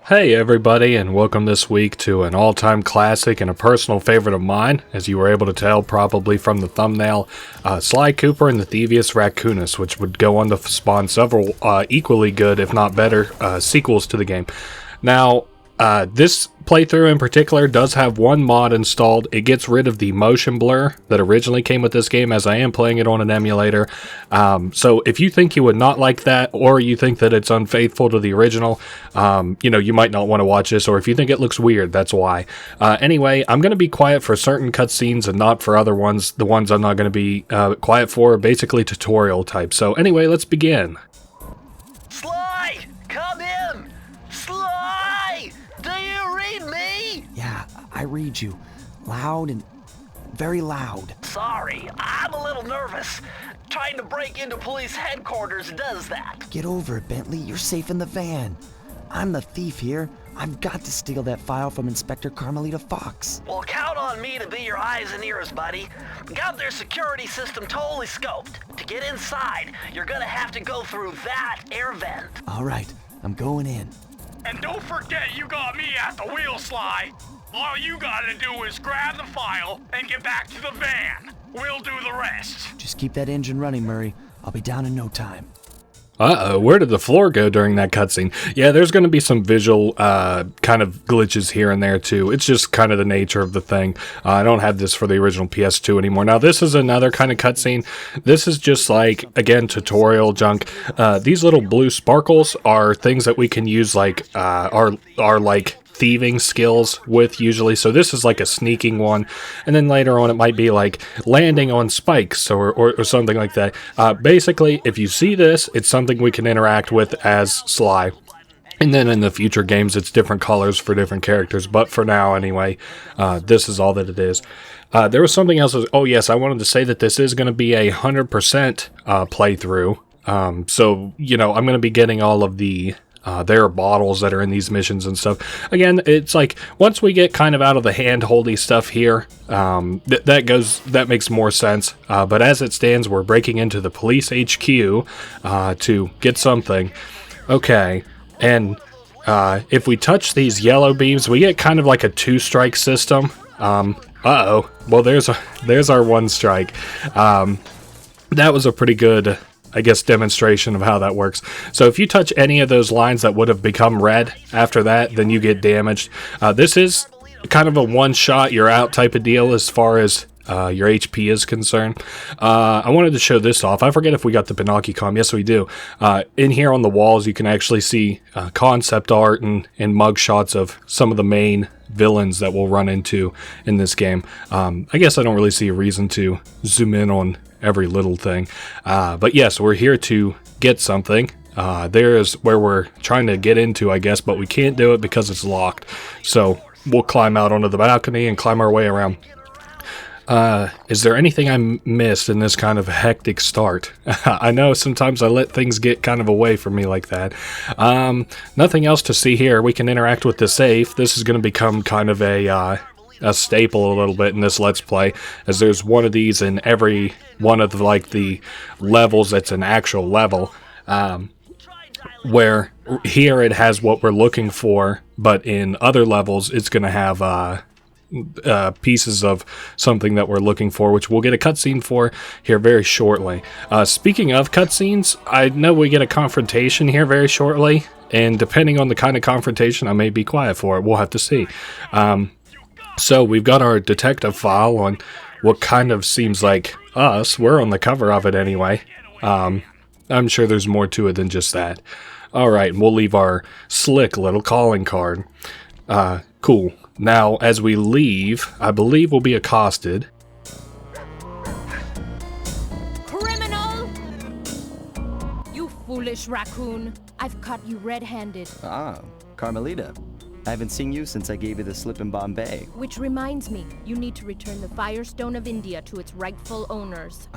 Hey everybody, and welcome this week to an all-time classic and a personal favorite of mine, as you were able to tell probably from the thumbnail, Sly Cooper and the Thievius Raccoonus, which would go on to spawn several equally good, if not better, sequels to the game. Now, this playthrough in particular does have one mod installed. It gets rid of the motion blur that originally came with this game, as I am playing it on an emulator. So if you think you would not like that, or you think that it's unfaithful to the original, you might not want to watch this, or if you think it looks weird, that's why. Anyway, I'm going to be quiet for certain cutscenes and not for other ones. The ones I'm not going to be quiet for are basically tutorial type. So anyway, let's begin. Sly! Come in! Sly! Do you read me? Yeah, I read you. Loud and very loud. Sorry, I'm a little nervous. Trying to break into police headquarters does that. Get over it, Bentley. You're safe in the van. I'm the thief here. I've got to steal that file from Inspector Carmelita Fox. Well, count on me to be your eyes and ears, buddy. Got their security system totally scoped. To get inside, you're gonna have to go through that air vent. All right, I'm going in. And don't forget you got me at the wheel, Sly. All you gotta do is grab the file and get back to the van. We'll do the rest. Just keep that engine running, Murray. I'll be down in no time. Uh-oh, where did the floor go during that cutscene? Yeah, there's going to be some visual kind of glitches here and there too. It's just kind of the nature of the thing. I don't have this for the original PS2 anymore. Now, this is another kind of cutscene. This is just like, again, tutorial junk. These little blue sparkles are things that we can use like, are like thieving skills with usually. So this is like a sneaking one, and then later on it might be like landing on spikes or something like that. Basically, if you see this, it's something we can interact with as Sly. And then in the future games, it's different colors for different characters. But for now, anyway, this is all that it is. There was something else. Oh, yes, I wanted to say that this is going to be a 100% playthrough. So, I'm going to be getting all of the there are bottles that are in these missions and stuff. Again, it's like once we get kind of out of the hand-holdy stuff here, that makes more sense. But as it stands, we're breaking into the police HQ to get something. Okay, and if we touch these yellow beams, we get kind of like a two-strike system. Uh-oh. Well, there's our one strike. That was a pretty good, I guess, demonstration of how that works. So if you touch any of those lines that would have become red after that, then you get damaged. This is kind of a one-shot, you're out type of deal as far as your HP is concerned. I wanted to show this off. I forget if we got the Pinocchio. Yes, we do. In here on the walls, you can actually see concept art and mugshots of some of the main villains that we'll run into in this game. I guess I don't really see a reason to zoom in on every little thing. But yes, we're here to get something. There's where we're trying to get into, I guess, but we can't do it because it's locked. So we'll climb out onto the balcony and climb our way around. Is there anything I missed in this kind of hectic start? I know sometimes I let things get kind of away from me like that. Nothing else to see here. We can interact with the safe. This is going to become kind of a staple a little bit in this Let's Play, as there's one of these in every one of the levels that's an actual level, where here it has what we're looking for, but in other levels it's going to have pieces of something that we're looking for, which we'll get a cutscene for here very shortly. Speaking of cutscenes, I know we get a confrontation here very shortly, and depending on the kind of confrontation, I may be quiet for it. We'll have to see. So we've got our detective file on what kind of seems like us. We're on the cover of it anyway. I'm sure there's more to it than just that. Alright, we'll leave our slick little calling card. Cool. Now, as we leave, I believe we'll be accosted. Criminal! You foolish raccoon. I've caught you red-handed. Ah, Carmelita. I haven't seen you since I gave you the slip in Bombay. Which reminds me, you need to return the Firestone of India to its rightful owners.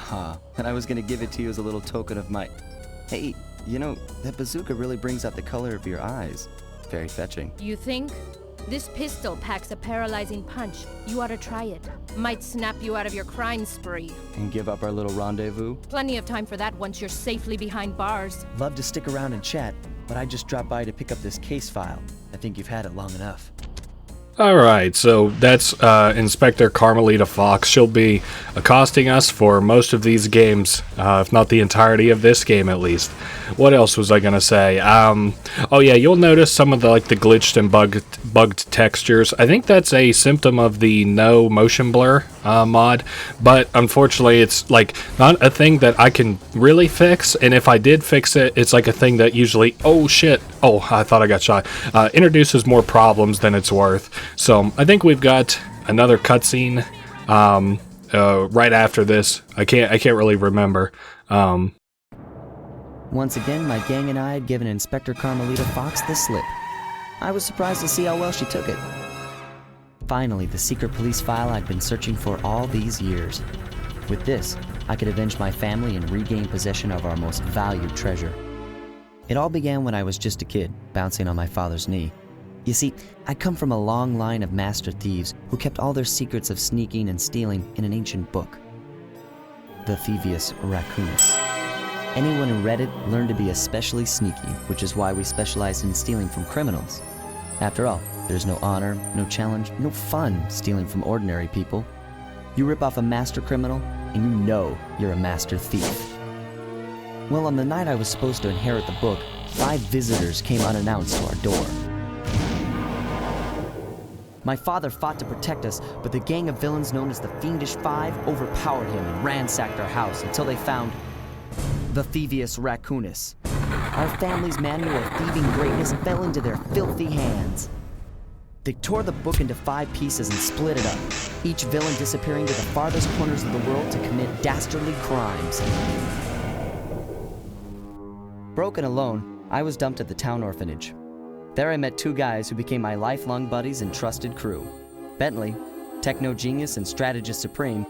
And I was gonna give it to you as a little token of my... Hey, that bazooka really brings out the color of your eyes. Very fetching. You think? This pistol packs a paralyzing punch. You ought to try it. Might snap you out of your crime spree. And give up our little rendezvous? Plenty of time for that once you're safely behind bars. Love to stick around and chat, but I just dropped by to pick up this case file. I think you've had it long enough. Alright, so that's Inspector Carmelita Fox. She'll be accosting us for most of these games, if not the entirety of this game at least. What else was I gonna say? Oh yeah, you'll notice some of the the glitched and bugged textures. I think that's a symptom of the no motion blur mod, but unfortunately it's not a thing that I can really fix, and if I did fix it, it's like a thing that usually, oh shit, oh I thought I got shot, introduces more problems than it's worth. So I think we've got another cutscene right after this. I can't really remember. Once again, my gang and I had given Inspector Carmelita Fox the slip. I was surprised to see how well she took it. Finally, the secret police file I'd been searching for all these years. With this, I could avenge my family and regain possession of our most valued treasure. It all began when I was just a kid, bouncing on my father's knee. You see, I come from a long line of master thieves who kept all their secrets of sneaking and stealing in an ancient book. The Thievius Raccoonus. Anyone who read it learned to be especially sneaky, which is why we specialize in stealing from criminals. After all, there's no honor, no challenge, no fun stealing from ordinary people. You rip off a master criminal, and you know you're a master thief. Well, on the night I was supposed to inherit the book, 5 visitors came unannounced to our door. My father fought to protect us, but the gang of villains known as the Fiendish Five overpowered him and ransacked our house until they found the Thievius Raccoonus. Our family's manual of thieving greatness fell into their filthy hands. They tore the book into 5 pieces and split it up, each villain disappearing to the farthest corners of the world to commit dastardly crimes. Broken alone, I was dumped at the town orphanage. There I met 2 guys who became my lifelong buddies and trusted crew. Bentley, techno genius and strategist supreme,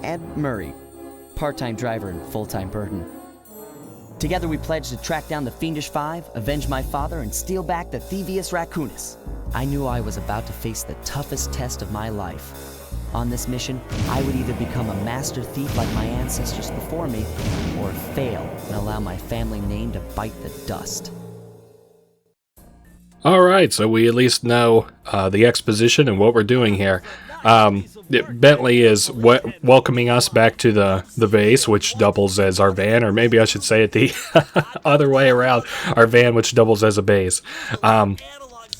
and Murray, part-time driver and full-time burden. Together we pledged to track down the Fiendish Five, avenge my father, and steal back the Thievius Raccoonus. I knew I was about to face the toughest test of my life. On this mission, I would either become a master thief like my ancestors before me, or fail and allow my family name to bite the dust. Alright, so we at least know the exposition and what we're doing here. Bentley is welcoming us back to the base, which doubles as our van, or maybe I should say it the other way around, our van, which doubles as a base.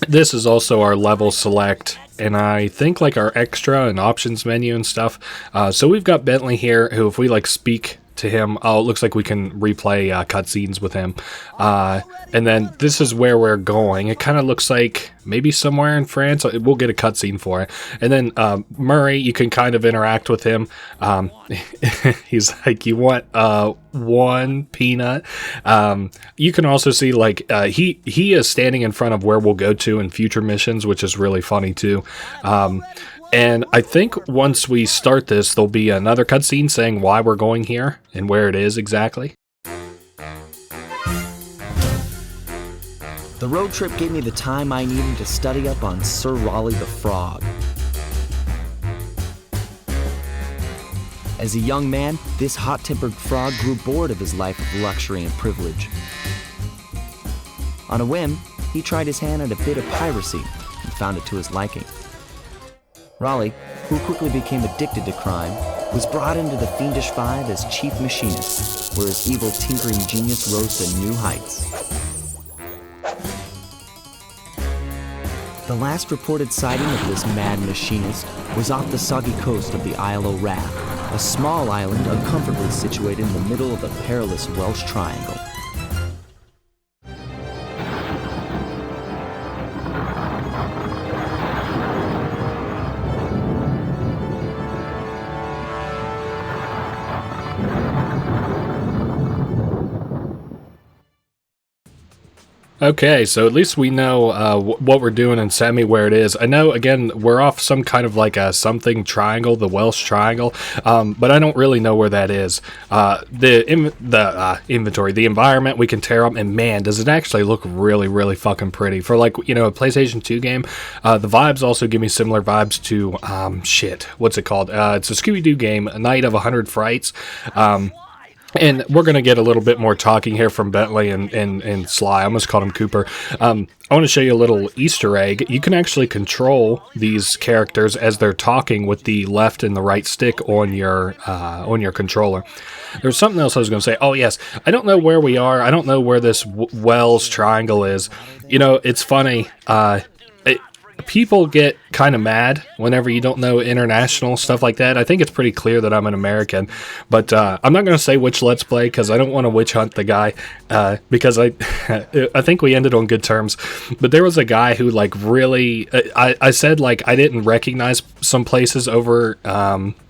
This is also our level select, and I think our extra and options menu and stuff. So we've got Bentley here, who if we speak to him, it looks like we can replay cutscenes with him. And then this is where we're going. It kind of looks like maybe somewhere in France. We'll get a cutscene for it. And then Murray, you can kind of interact with him. He's like, you want 1 peanut? You can also see he is standing in front of where we'll go to in future missions, which is really funny too. And I think once we start this, there'll be another cutscene saying why we're going here and where it is exactly. The road trip gave me the time I needed to study up on Sir Raleigh the Frog. As a young man, this hot-tempered frog grew bored of his life of luxury and privilege. On a whim, he tried his hand at a bit of piracy and found it to his liking. Raleigh, who quickly became addicted to crime, was brought into the Fiendish Five as chief machinist, where his evil tinkering genius rose to new heights. The last reported sighting of this mad machinist was off the soggy coast of the Isle o' Wrath, a small island uncomfortably situated in the middle of the perilous Welsh Triangle. Okay, so at least we know what we're doing and semi where it is. I know, again, we're off some kind of a something triangle, the Welsh Triangle, but I don't really know where that is. The inventory, the environment, we can tear up, and man, does it actually look really, really fucking pretty. For a PlayStation 2 game, the vibes also give me similar vibes to, what's it called? It's a Scooby-Doo game, A Night of 100 Frights. And we're going to get a little bit more talking here from Bentley and Sly. I almost called him Cooper. I want to show you a little Easter egg. You can actually control these characters as they're talking with the left and the right stick on your controller. There's something else I was going to say. Oh, yes. I don't know where we are. I don't know where this Wells triangle is. You know, it's funny. People get kind of mad whenever you don't know international stuff like that. I think it's pretty clear that I'm an American, but I'm not going to say which Let's Play because I don't want to witch hunt the guy because I think we ended on good terms. But there was a guy who like really, I said like I didn't recognize some places over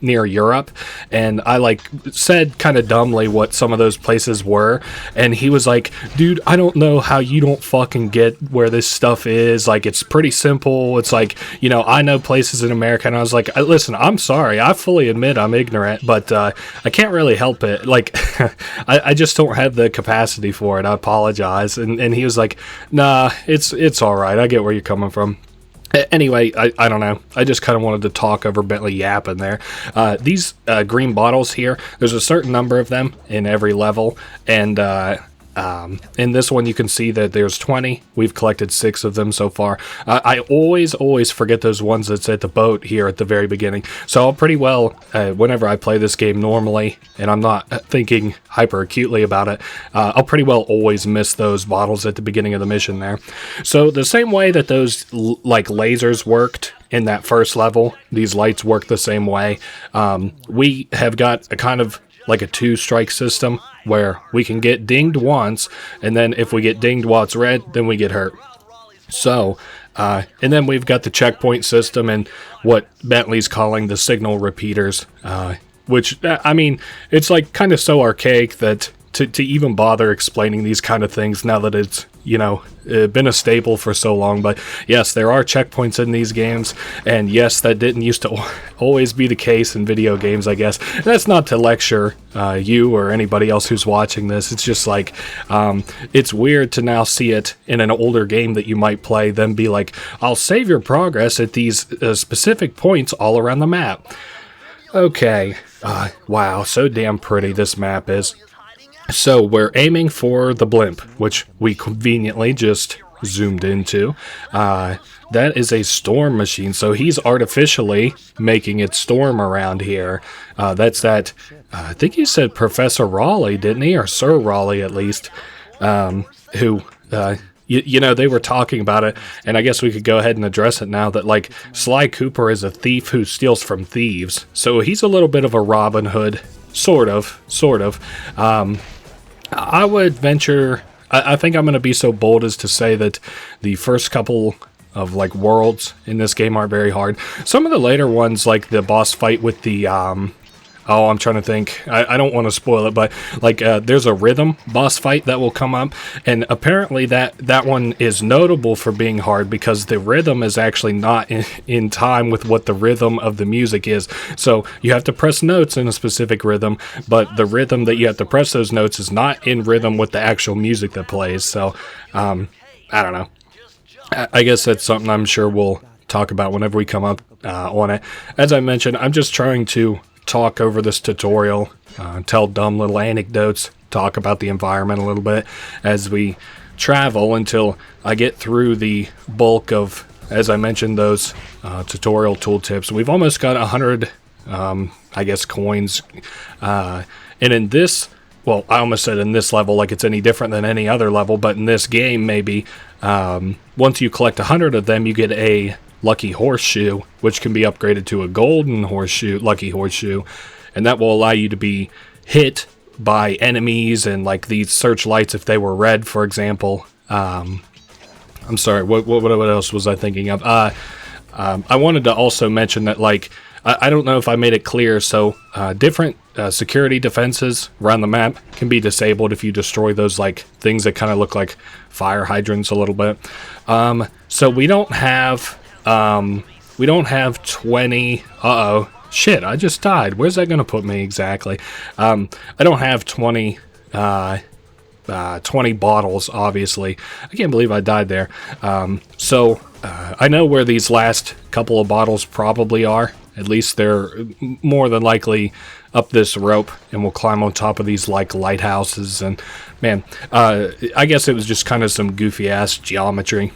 near Europe, and I like said kind of dumbly what some of those places were, and he was like, dude, I don't know how you don't fucking get where this stuff is. Like, it's pretty simple. It's like, you know, I know places in America, and I was like, listen, I'm sorry. I fully admit I'm ignorant, but I can't really help it. Like, I just don't have the capacity for it. I apologize. And he was like, nah, it's all right. I get where you're coming from. Anyway, I don't know. I just kind of wanted to talk over Bentley yapping there. These green bottles here, there's a certain number of them in every level, and in this one you can see that there's 20. We've collected 6 of them so far. I always forget those ones that's at the boat here at the very beginning. So I'll pretty well, whenever I play this game normally, and I'm not thinking hyper acutely about it, I'll pretty well always miss those bottles at the beginning of the mission there. So the same way that those like lasers worked in that first level, these lights work the same way. We have got a kind of like a 2-strike system where we can get dinged once, and then if we get dinged while it's red, then we get hurt. So, and then we've got the checkpoint system and what Bentley's calling the signal repeaters, which, I mean, it's like kind of so archaic that to even bother explaining these kind of things now that it's, you know, been a staple for so long. But yes, there are checkpoints in these games, and yes, that didn't used to always be the case in video games, I guess. And that's not to lecture you or anybody else who's watching this. It's just like, it's weird to now see it in an older game that you might play, then be like, I'll save your progress at these specific points all around the map. Okay, wow, so damn pretty this map is. So we're aiming for the blimp, which we conveniently just zoomed into. That is a storm machine, so he's artificially making it storm around here. That's that, I think he said Professor Raleigh, didn't he? Or Sir Raleigh, at least, who... You know, they were talking about it, and I guess we could go ahead and address it now, that, like, Sly Cooper is a thief who steals from thieves. So he's a little bit of a Robin Hood, sort of. I would venture, I think I'm going to be so bold as to say that the first couple of, like, worlds in this game aren't very hard. Some of the later ones, like the boss fight with the, I'm trying to think. I don't want to spoil it, but like there's a rhythm boss fight that will come up, and apparently that one is notable for being hard because the rhythm is actually not in time with what the rhythm of the music is. So you have to press notes in a specific rhythm, but the rhythm that you have to press those notes is not in rhythm with the actual music that plays. So I don't know. I guess that's something I'm sure we'll talk about whenever we come up on it. As I mentioned, I'm just trying to talk over this tutorial, tell dumb little anecdotes, talk about the environment a little bit as we travel until I get through the bulk of, as I mentioned, those tutorial tooltips. We've almost got 100, I guess, coins. And in this, well, I almost said in this level like it's any different than any other level, but in this game, maybe, once you collect 100 of them, you get a lucky horseshoe, which can be upgraded to a golden horseshoe, lucky horseshoe, and that will allow you to be hit by enemies and like these searchlights if they were red, for example. I'm sorry, what else was I thinking of? I wanted to also mention that, like, I don't know if I made it clear, so different security defenses around the map can be disabled if you destroy those, like, things that kind of look like fire hydrants a little bit. So we don't have 20, shit, I just died. Where's that going to put me exactly? I don't have 20 bottles, obviously. I can't believe I died there. So I know where these last couple of bottles probably are. At least they're more than likely up this rope, and we'll climb on top of these like lighthouses. And man, I guess it was just kind of some goofy ass geometry.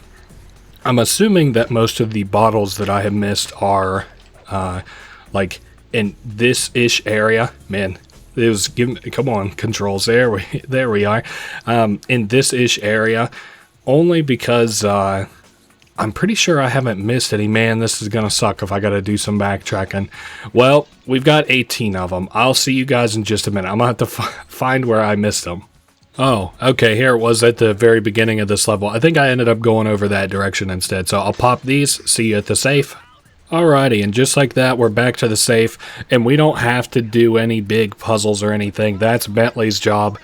I'm assuming that most of the bottles that I have missed are like in this ish area. Man, it was come on, controls. There we are. In this ish area, only because I'm pretty sure I haven't missed any. Man, this is gonna suck if I gotta do some backtracking. Well, we've got 18 of them. I'll see you guys in just a minute. I'm gonna have to find where I missed them. Oh, okay, here it was at the very beginning of this level. I think I ended up going over that direction instead, so I'll pop these, see you at the safe. Alrighty, and just like that, we're back to the safe, and we don't have to do any big puzzles or anything. That's Bentley's job.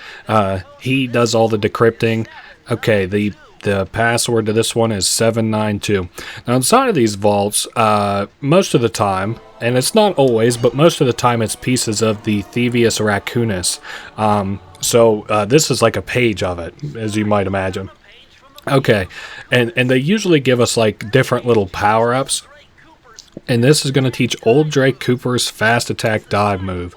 He does all the decrypting. Okay, the password to this one is 792. Now, inside of these vaults, most of the time, and it's not always, but most of the time it's pieces of the Thievius Raccoonus. So this is like a page of it, as you might imagine. Okay, and they usually give us like different little power-ups. And this is going to teach old Drake Cooper's fast attack dive move.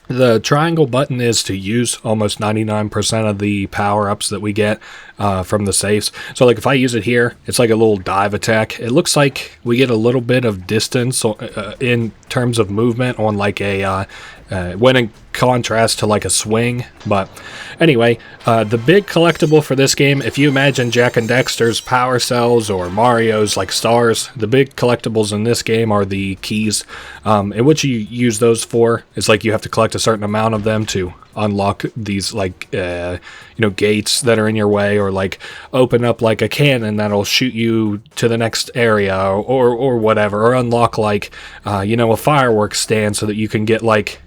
The triangle button is to use almost 99% of the power-ups that we get from the safes. So like if I use it here, it's like a little dive attack. It looks like we get a little bit of distance in terms of movement on like a when in contrast to like a swing. But anyway, the big collectible for this game, if you imagine Jak and Daxter's power cells or Mario's like stars, the big collectibles in this game are the keys. And what you use those for is like you have to collect a certain amount of them to unlock these like gates that are in your way, or like open up like a cannon that'll shoot you to the next area, or whatever, or unlock like a fireworks stand so that you can get like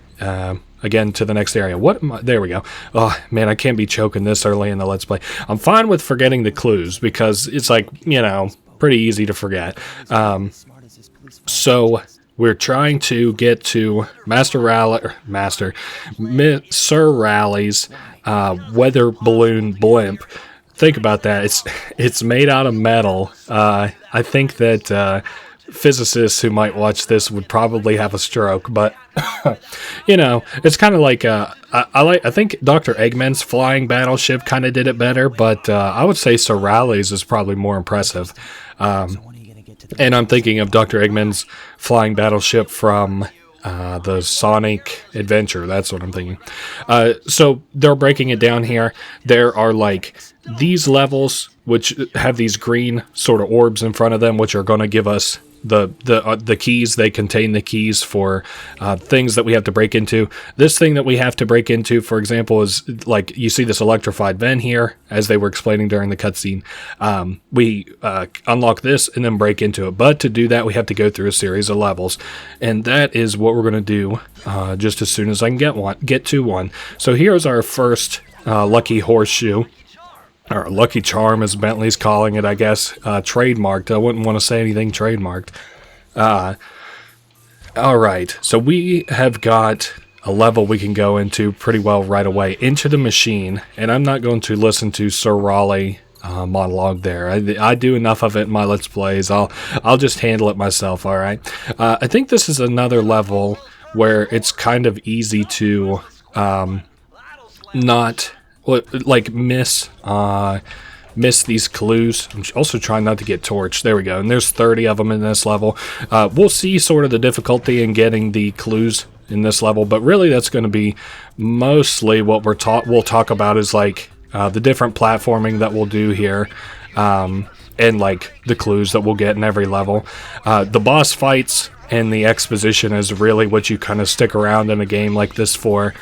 again to the next area. There we go. Oh man, I can't be choking this early in the Let's Play. I'm fine with forgetting the clues because it's like pretty easy to forget. So we're trying to get to Sir Raleigh's weather balloon blimp. Think about that. It's made out of metal. I think that physicists who might watch this would probably have a stroke, but it's kind of like I think Dr. Eggman's flying battleship kind of did it better, but I would say Sir Raleigh's is probably more impressive. And I'm thinking of Dr. Eggman's flying battleship from the Sonic Adventure. That's what I'm thinking. So they're breaking it down here. There are like these levels which have these green sort of orbs in front of them, which are going to give us the keys. They contain the keys for things that we have to break into. This thing that we have to break into, for example, is like you see this electrified vent here, as they were explaining during the cutscene. We unlock this and then break into it. But to do that, we have to go through a series of levels, and that is what we're going to do just as soon as I can get to one. So here's our first lucky horseshoe. Or Lucky Charm, as Bentley's calling it, I guess. Trademarked. I wouldn't want to say anything trademarked. Alright, so we have got a level we can go into pretty well right away. Into the machine. And I'm not going to listen to Sir Raleigh monologue there. I do enough of it in my Let's Plays. I'll just handle it myself, alright? I think this is another level where it's kind of easy to not... like miss these clues. I'm also trying not to get torched. There we go. And there's 30 of them in this level. We'll see sort of the difficulty in getting the clues in this level, but really that's going to be mostly what we'll talk about is like the different platforming that we'll do here, and like the clues that we'll get in every level. The boss fights and the exposition is really what you kind of stick around in a game like this for.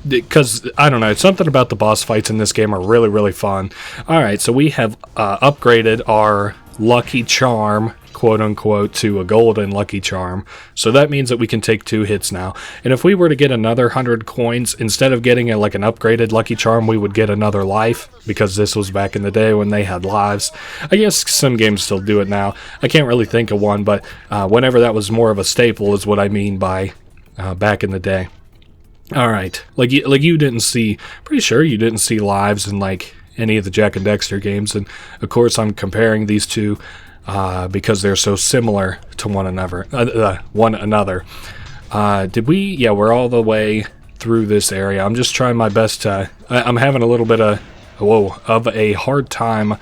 Because, I don't know, something about the boss fights in this game are really, really fun. Alright, so we have upgraded our Lucky Charm, quote-unquote, to a golden Lucky Charm. So that means that we can take 2 hits now. And if we were to get another 100 coins, instead of getting an upgraded Lucky Charm, we would get another life, because this was back in the day when they had lives. I guess some games still do it now. I can't really think of one, but whenever that was more of a staple is what I mean by back in the day. Alright, like you didn't see, pretty sure you didn't see lives in like any of the Jak and Daxter games, and of course I'm comparing these two because they're so similar to one another. Did we? Yeah, we're all the way through this area. I'm just trying my best to... I'm having a little bit of a hard time.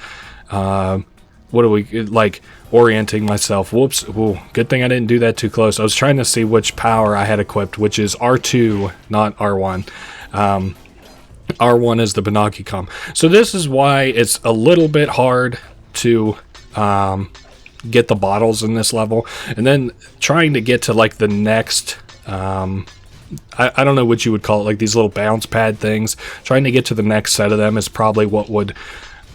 What do we... like, orienting myself. Whoops. Ooh, good thing I didn't do that too close. I was trying to see which power I had equipped, which is R2, not R1. R1 is the Binocucom. So this is why it's a little bit hard to get the bottles in this level. And then trying to get to like the next... I don't know what you would call it, like these little bounce pad things. Trying to get to the next set of them is probably what would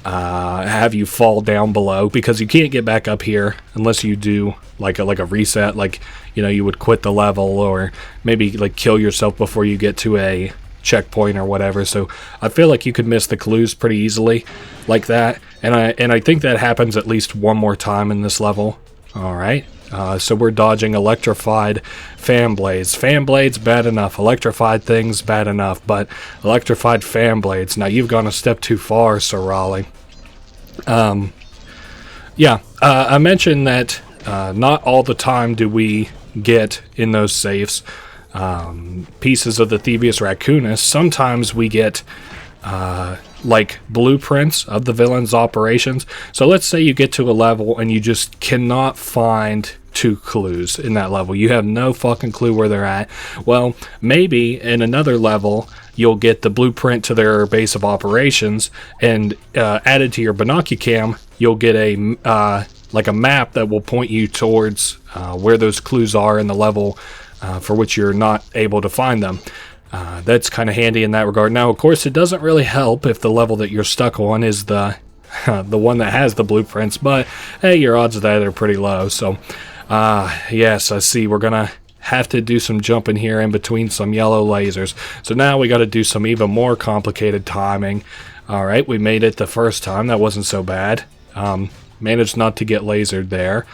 have you fall down below, because you can't get back up here unless you do like a reset, like, you know, you would quit the level or maybe like kill yourself before you get to a checkpoint or whatever. So I feel like you could miss the clues pretty easily like that, and I think that happens at least one more time in this level. All right. So we're dodging electrified fan blades. Fan blades, bad enough. Electrified things, bad enough. But electrified fan blades, now you've gone a step too far, Sir Raleigh. I mentioned that not all the time do we get in those safes pieces of the Thievius Raccoonus. Sometimes we get like blueprints of the villain's operations. So let's say you get to a level and you just cannot find 2 clues in that level. You have no fucking clue where they're at. Well, maybe in another level you'll get the blueprint to their base of operations, and added to your Binocucam you'll get a like a map that will point you towards where those clues are in the level for which you're not able to find them. That's kind of handy in that regard. Now, of course, it doesn't really help if the level that you're stuck on is the one that has the blueprints, but hey, your odds of that are pretty low. So, yes, I see. We're gonna have to do some jumping here in between some yellow lasers. So now we got to do some even more complicated timing. All right, we made it the first time. That wasn't so bad. Managed not to get lasered there.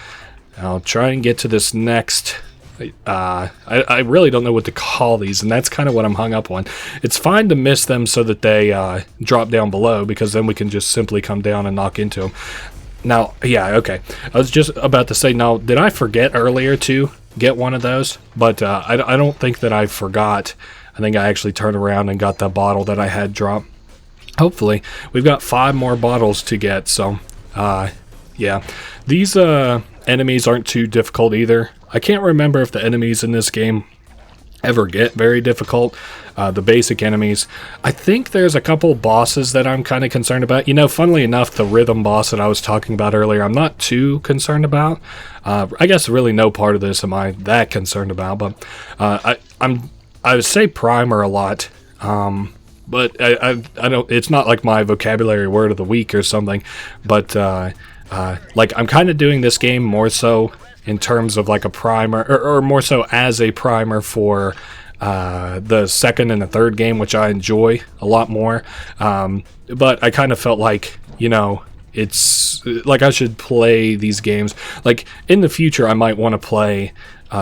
I'll try and get to this next... I really don't know what to call these, and that's kind of what I'm hung up on. It's fine to miss them so that they drop down below, because then we can just simply come down and knock into them. Now, yeah, okay. I was just about to say, now, did I forget earlier to get one of those? But I don't think that I forgot. I think I actually turned around and got the bottle that I had dropped. Hopefully. We've got 5 more bottles to get, so, yeah. These enemies aren't too difficult either. I can't remember if the enemies in this game ever get very difficult. The basic enemies. I think there's a couple bosses that I'm kind of concerned about. You know, funnily enough, the rhythm boss that I was talking about earlier, I'm not too concerned about. I guess really no part of this am I that concerned about, but I would say primer a lot. But I don't. It's not like my vocabulary word of the week or something. But like I'm kind of doing this game more so in terms of like a primer, or more so as a primer for the second and the third game, which I enjoy a lot more. But I kind of felt like, you know, it's like I should play these games. Like in the future, I might want to play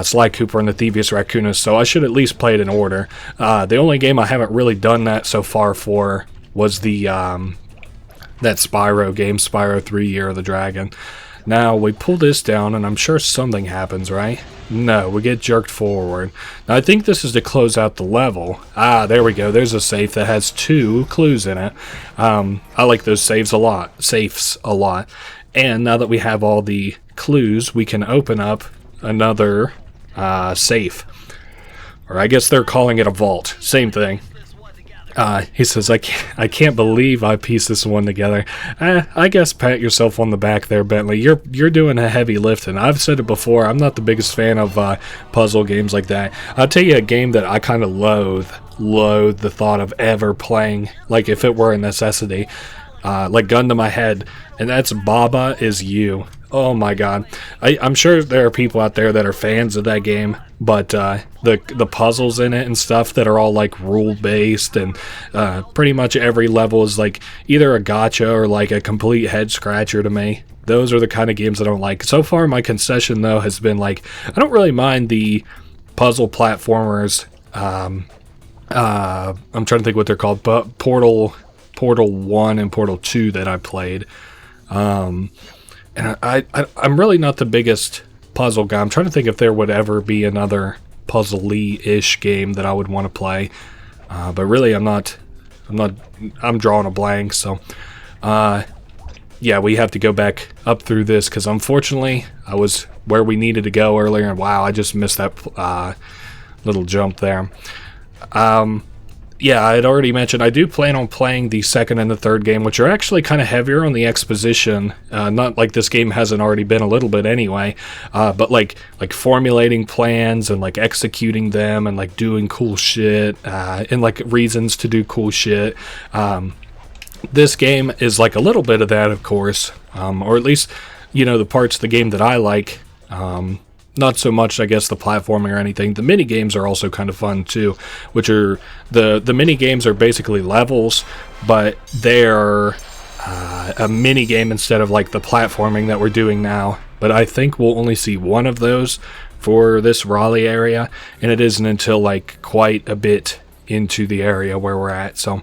Sly Cooper and the Thievius Raccoonus, so I should at least play it in order. The only game I haven't really done that so far for was the that Spyro game, Spyro 3 Year of the Dragon. Now, we pull this down, and I'm sure something happens, right? No, we get jerked forward. Now, I think this is to close out the level. Ah, there we go. There's a safe that has 2 clues in it. I like those safes a lot. And now that we have all the clues, we can open up another safe. Or I guess they're calling it a vault. Same thing. He says, I can't believe I pieced this one together. I guess pat yourself on the back there, Bentley. You're doing a heavy lifting. I've said it before, I'm not the biggest fan of puzzle games like that. I'll tell you a game that I kind of loathe the thought of ever playing, like if it were a necessity, like gun to my head, and that's Baba Is You. Oh my god. I'm sure there are people out there that are fans of that game, but the puzzles in it and stuff that are all like rule based, and pretty much every level is like either a gotcha or like a complete head scratcher to me. Those are the kind of games I don't like. So far my concession though has been like, I don't really mind the puzzle platformers. I'm trying to think what they're called, but Portal 1 and Portal 2 that I played. And I'm really not the biggest puzzle guy. I'm trying to think if there would ever be another puzzly-ish game that I would want to play. But really, I'm drawing a blank, so yeah, we have to go back up through this because unfortunately I was where we needed to go earlier, and wow, I just missed that little jump there. Yeah, I had already mentioned I do plan on playing the second and the third game, which are actually kind of heavier on the exposition. Not like this game hasn't already been a little bit anyway, but like formulating plans and like executing them and like doing cool shit and like reasons to do cool shit. This game is like a little bit of that, of course, or at least, you know, the parts of the game that I like. Not so much, I guess, the platforming or anything. The mini games are also kind of fun too, which are the mini games are basically levels, but they're a mini game instead of like the platforming that we're doing now. But I think we'll only see one of those for this Raleigh area, and it isn't until like quite a bit into the area where we're at. So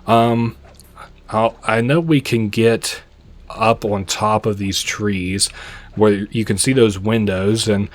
I know we can get up on top of these trees where you can see those windows, and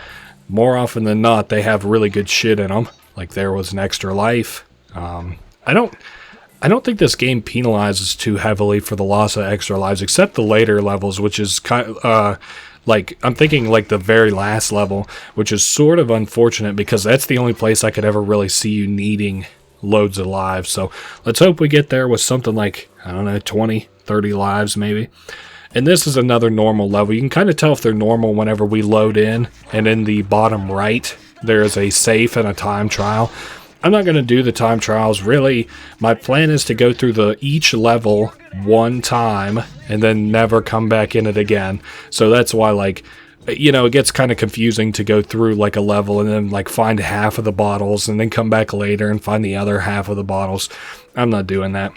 more often than not they have really good shit in them. Like there was an extra life. I don't think this game penalizes too heavily for the loss of extra lives, except the later levels, which is kind of like, I'm thinking like the very last level, which is sort of unfortunate because that's the only place I could ever really see you needing loads of lives. So let's hope we get there with something like, I don't know, 20, 30 lives maybe. And this is another normal level. You can kind of tell if they're normal whenever we load in, and in the bottom right there is a safe and a time trial. I'm not going to do the time trials, really. My plan is to go through each level one time and then never come back in it again. So that's why, like, you know, it gets kind of confusing to go through like a level and then like find half of the bottles and then come back later and find the other half of the bottles. I'm not doing that.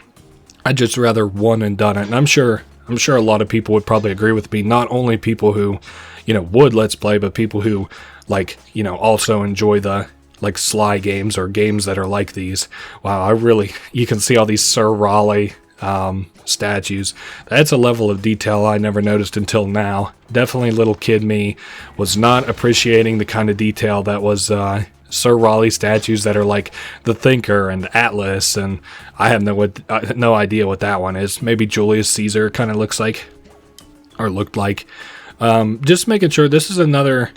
I'd just rather one and done it. And I'm sure a lot of people would probably agree with me. Not only people who, you know, would Let's Play, but people who, like, you know, also enjoy the, like, Sly games or games that are like these. Wow, you can see all these Sir Raleigh statues. That's a level of detail I never noticed until now. Definitely little kid me was not appreciating the kind of detail that was Sir Raleigh statues that are like the Thinker and Atlas, and I have no idea what that one is. Maybe Julius Caesar kind of looks like, or looked like. Just making sure this is another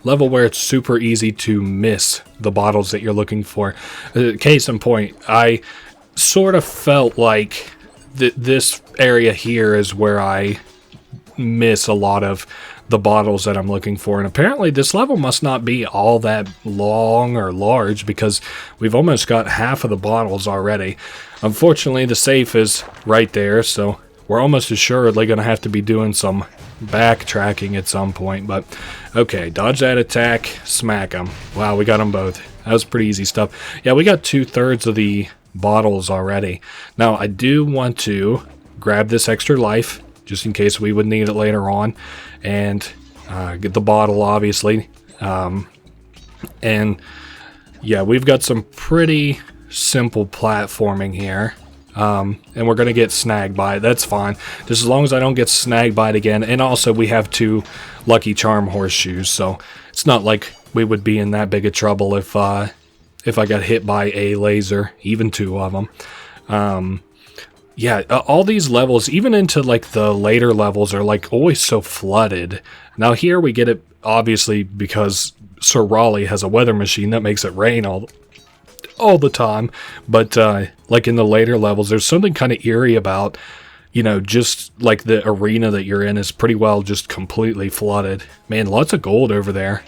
level where it's super easy to miss the bottles that you're looking for. Case in point, I sort of felt like this area here is where I miss a lot of the bottles that I'm looking for, and apparently this level must not be all that long or large because we've almost got half of the bottles already. Unfortunately, the safe is right there, so we're almost assuredly going to have to be doing some backtracking at some point. But okay, dodge that attack, smack them. Wow, we got them both. That was pretty easy stuff. Yeah, we got 2/3 of the bottles already. Now I do want to grab this extra life just in case we would need it later on, and get the bottle, obviously. And yeah, we've got some pretty simple platforming here, and we're gonna get snagged by it. That's fine, just as long as I don't get snagged by it again. And also we have 2 Lucky Charm horseshoes, so it's not like we would be in that big of trouble if I got hit by a laser, even 2 of them. Yeah, all these levels, even into like the later levels, are like always so flooded. Now here we get it obviously because Sir Raleigh has a weather machine that makes it rain all the time. But like in the later levels, there's something kind of eerie about, you know, just like the arena that you're in is pretty well just completely flooded. Man, lots of gold over there.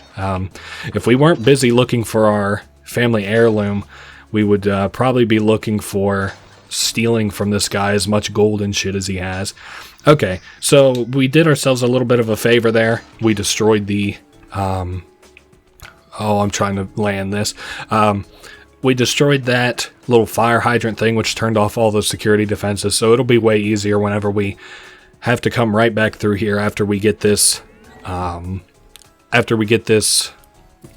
If we weren't busy looking for our family heirloom, we would probably be looking for stealing from this guy as much gold and shit as he has. Okay, so we did ourselves a little bit of a favor there. We destroyed the I'm trying to land this. We destroyed that little fire hydrant thing, which turned off all those security defenses, so it'll be way easier whenever we have to come right back through here after we get this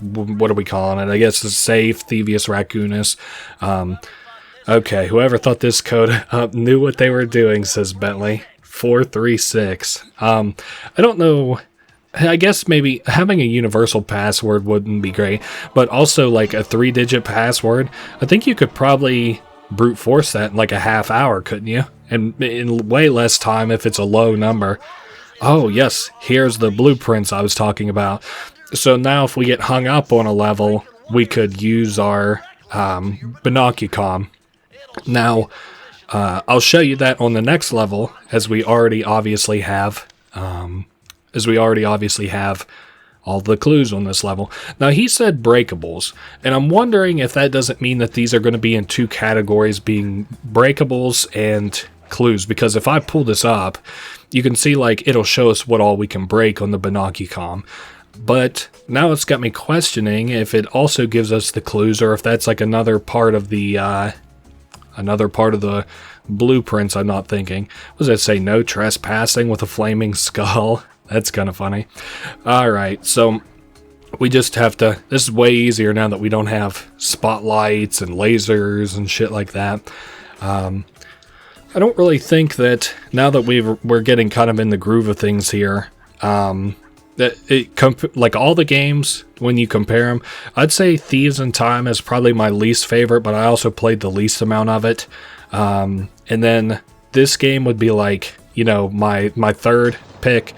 what are we calling it? I guess the safe, Thievius Raccoonus. Okay, whoever thought this code up knew what they were doing, says Bentley. 436. I don't know I guess maybe having a universal password wouldn't be great, but also like a 3-digit password. I think you could probably brute force that in like a half hour, couldn't you? And in way less time if it's a low number. Oh, yes, here's the blueprints I was talking about. So now if we get hung up on a level, we could use our binocucom. Now, I'll show you that on the next level, as we already obviously have all the clues on this level. Now, he said breakables, and I'm wondering if that doesn't mean that these are going to be in 2 categories, being breakables and clues, because if I pull this up, you can see like it'll show us what all we can break on the binocucom. But now it's got me questioning if it also gives us the clues, or if that's like another part of the blueprints I'm not thinking. What does that say? No trespassing with a flaming skull. That's kind of funny. Alright, so we just have to... This is way easier now that we don't have spotlights and lasers and shit like that. I don't really think that, now that we're getting kind of in the groove of things here, like all the games, when you compare them, I'd say Thieves in Time is probably my least favorite, but I also played the least amount of it. And then this game would be like, you know, my third pick.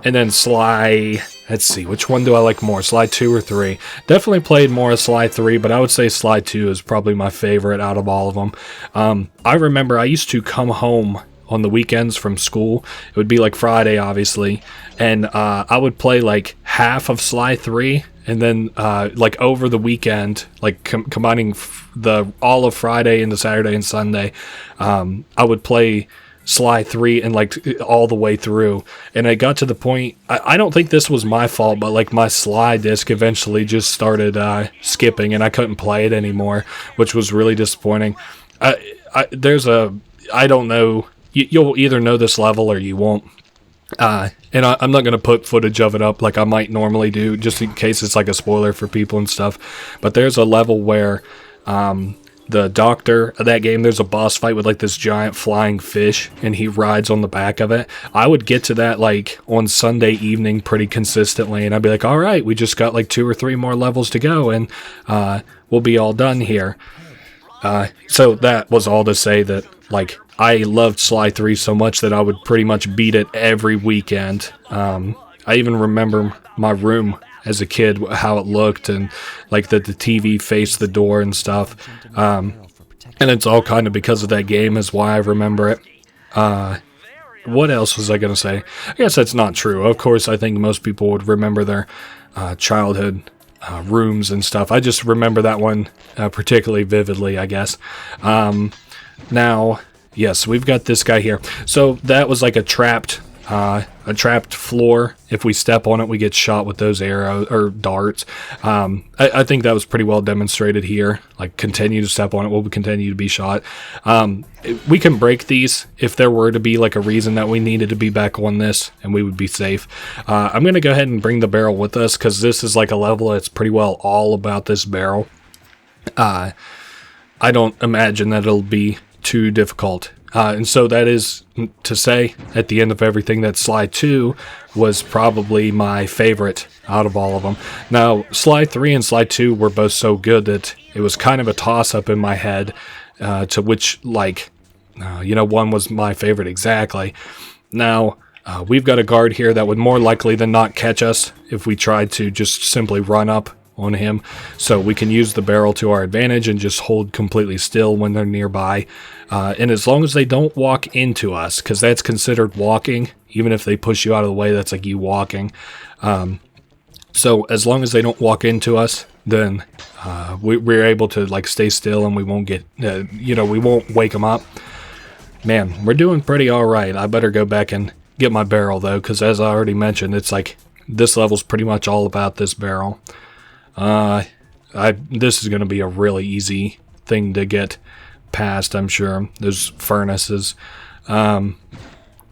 And then Sly, let's see, which one do I like more, Sly 2 or 3? Definitely played more of Sly 3, but I would say Sly 2 is probably my favorite out of all of them. I remember I used to come home on the weekends from school. It would be like Friday, obviously, and I would play like half of Sly 3, and then like over the weekend, like combining all of Friday into Saturday and Sunday, I would play Sly 3 and like all the way through. And I got to the point, I don't think this was my fault, but like my Sly disc eventually just started skipping, and I couldn't play it anymore, which was really disappointing. I don't know. You'll either know this level or you won't. And I'm not going to put footage of it up like I might normally do, just in case it's like a spoiler for people and stuff. But there's a level where the doctor of that game, there's a boss fight with like this giant flying fish, and he rides on the back of it. I would get to that like on Sunday evening pretty consistently, and I'd be like, all right, we just got like 2 or 3 more levels to go, and we'll be all done here. So that was all to say that, like, I loved Sly 3 so much that I would pretty much beat it every weekend. I even remember my room as a kid, how it looked, and like that the TV faced the door and stuff. And it's all kind of because of that game is why I remember it. What else was I going to say? I guess that's not true. Of course, I think most people would remember their childhood rooms and stuff. I just remember that one particularly vividly, I guess. Now, yes, we've got this guy here. So that was like a trapped floor. If we step on it, we get shot with those arrows or darts. I think that was pretty well demonstrated here. Like, continue to step on it, we'll continue to be shot. We can break these if there were to be like a reason that we needed to be back on this, and we would be safe. I'm going to go ahead and bring the barrel with us, because this is like a level that's pretty well all about this barrel. I don't imagine that it'll be too difficult. And so that is to say, at the end of everything, that Sly 2 was probably my favorite out of all of them. Now, Sly 3 and Sly 2 were both so good that it was kind of a toss-up in my head to which, like, one was my favorite exactly. Now, we've got a guard here that would more likely than not catch us if we tried to just simply run up on him, so we can use the barrel to our advantage and just hold completely still when they're nearby. And as long as they don't walk into us, because that's considered walking, even if they push you out of the way, that's like you walking. So as long as they don't walk into us, then we're able to like stay still, and we won't get, we won't wake them up. Man, we're doing pretty all right. I better go back and get my barrel though, because as I already mentioned, it's like this level's pretty much all about this barrel. This is going to be a really easy thing to get past, I'm sure. Those furnaces. Yeah,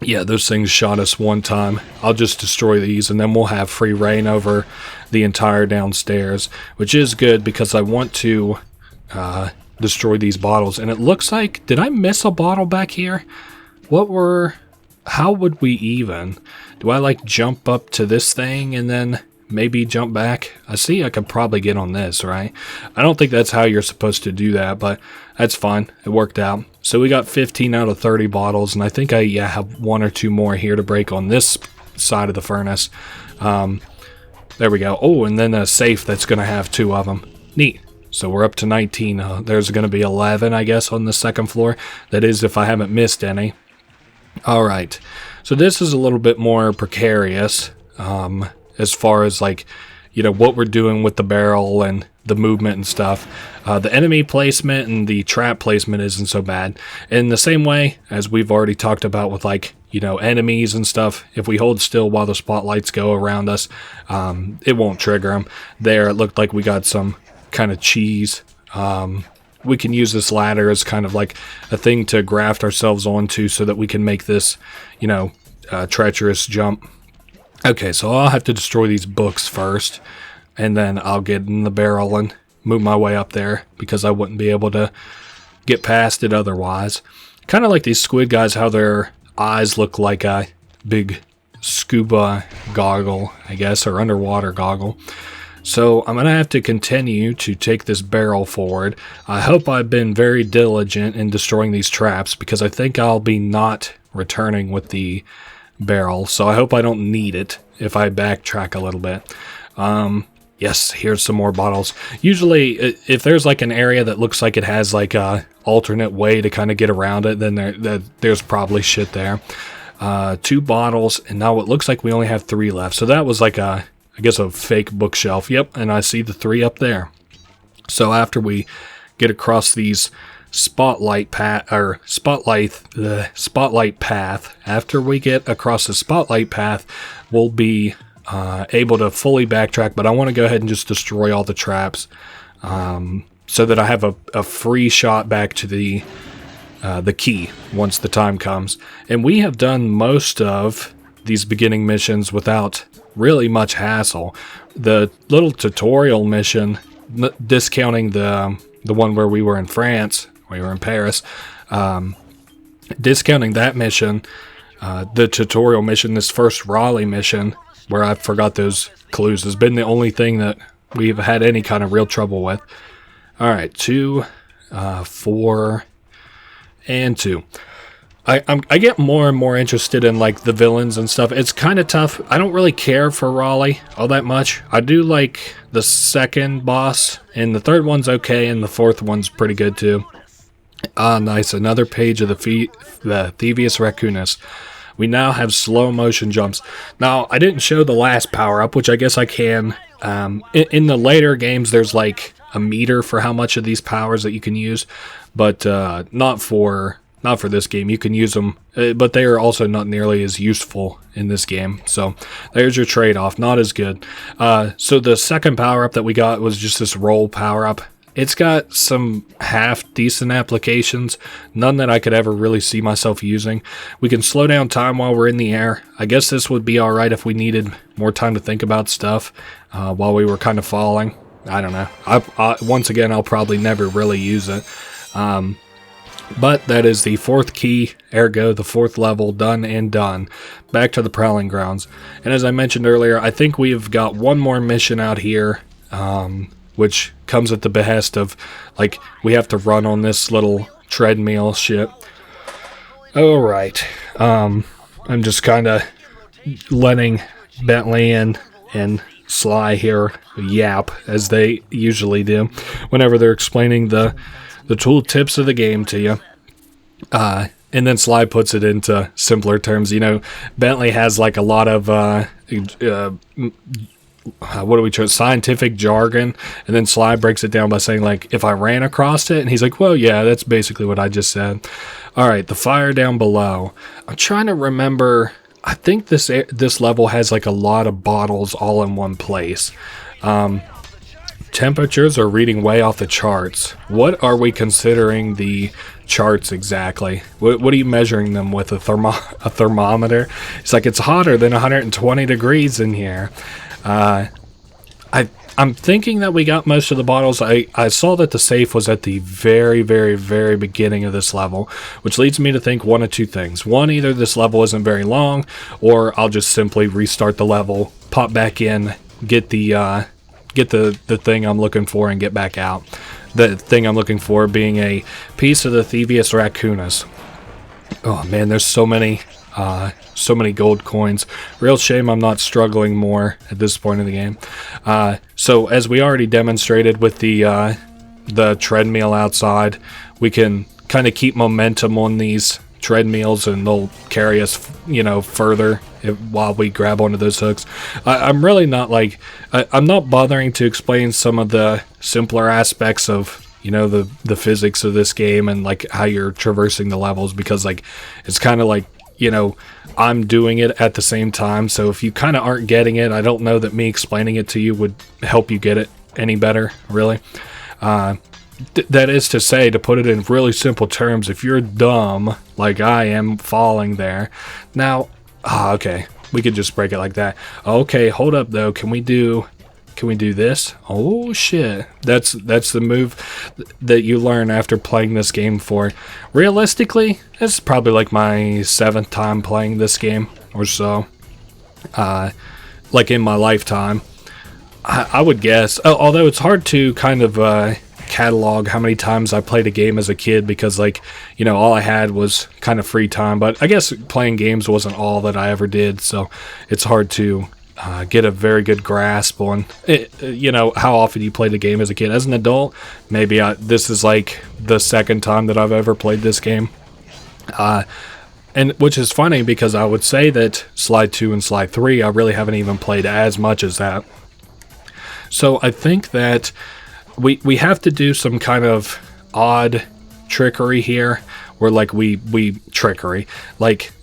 those things shot us one time. I'll just destroy these, and then we'll have free reign over the entire downstairs, which is good because I want to destroy these bottles. And it looks like, did I miss a bottle back here? What were how would we even? Do I like jump up to this thing and then maybe jump back? I see I could probably get on this, right? I don't think that's how you're supposed to do that, but that's fine. It worked out. So we got 15 out of 30 bottles, and I think I have 1 or 2 more here to break on this side of the furnace. There we go. Oh, and then a safe that's going to have 2 of them. Neat. So we're up to 19. There's going to be 11, I guess, on the second floor. That is if I haven't missed any. All right. So this is a little bit more precarious as far as, like, you know, what we're doing with the barrel and the movement and stuff. The enemy placement and the trap placement isn't so bad. In the same way as we've already talked about with, like, you know, enemies and stuff, if we hold still while the spotlights go around us, it won't trigger them. There, it looked like we got some kind of cheese. We can use this ladder as kind of like a thing to graft ourselves onto so that we can make this, you know, treacherous jump. Okay, so I'll have to destroy these books first, and then I'll get in the barrel and move my way up there, because I wouldn't be able to get past it otherwise. Kind of like these squid guys, how their eyes look like a big scuba goggle, I guess, or underwater goggle. So I'm going to have to continue to take this barrel forward. I hope I've been very diligent in destroying these traps, because I think I'll be not returning with the barrel. So I hope I don't need it if I backtrack a little bit. Yes, here's some more bottles. Usually, if there's like an area that looks like it has like a alternate way to kind of get around it, then there's probably shit there. 2 bottles, and now it looks like we only have 3 left. So that was like I guess a fake bookshelf. Yep, and I see the 3 up there. So after we get across these spotlight path, after we get across the spotlight path, we'll be able to fully backtrack. But I want to go ahead and just destroy all the traps, so that I have a free shot back to the key once the time comes. And we have done most of these beginning missions without really much hassle. The little tutorial mission, discounting the one where we were in France, we were in Paris, discounting that mission, the tutorial mission, this first Raleigh mission, where I forgot those clues, has been the only thing that we've had any kind of real trouble with. Alright, 2, 4, and 2. I get more and more interested in, like, the villains and stuff. It's kind of tough. I don't really care for Raleigh all that much. I do like the second boss, and the third one's okay, and the fourth one's pretty good too. Ah, nice. Another page of the Thievius Raccoonus. We now have slow motion jumps. Now, I didn't show the last power-up, which I guess I can. In the later games, there's like a meter for how much of these powers that you can use, but not for this game. You can use them, but they are also not nearly as useful in this game. So there's your trade-off. Not as good. So the second power-up that we got was just this roll power-up. It's got some half-decent applications, none that I could ever really see myself using. We can slow down time while we're in the air. I guess this would be alright if we needed more time to think about stuff while we were kind of falling. I don't know. Once again, I'll probably never really use it. But that is the 4th key, ergo the 4th level, done and done. Back to the Prowling Grounds. And as I mentioned earlier, I think we've got one more mission out here, which comes at the behest of, like, we have to run on this little treadmill shit. Alright. I'm just kind of letting Bentley and Sly here yap, as they usually do, whenever they're explaining the tool tips of the game to you. And then Sly puts it into simpler terms. You know, Bentley has like a lot of scientific jargon, and then Sly breaks it down by saying, like, if I ran across it, and he's like, well, yeah, that's basically what I just said. Alright, the fire down below. I'm trying to remember. I think this level has like a lot of bottles all in one place. Temperatures are reading way off the charts. What are we considering the charts exactly? What are you measuring them with? A thermometer? It's like it's hotter than 120 degrees in here. I I'm thinking that we got most of the bottles. I saw that the safe was at the very, very, very beginning of this level, which leads me to think one of two things. One, either this level isn't very long, or I'll just simply restart the level, pop back in, get the thing I'm looking for, and get back out. The thing I'm looking for being a piece of the Thievius Raccoonus. Oh man, there's so many gold coins. Real shame I'm not struggling more at this point in the game. So as we already demonstrated with the treadmill outside, we can kind of keep momentum on these treadmills and they'll carry us, further while we grab onto those hooks. I'm really not I'm not bothering to explain some of the simpler aspects of the physics of this game and how you're traversing the levels, because it's kind of I'm doing it at the same time. So if you kind of aren't getting it, I don't know that me explaining it to you would help you get it any better, really. That is to say, to put it in really simple terms, if you're dumb like I am falling there now, okay, we could just break it like that. Okay, hold up though, can we do this? Oh shit, that's the move that you learn after playing this game for, realistically, it's probably my 7th time playing this game or so, in my lifetime, I would guess. Although it's hard to kind of catalog how many times I played a game as a kid, because all I had was kind of free time, but I guess playing games wasn't all that I ever did, so it's hard to get a very good grasp on how often you played the game as a kid. As an adult, maybe this is the 2nd time that I've ever played this game, and which is funny because I would say that Sly 2 and Sly 3 I really haven't even played as much as that. So I think that we have to do some kind of odd trickery here, where we trickery,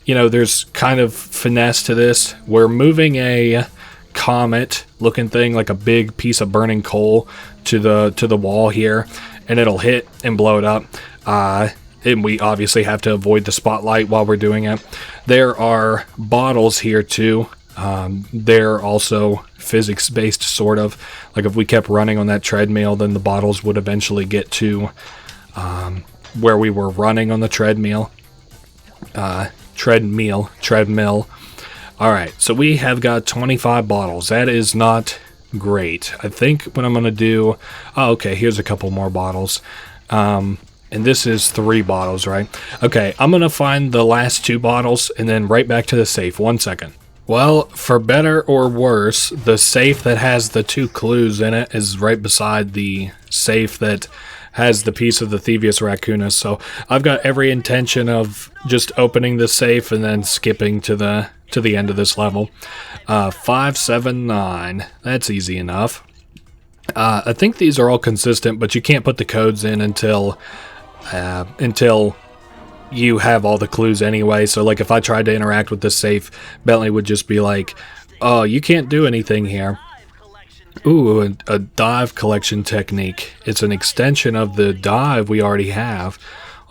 there's kind of finesse to this. We're moving a comet looking thing, like a big piece of burning coal, to the wall here, and it'll hit and blow it up, and we obviously have to avoid the spotlight while we're doing it. There are bottles here too. They're also physics-based, sort of. If we kept running on that treadmill, then the bottles would eventually get to where we were running on the treadmill. Treadmill. Alright, so we have got 25 bottles. That is not great. I think what I'm going to do... Oh, okay, here's a couple more bottles. And this is 3 bottles, right? Okay, I'm going to find the last 2 bottles and then right back to the safe. 1 second. Well, for better or worse, the safe that has the 2 clues in it is right beside the safe that has the piece of the Thievius Raccoonus. So I've got every intention of just opening the safe and then skipping to the end of this level. 579. That's easy enough. I think these are all consistent, but you can't put the codes in until you have all the clues anyway. So if I tried to interact with this safe, Bentley would just be like, oh, you can't do anything here. Ooh, a dive collection technique. It's an extension of the dive we already have.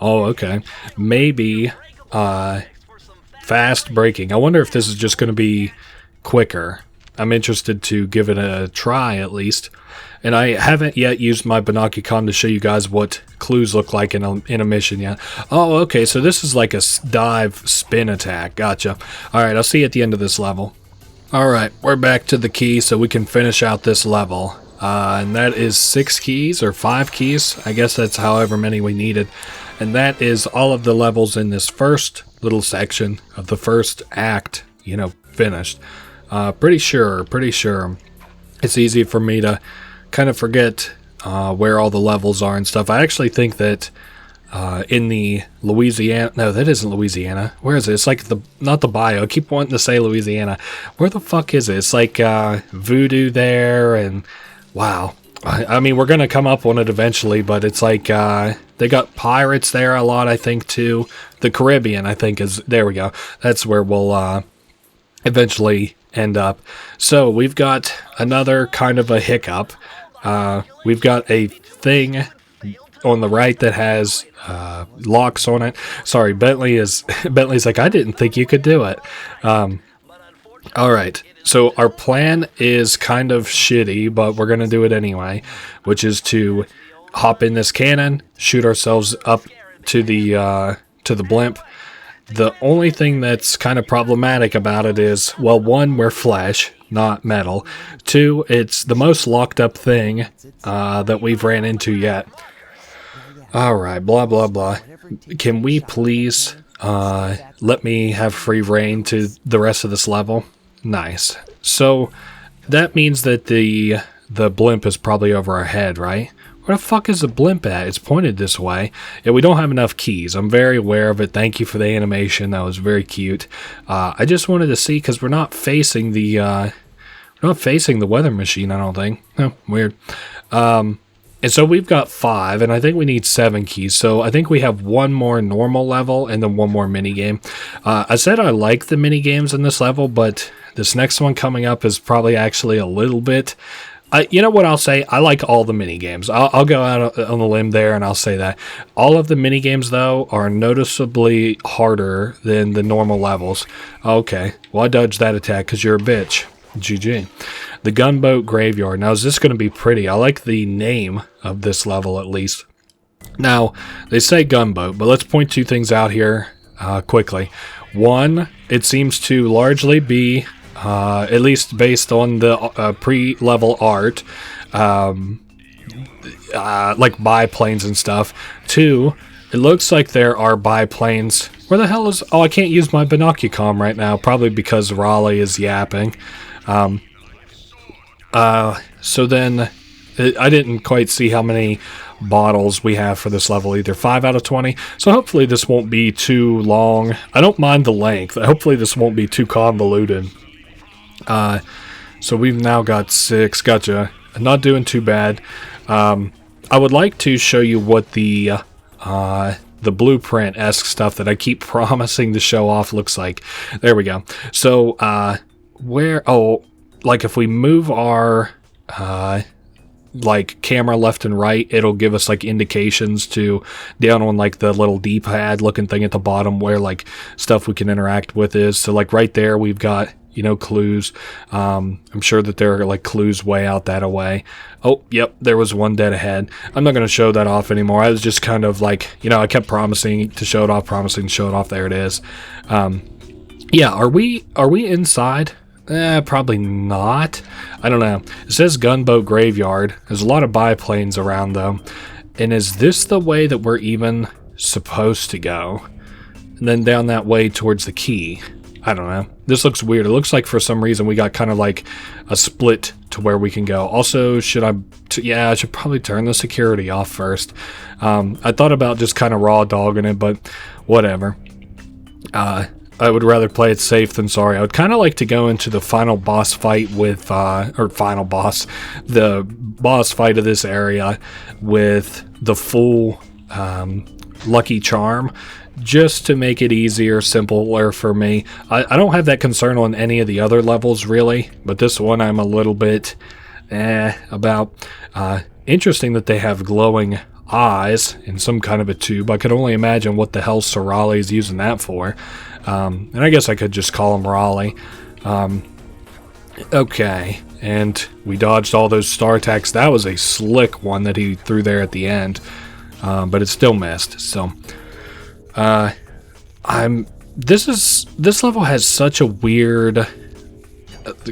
Oh, okay. Maybe fast braking. I wonder if this is just going to be quicker. I'm interested to give it a try at least. And I haven't yet used my Binocucon to show you guys what clues look like in a mission yet. Oh, okay, so this is like a dive spin attack. Gotcha. Alright, I'll see you at the end of this level. Alright, we're back to the key so we can finish out this level. And that is 6 keys or 5 keys. I guess that's however many we needed. And that is all of the levels in this first little section of the first act, finished. Pretty sure. It's easy for me to kind of forget where all the levels are and stuff. I actually think that in the Louisiana... No, that isn't Louisiana. Where is it? It's not the bio. I keep wanting to say Louisiana. Where the fuck is it? It's voodoo there, and wow. I mean, we're going to come up on it eventually, but it's they got pirates there a lot, I think, too. The Caribbean, I think, is... There we go. That's where we'll eventually end up. So, we've got another kind of a hiccup. We've got a thing on the right that has locks on it. Sorry, Bentley's like, I didn't think you could do it. Alright, so our plan is kind of shitty, but we're going to do it anyway, which is to hop in this cannon, shoot ourselves up to the blimp. The only thing that's kind of problematic about it is, well, one, we're flesh, not metal. Two, it's the most locked up thing that we've ran into yet. Alright, blah, blah, blah. Can we please let me have free reign to the rest of this level? Nice. So, that means that the blimp is probably over our head, right? Where the fuck is the blimp at? It's pointed this way. Yeah, we don't have enough keys. I'm very aware of it. Thank you for the animation. That was very cute. I just wanted to see, because we're not facing the weather machine, I don't think. Oh, weird. And so we've got 5, and I think we need 7 keys. So I think we have one more normal level and then one more minigame. I said I like the minigames in this level, but this next one coming up is probably actually a little bit... you know what I'll say? I like all the minigames. I'll go out on the limb there and I'll say that. All of the minigames, though, are noticeably harder than the normal levels. Okay, well, I dodged that attack because you're a bitch. GG. The Gunboat Graveyard. Now, is this going to be pretty? I like the name of this level, at least. Now, they say gunboat, but let's point 2 things out here quickly. One, it seems to largely be... at least based on the pre-level art, like biplanes and stuff. 2, it looks like there are biplanes. Where the hell is... Oh, I can't use my binocucom right now, probably because Raleigh is yapping. So then, I didn't quite see how many bottles we have for this level either. 5 out of 20. So hopefully this won't be too long. I don't mind the length. Hopefully this won't be too convoluted. So we've now got 6. Gotcha. Not doing too bad. I would like to show you what the blueprint-esque stuff that I keep promising to show off looks like. There we go. So, where... Oh, like if we move our... like camera left and right, it'll give us like indications to down on like the little D-pad looking thing at the bottom where like stuff we can interact with is. So like right there we've got, you know, clues. I'm sure that there are like clues way out that away. Oh, yep, there was one dead ahead. I'm not going to show that off anymore. I was just kind of like, you know, I kept promising to show it off, promising to show it off. There it is. Yeah, are we inside? Probably not. I don't know. It says Gunboat Graveyard. There's a lot of biplanes around, though. And is this the way that we're even supposed to go? And then down that way towards the key. I don't know. This looks weird. It looks like for some reason we got kind of like a split to where we can go. Also, should I... yeah, I should probably turn the security off first. I thought about just kind of raw dogging it, but whatever. I would rather play it safe than sorry. I would kind of like to go into the final boss fight with, the boss fight of this area with the full Lucky Charm, just to make it easier, simpler for me. I don't have that concern on any of the other levels, really, but this one I'm a little bit about. Interesting that they have glowing eyes in some kind of a tube. I could only imagine what the hell Sir Raleigh is using that for. And I guess I could just call him Raleigh. Okay, and we dodged all those star attacks. That was a slick one that he threw there at the end, but it still missed. So, this level has such a weird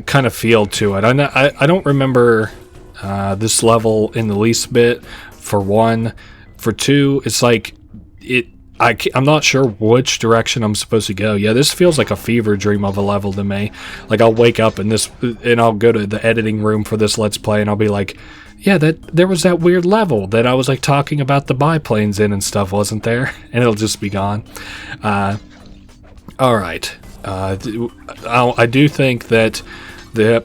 kind of feel to it. I don't remember this level in the least bit. For one, for two, it's like I'm not sure which direction I'm supposed to go. Yeah, this feels like a fever dream of a level to me. Like I'll wake up and I'll go to the editing room for this Let's Play and I'll be like, yeah, there was that weird level that I was like talking about the biplanes in and stuff, wasn't there? And it'll just be gone. All right. I do think that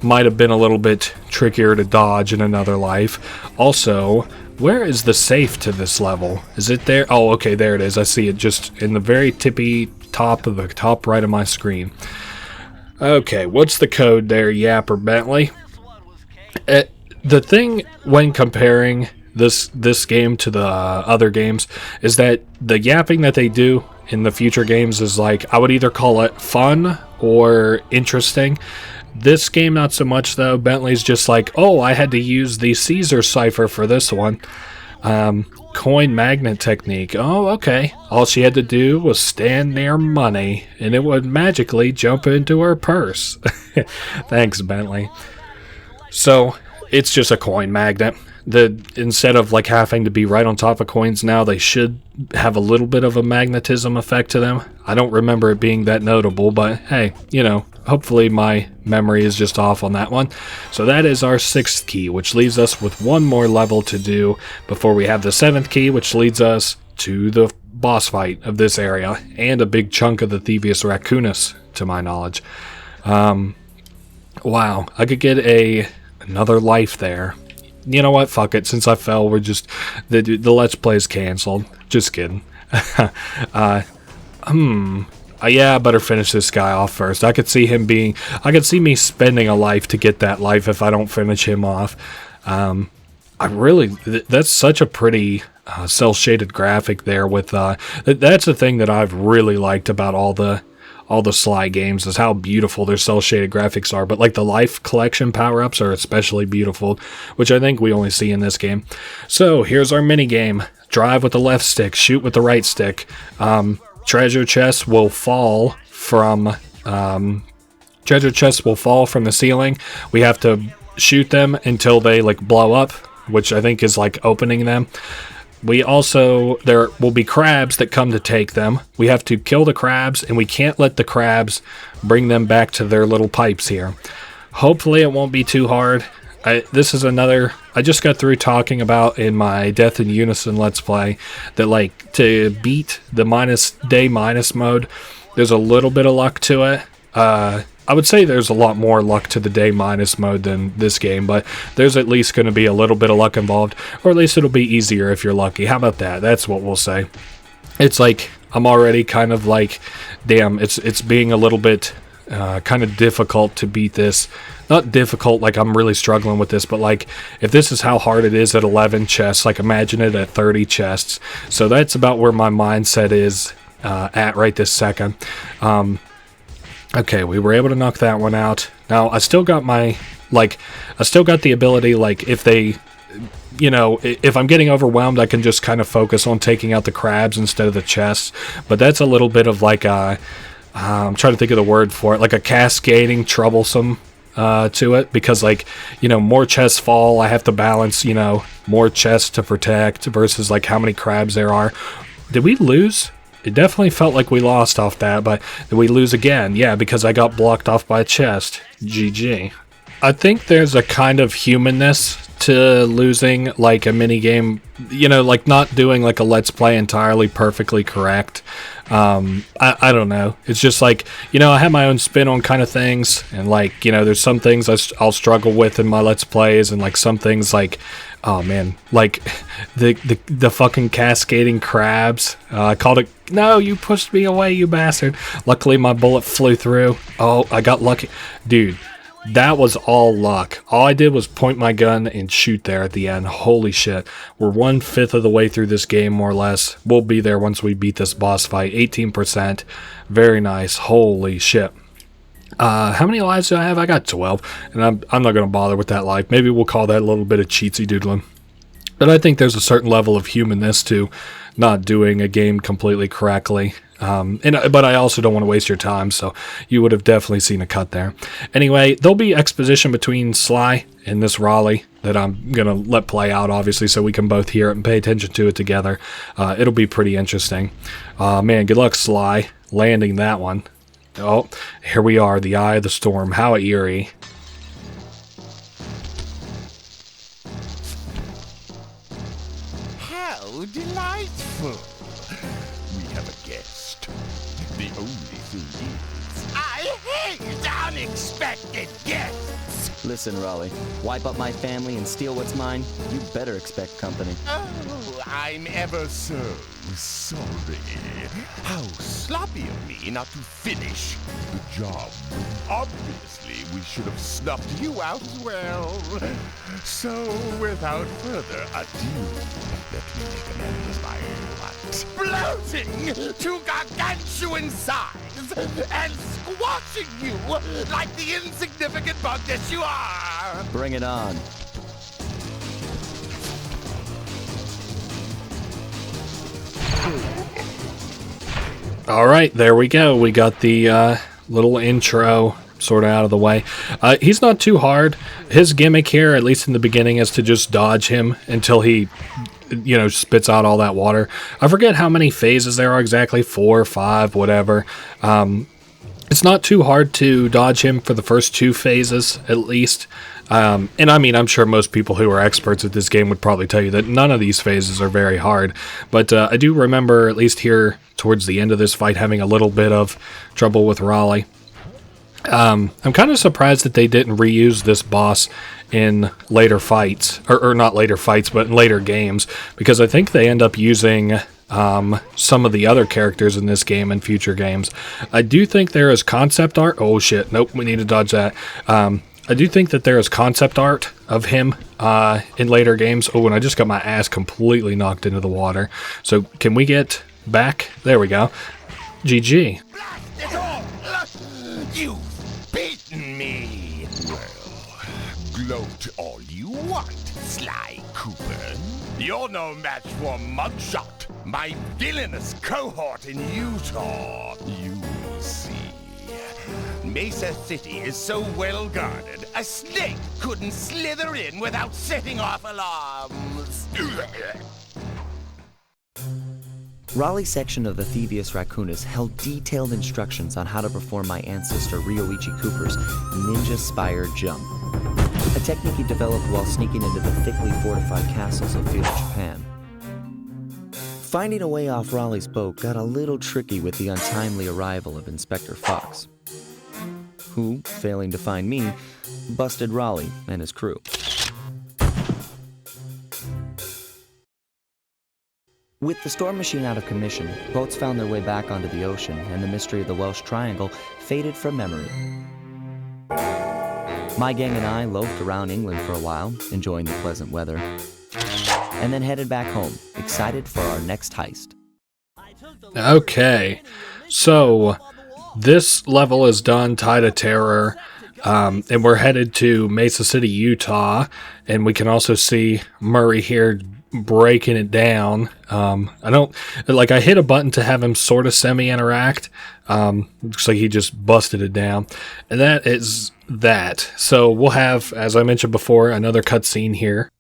might have been a little bit trickier to dodge in another life. Also, where is the safe to this level? Is it there? Oh, okay, there it is. I see it just in the very tippy top of the top right of my screen. Okay, what's the code there, Yapper Bentley? The thing when comparing this game to the other games is that the yapping that they do in the future games is like, I would either call it fun or interesting. This game, not so much though. Bentley's just like, oh, I had to use the Caesar cipher for this one. Coin magnet technique. Oh, okay. All she had to do was stand near money, and it would magically jump into her purse. Thanks, Bentley. So, it's just a coin magnet. Instead of like having to be right on top of coins now, they should have a little bit of a magnetism effect to them. I don't remember it being that notable, but hey, you know, hopefully my memory is just off on that one. So that is our 6th key, which leaves us with one more level to do before we have the 7th key, which leads us to the boss fight of this area, and a big chunk of the Thievius Raccoonus, to my knowledge. Wow, I could get another life there. You know what? Fuck it. Since I fell, we're just... The Let's Play is canceled. Just kidding. Yeah, I better finish this guy off first. I could see him being... I could see me spending a life to get that life if I don't finish him off. That's such a pretty cel-shaded graphic there with... that's the thing that I've really liked about all the Sly games, is how beautiful their cel-shaded graphics are. But like the life collection power-ups are especially beautiful, which I think we only see in this game. So here's our mini game: drive with the left stick, shoot with the right stick. Treasure chests will fall from the ceiling. We have to shoot them until they like blow up, which I think is like opening them. There will be crabs that come to take them. We have to kill the crabs, and we can't let the crabs bring them back to their little pipes here. Hopefully it won't be too hard. This is another... I just got through talking about in my Death in Unison Let's Play that, like, to beat the day minus mode, there's a little bit of luck to it. I would say there's a lot more luck to the day minus mode than this game, but there's at least going to be a little bit of luck involved, or at least it'll be easier if you're lucky. How about that? That's what we'll say. It's like, I'm already kind of like, damn, it's being a little bit kind of difficult to beat this. Not difficult, like I'm really struggling with this, but like, if this is how hard it is at 11 chests, like imagine it at 30 chests. So that's about where my mindset is at right this second. Okay, we were able to knock that one out. Now, I still got the ability, like, if they, you know, if I'm getting overwhelmed, I can just kind of focus on taking out the crabs instead of the chests. But that's a little bit of, like, I'm trying to think of the word for it, like a cascading troublesome to it. Because, like, you know, more chests fall, I have to balance, you know, more chests to protect versus, like, how many crabs there are. Did we lose? It definitely felt like we lost off that, but did we lose again? Yeah, because I got blocked off by a chest. GG. I think there's a kind of humanness to losing, like, a mini-game, you know, like, not doing, like, a Let's Play entirely perfectly correct. I don't know. It's just like, you know, I have my own spin on kind of things, and, like, you know, there's some things I'll struggle with in my Let's Plays, and, like, some things, like, oh man, like the fucking cascading crabs. I called it. No, you pushed me away, you bastard. Luckily, my bullet flew through. Oh, I got lucky. Dude, that was all luck. All I did was point my gun and shoot there at the end. Holy shit. We're 1/5 of the way through this game, more or less. We'll be there once we beat this boss fight. 18%. Very nice. Holy shit. How many lives do I have? I got 12, and I'm not going to bother with that life. Maybe we'll call that a little bit of cheatsy doodling. But I think there's a certain level of humanness to not doing a game completely correctly. But I also don't want to waste your time, so you would have definitely seen a cut there. Anyway, there'll be exposition between Sly and this Raleigh that I'm going to let play out, obviously, so we can both hear it and pay attention to it together. It'll be pretty interesting. Man, good luck, Sly, landing that one. Oh, here we are, the eye of the storm. How eerie. How delightful. We have a guest. The only thing is, I hate unexpected guests. Listen, Raleigh, wipe up my family and steal what's mine? You better expect company. Oh, I'm ever so sorry. How sloppy of me not to finish the job. Obviously, we should have snuffed you out as well. So, without further ado, Let me recommend this by what? Bloating to gargantuan size and squashing you like the insignificant bug that you are! Bring it on. All right, there we go. We got the little intro sort of out of the way. He's not too hard. His gimmick here, at least in the beginning, is to just dodge him until he, spits out all that water. I forget how many phases there are exactly, 4 or 5, whatever. It's not too hard to dodge him for the first 2 phases, at least. And I mean, I'm sure most people who are experts at this game would probably tell you that none of these phases are very hard. But I do remember, at least here towards the end of this fight, having a little bit of trouble with Raleigh. I'm kind of surprised that they didn't reuse this boss in later fights, or not later fights, but in later games, because I think they end up using some of the other characters in this game and future games. I do think there is concept art. Oh shit, nope, we need to dodge that. I do think that there is concept art of him in later games. Oh, and I just got my ass completely knocked into the water. So can we get back? There we go. GG. You've beaten me! Well, gloat all you want, Sly Cooper. You're no match for Muggshot, my villainous cohort in Utah. You will see. Mesa City is so well guarded, a snake couldn't slither in without setting off alarms. Raleigh's section of the Thievius Raccoonus held detailed instructions on how to perform my ancestor Ryoichi Cooper's ninja spire jump, a technique he developed while sneaking into the thickly fortified castles of feudal Japan. Finding a way off Raleigh's boat got a little tricky with the untimely arrival of Inspector Fox, who, failing to find me, busted Raleigh and his crew. With the storm machine out of commission, boats found their way back onto the ocean, and the mystery of the Welsh Triangle faded from memory. My gang and I loafed around England for a while, enjoying the pleasant weather, and then headed back home, excited for our next heist. Okay, so this level is done, Tide of Terror, and we're headed to Mesa City, Utah, and we can also see Murray here breaking it down. I hit a button to have him sort of semi-interact. Looks like he just busted it down. And that is that. So we'll have, as I mentioned before, another cutscene here.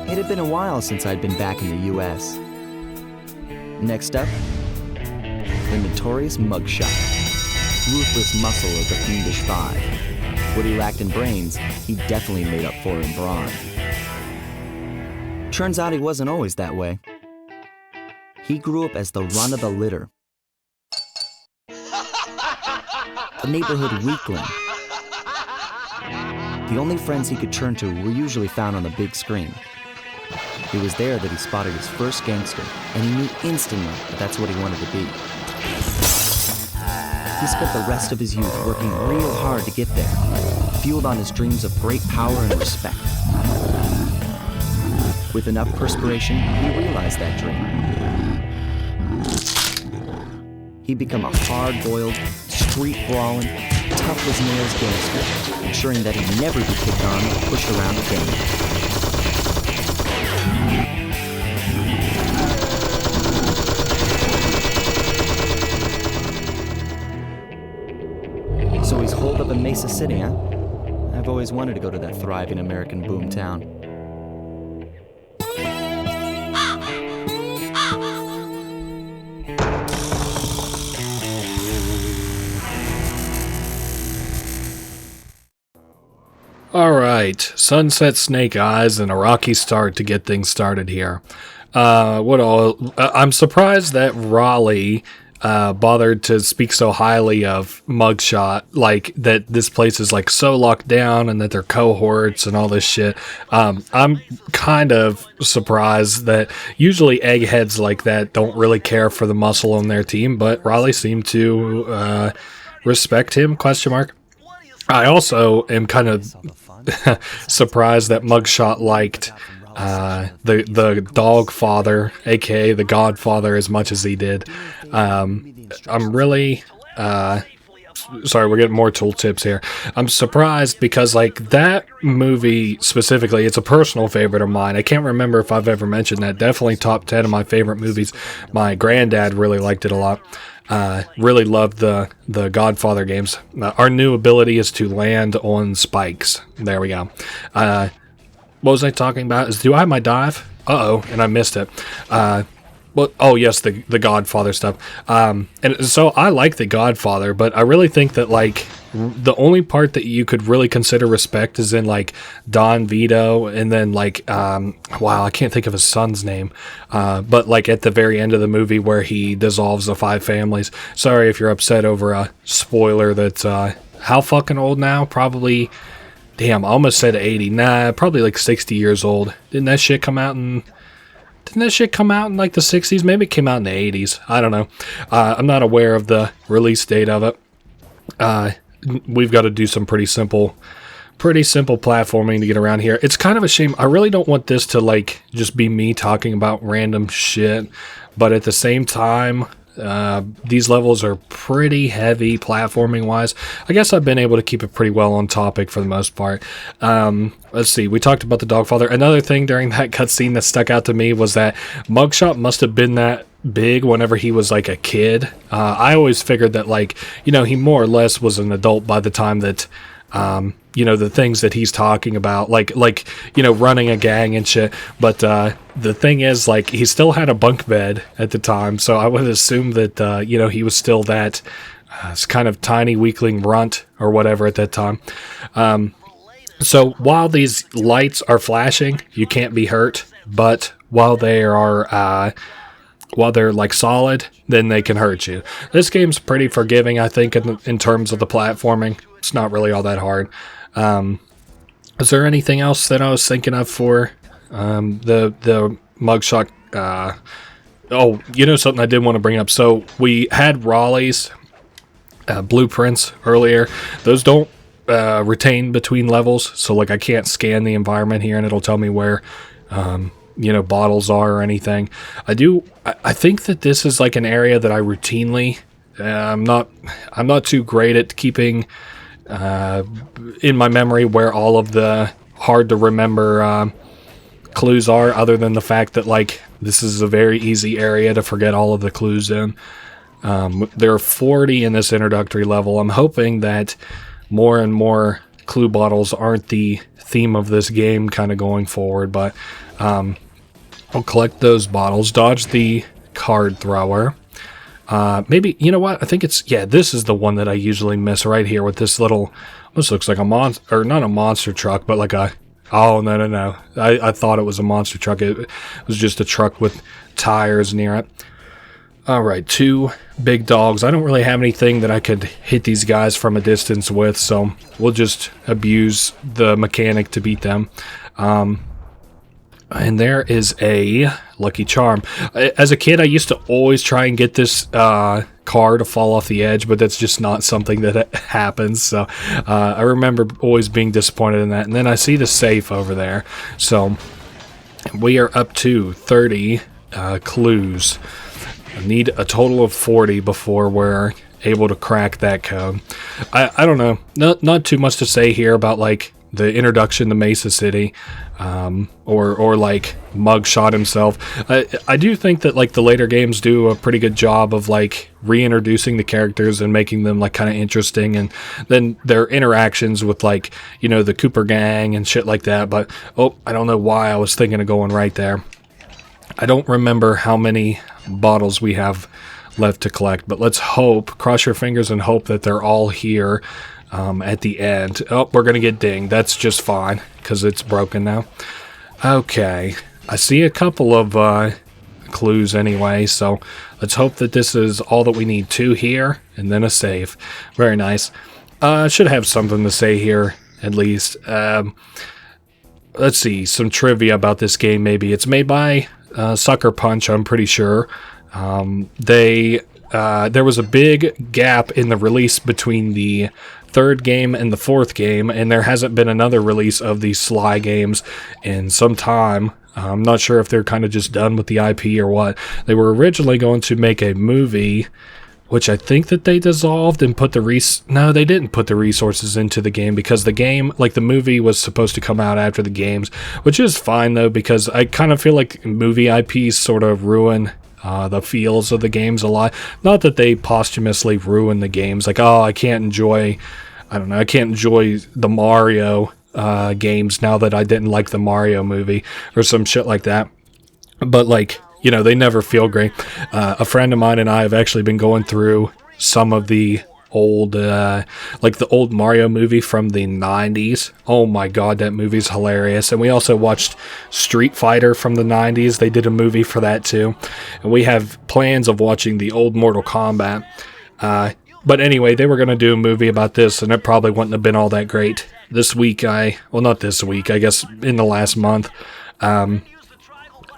It had been a while since I'd been back in the U.S. Next up, the notorious Muggshot, ruthless muscle of the Fiendish Five. What he lacked in brains, he definitely made up for in brawn. Turns out he wasn't always that way. He grew up as the run of the litter, a neighborhood weakling. The only friends he could turn to were usually found on the big screen. It was there that he spotted his first gangster, and he knew instantly that that's what he wanted to be. He spent the rest of his youth working real hard to get there, fueled on his dreams of great power and respect. With enough perspiration, he realized that dream. He'd become a hard-boiled, street-brawling, tough-as-nails gangster, ensuring that he'd never be kicked on or pushed around again. So he's holed up in Mesa City, huh? I've always wanted to go to that thriving American boomtown. Alright, Sunset Snake Eyes and a rocky start to get things started here. I'm surprised that Raleigh bothered to speak so highly of Muggshot, like that this place is like so locked down and that they're cohorts and all this shit. I'm kind of surprised that usually eggheads like that don't really care for the muscle on their team, but Raleigh seemed to respect him, ? I also am kind of surprised that Muggshot liked the dog father, aka the Godfather, as much as he did. I'm really sorry, we're getting more tooltips here. I'm surprised because, like, that movie specifically, it's a personal favorite of mine. I can't remember if I've ever mentioned that. Definitely top 10 of my favorite movies. My granddad really liked it a lot. Really loved the Godfather games. Our new ability is to land on spikes. There we go. What was I talking about? Do I have my dive? Uh-oh, and I missed it. Well, oh yes, the Godfather stuff. And so I like the Godfather, but I really think that, like, the only part that you could really consider respect is in, like, Don Vito, and then, like, wow, I can't think of his son's name, but, like, at the very end of the movie where he dissolves the 5 families. Sorry if you're upset over a spoiler that's, how fucking old now? Probably, damn, I almost said 80. Nah, probably like 60 years old. Didn't that shit come out in like the 60s? Maybe it came out in the 80s. I don't know. I'm not aware of the release date of it. We've got to do some pretty simple platforming to get around here. It's kind of a shame. I really don't want this to, like, just be me talking about random shit, but at the same time, these levels are pretty heavy platforming wise. I guess I've been able to keep it pretty well on topic for the most part. Let's see, we talked about the Dogfather. Another thing during that cutscene that stuck out to me was that Muggshot must have been that big whenever he was, like, a kid. I always figured that, like, you know, he more or less was an adult by the time that you know, the things that he's talking about, like, you know, running a gang and shit. But the thing is, like, he still had a bunk bed at the time, so I would assume that, you know, he was still that kind of tiny weakling runt or whatever at that time. So while these lights are flashing, you can't be hurt, but while they are while they're, like, solid, then they can hurt you. This game's pretty forgiving, I think, in terms of the platforming. It's not really all that hard. Is there anything else that I was thinking of for the Muggshot? Oh, you know something I did want to bring up. So we had Raleigh's blueprints earlier. Those don't retain between levels, so, like, I can't scan the environment here and it'll tell me where you know, bottles are or anything. I think that this is, like, an area that I routinely I'm not too great at keeping in my memory where all of the hard to remember clues are, other than the fact that, like, this is a very easy area to forget all of the clues in. There are 40 in this introductory level. I'm hoping that more and more clue bottles aren't the theme of this game kind of going forward, but I'll collect those bottles, dodge the card thrower. Maybe, you know what? I think this is the one that I usually miss right here with this little, almost looks like a monster, or not a monster truck, but like a, oh, no. I thought it was a monster truck. It was just a truck with tires near it. Alright, 2 big dogs. I don't really have anything that I could hit these guys from a distance with, so we'll just abuse the mechanic to beat them. And there is a Lucky Charm. As a kid, I used to always try and get this car to fall off the edge, but that's just not something that happens. So I remember always being disappointed in that. And then I see the safe over there. So we are up to 30 clues. I need a total of 40 before we're able to crack that code. I don't know. Not too much to say here about, like, the introduction to Mesa City, or like Muggshot himself. I do think that, like, the later games do a pretty good job of, like, reintroducing the characters and making them, like, kind of interesting, and then their interactions with, like, you know, the Cooper gang and shit like that. But I don't know why I was thinking of going right there. I don't remember how many bottles we have left to collect, but let's hope, cross your fingers and hope that they're all here at the end. Oh, we're gonna get dinged. That's just fine, because it's broken now. Okay, I see a couple of clues anyway, so let's hope that this is all that we need. 2 here, and then a save. Very nice. I should have something to say here, at least. Let's see, some trivia about this game, maybe. It's made by Sucker Punch, I'm pretty sure. They there was a big gap in the release between the third game and the fourth game, and there hasn't been another release of these Sly games in some time. I'm not sure if they're kind of just done with the IP or what. They were originally going to make a movie, which I think that they dissolved and put no, they didn't put the resources into the game, because the game, like the movie, was supposed to come out after the games, which is fine though, because I kind of feel like movie IPs sort of ruin the feels of the games a lot. Not that they posthumously ruin the games, like, oh, I can't enjoy the Mario games now that I didn't like the Mario movie or some shit like that. But like, you know, they never feel great. A friend of mine and I have actually been going through some of the old, like the old Mario movie from the 90s. Oh my god, that movie's hilarious. And we also watched Street Fighter from the 90s. They did a movie for that too. And we have plans of watching the old Mortal Kombat. But anyway, they were going to do a movie about this, and it probably wouldn't have been all that great. This week, not this week, I guess in the last month, I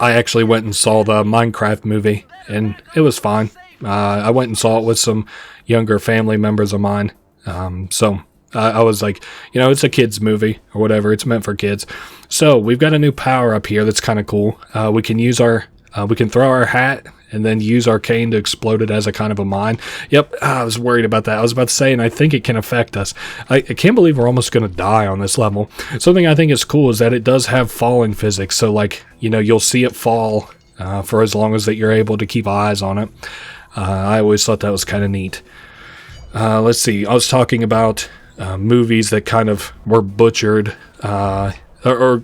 actually went and saw the Minecraft movie, and it was fine. I went and saw it with some younger family members of mine. So I was like, you know, it's a kid's movie or whatever. It's meant for kids. So we've got a new power up here that's kind of cool. We can throw our hat and then use our cane to explode it as a kind of a mine. Yep, I was worried about that. I was about to say, and I think it can affect us. I can't believe we're almost going to die on this level. Something I think is cool is that it does have falling physics. So, like, you know, you'll see it fall for as long as that you're able to keep eyes on it. I always thought that was kind of neat. Let's see. I was talking about movies that kind of were butchered, or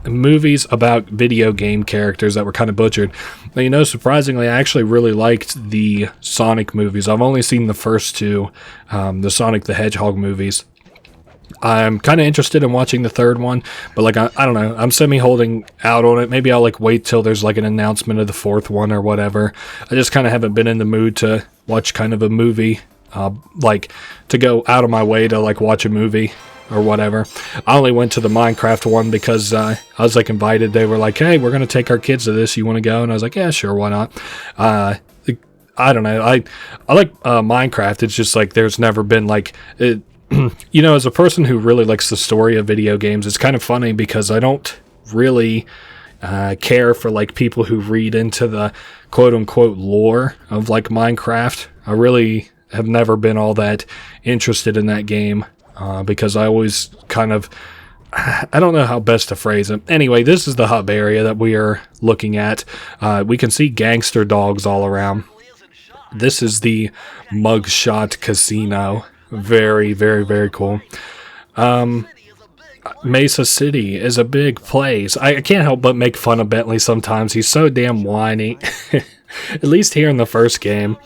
movies about video game characters that were kind of butchered. Now, you know, surprisingly, I actually really liked the Sonic movies. I've only seen the first two, the Sonic the Hedgehog movies. I'm kind of interested in watching the third one, but like, I don't know, I'm semi-holding out on it. Maybe I'll like wait till there's like an announcement of the fourth one or whatever. I just kind of haven't been in the mood to watch kind of a movie, like to go out of my way to like watch a movie or whatever. I only went to the Minecraft one because I was like invited. They were like, hey, we're going to take our kids to this. You want to go? And I was like, yeah, sure, why not? I don't know. I like Minecraft. It's just like there's never been like... you know, as a person who really likes the story of video games, it's kind of funny because I don't really care for like people who read into the quote-unquote lore of like Minecraft. I really have never been all that interested in that game because I always kind of... I don't know how best to phrase it. Anyway, this is the hub area that we are looking at. We can see gangster dogs all around. This is the Muggshot Casino. Very, very, very cool. Mesa City is a big place. I can't help but make fun of Bentley sometimes. He's so damn whiny. At least here in the first game.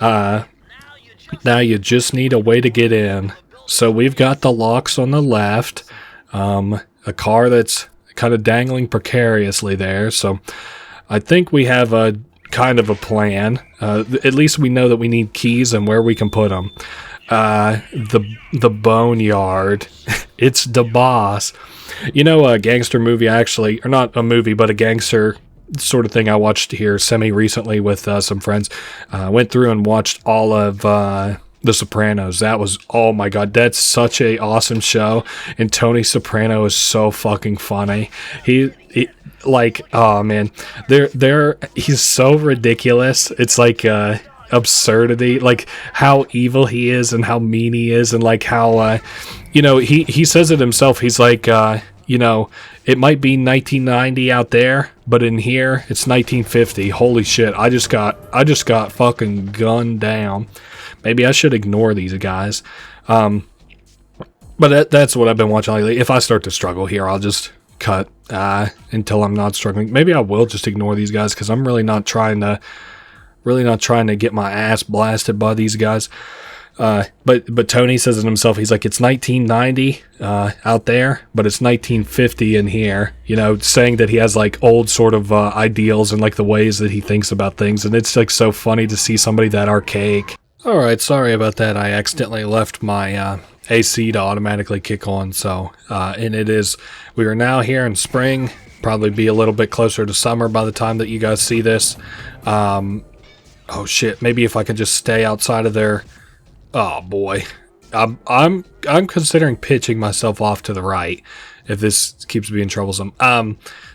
Now you just need a way to get in. So we've got the locks on the left. A car that's kind of dangling precariously there. So I think we have a kind of a plan. At least we know that we need keys and where we can put them. The Boneyard. It's the boss. You know, a gangster movie actually, or not a movie, but a gangster sort of thing I watched here semi-recently with some friends. Went through and watched all of The Sopranos. That was, oh my god, that's such a awesome show. And Tony Soprano is so fucking funny. He like, oh man, he's so ridiculous. It's like, absurdity, like how evil he is and how mean he is, and like how you know, he says it himself. He's like, you know, it might be 1990 out there, but in here it's 1950. Holy shit, I just got fucking gunned down. Maybe I should ignore these guys, but that's what I've been watching lately. If I start to struggle here, I'll just cut until I'm not struggling. Maybe I will just ignore these guys because I'm really not trying to get my ass blasted by these guys. But Tony says it himself. He's like, it's 1990 out there, but it's 1950 in here. You know, saying that he has like old sort of ideals and like the ways that he thinks about things. And it's like so funny to see somebody that archaic. All right, sorry about that. I accidentally left my AC to automatically kick on. So, and we are now here in spring. Probably be a little bit closer to summer by the time that you guys see this. Oh shit, maybe if I could just stay outside of there. Oh boy. I'm considering pitching myself off to the right if this keeps being troublesome.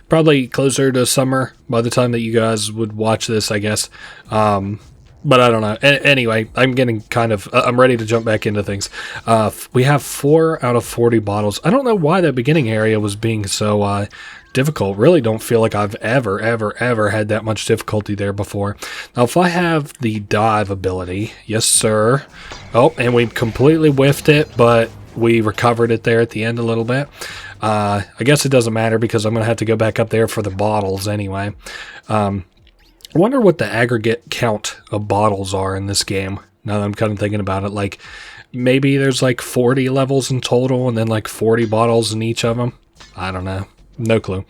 Probably closer to summer by the time that you guys would watch this, I guess. But I don't know. Anyway, I'm getting kind of... I'm ready to jump back into things. We have 4 out of 40 bottles. I don't know why that beginning area was being so difficult. Really don't feel like I've ever had that much difficulty there before. Now, if I have the dive ability... Yes, sir. Oh, and we completely whiffed it, but we recovered it there at the end a little bit. I guess it doesn't matter because I'm going to have to go back up there for the bottles anyway. I wonder what the aggregate count of bottles are in this game, now that I'm kind of thinking about it. Like, maybe there's like 40 levels in total and then like 40 bottles in each of them. I don't know. No clue.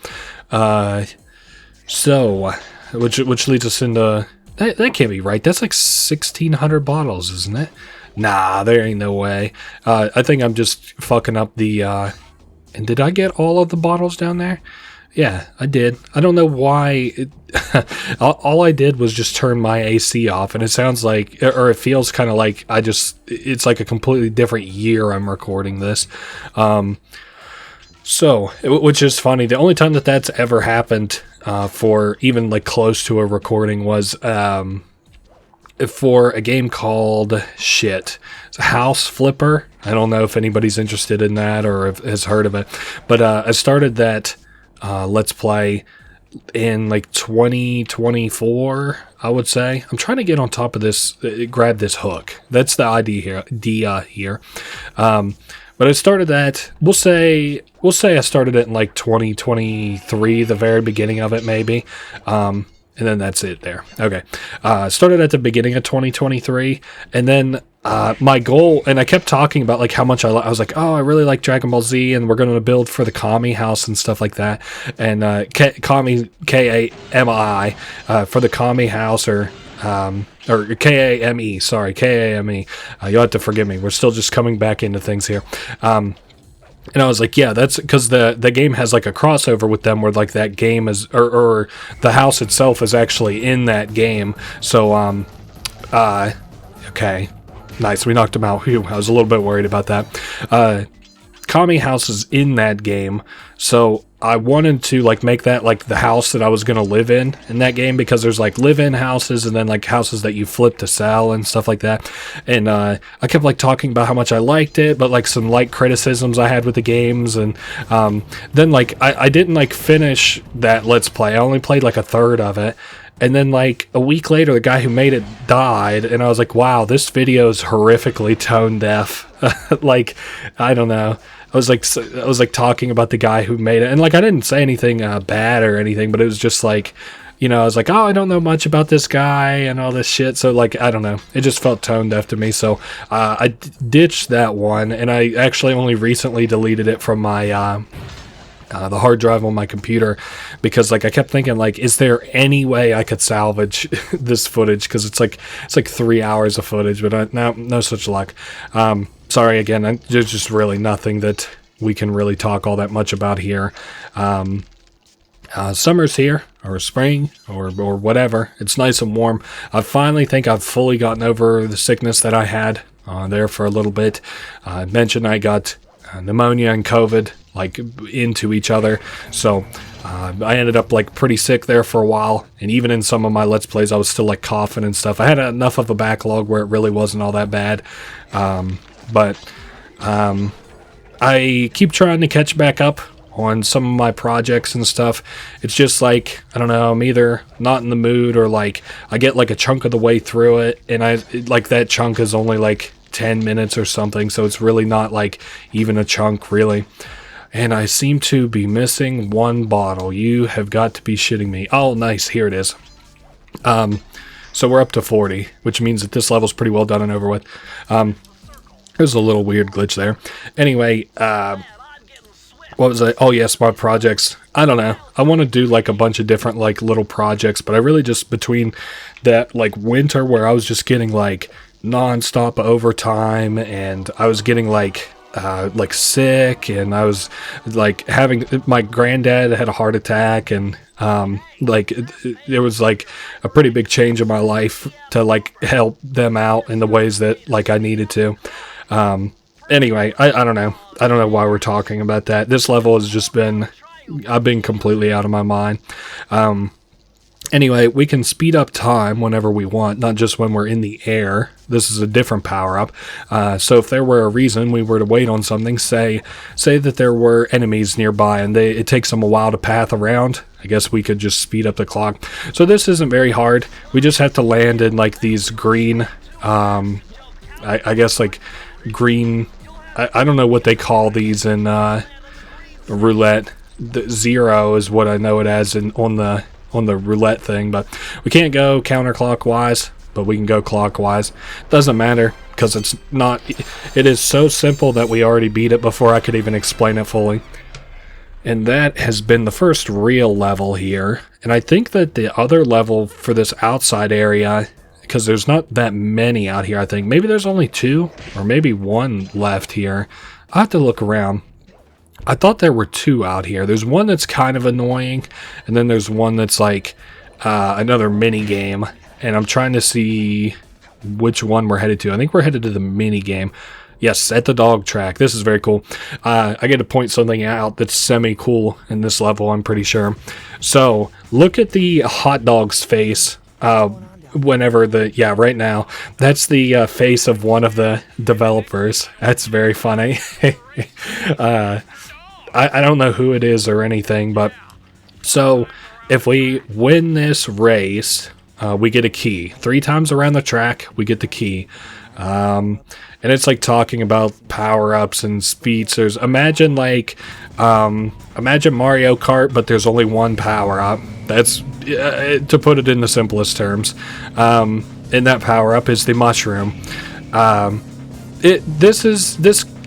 So, which leads us into... That can't be right. That's like 1,600 bottles, isn't it? Nah, there ain't no way. I think I'm just fucking up the... And did I get all of the bottles down there? Yeah, I did. I don't know why. All I did was just turn my AC off, and it sounds like, or it feels kind of like it's like a completely different year I'm recording this. So, which is funny. The only time that that's ever happened for even like close to a recording was for a game called it's House Flipper. I don't know if anybody's interested in that or has heard of it, but I started that Let's Play in like 2024, I would say. I'm trying to get on top of this, grab this hook. That's the idea here. But I started that, we'll say I started it in like 2023, the very beginning of it maybe. And then that's it there. Okay. Started at the beginning of 2023, and then my goal, and I kept talking about like how much I was like, oh, I really like Dragon Ball Z, and we're going to build for the Kami house and stuff like that. And Kami, K-A-M-I, for the Kami house, or K-A-M-E, sorry, K-A-M-E. You'll have to forgive me. We're still just coming back into things here. And I was like, yeah, that's because the game has like a crossover with them where like that game is, or the house itself is actually in that game. So, okay. Nice. We knocked him out. Whew, I was a little bit worried about that. Kami house is in that game. So I wanted to like make that like the house that I was going to live in that game, because there's like live-in houses and then like houses that you flip to sell and stuff like that. And I kept like talking about how much I liked it, but like some light criticisms I had with the games. And then like I didn't like finish that Let's Play. I only played like a third of it. And then like a week later, the guy who made it died. And I was like, wow, this video is horrifically tone deaf. Like, I don't know. I was like talking about the guy who made it, and like I didn't say anything bad or anything, but it was just like, you know, I was like, oh, I don't know much about this guy and all this shit. So like, I don't know, it just felt tone deaf to me. So I ditched that one, and I actually only recently deleted it from my the hard drive on my computer, because like I kept thinking like, is there any way I could salvage this footage? Because it's like 3 hours of footage, but no such luck. Sorry again, there's just really nothing that we can really talk all that much about here. Summer's here, or spring, or whatever. It's nice and warm. I finally think I've fully gotten over the sickness that I had there for a little bit. I mentioned I got pneumonia and COVID like into each other, so I ended up like pretty sick there for a while, and even in some of my Let's Plays I was still like coughing and stuff. I had enough of a backlog where it really wasn't all that bad. But I keep trying to catch back up on some of my projects and stuff. It's just like, I don't know, I'm either not in the mood, or like I get like a chunk of the way through it, and like that chunk is only like 10 minutes or something, so it's really not like even a chunk really. And I seem to be missing one bottle. You have got to be shitting me. Oh, nice, here it is. So we're up to 40, which means that this level's pretty well done and over with. There's a little weird glitch there. Anyway, what was I? Oh, yes, my projects. I don't know. I want to do like a bunch of different like little projects, but I really just, between that like winter where I was just getting like non-stop overtime, and I was getting like like sick, and I was like my granddad had a heart attack, and like it was like a pretty big change in my life to like help them out in the ways that like I needed to. Anyway, I don't know why we're talking about that. This level has just been, I've been completely out of my mind. Anyway, we can speed up time whenever we want, not just when we're in the air. This is a different power-up. So if there were a reason we were to wait on something, say that there were enemies nearby and it takes them a while to path around, I guess we could just speed up the clock. So this isn't very hard. We just have to land in like these green, I guess like green, I don't know what they call these in roulette. The 0 is what I know it as on the roulette thing, but we can't go counterclockwise, but we can go clockwise. Doesn't matter, because it is so simple that we already beat it before I could even explain it fully. And that has been the first real level here, and I think that the other level for this outside area, because there's not that many out here, I think maybe there's only 2 or maybe 1 left here. I'll have to look around. I thought there were 2 out here. There's one that's kind of annoying, and then there's one that's like another mini game, and I'm trying to see which one we're headed to. I think we're headed to the mini game. Yes, at the dog track. This is very cool. I get to point something out that's semi-cool in this level, I'm pretty sure. So, look at the hot dog's face right now. That's the face of one of the developers. That's very funny. I don't know who it is or anything, but so if we win this race, we get a key. 3 times around the track, we get the key. And it's like talking about power-ups and speedsters. Imagine Mario Kart, but there's only one power-up. That's to put it in the simplest terms. And that power-up is the mushroom. This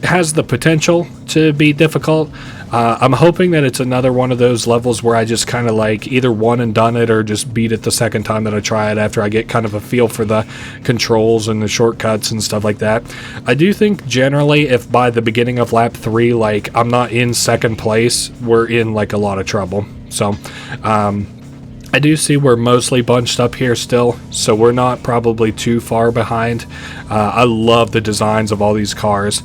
has the potential to be difficult. I'm hoping that it's another one of those levels where I just kind of like either won and done it or just beat it the second time that I try it after I get kind of a feel for the controls and the shortcuts and stuff like that. I do think generally if by the beginning of lap 3 like I'm not in second place, we're in like a lot of trouble. So I do see we're mostly bunched up here still, so we're not probably too far behind. I love the designs of all these cars.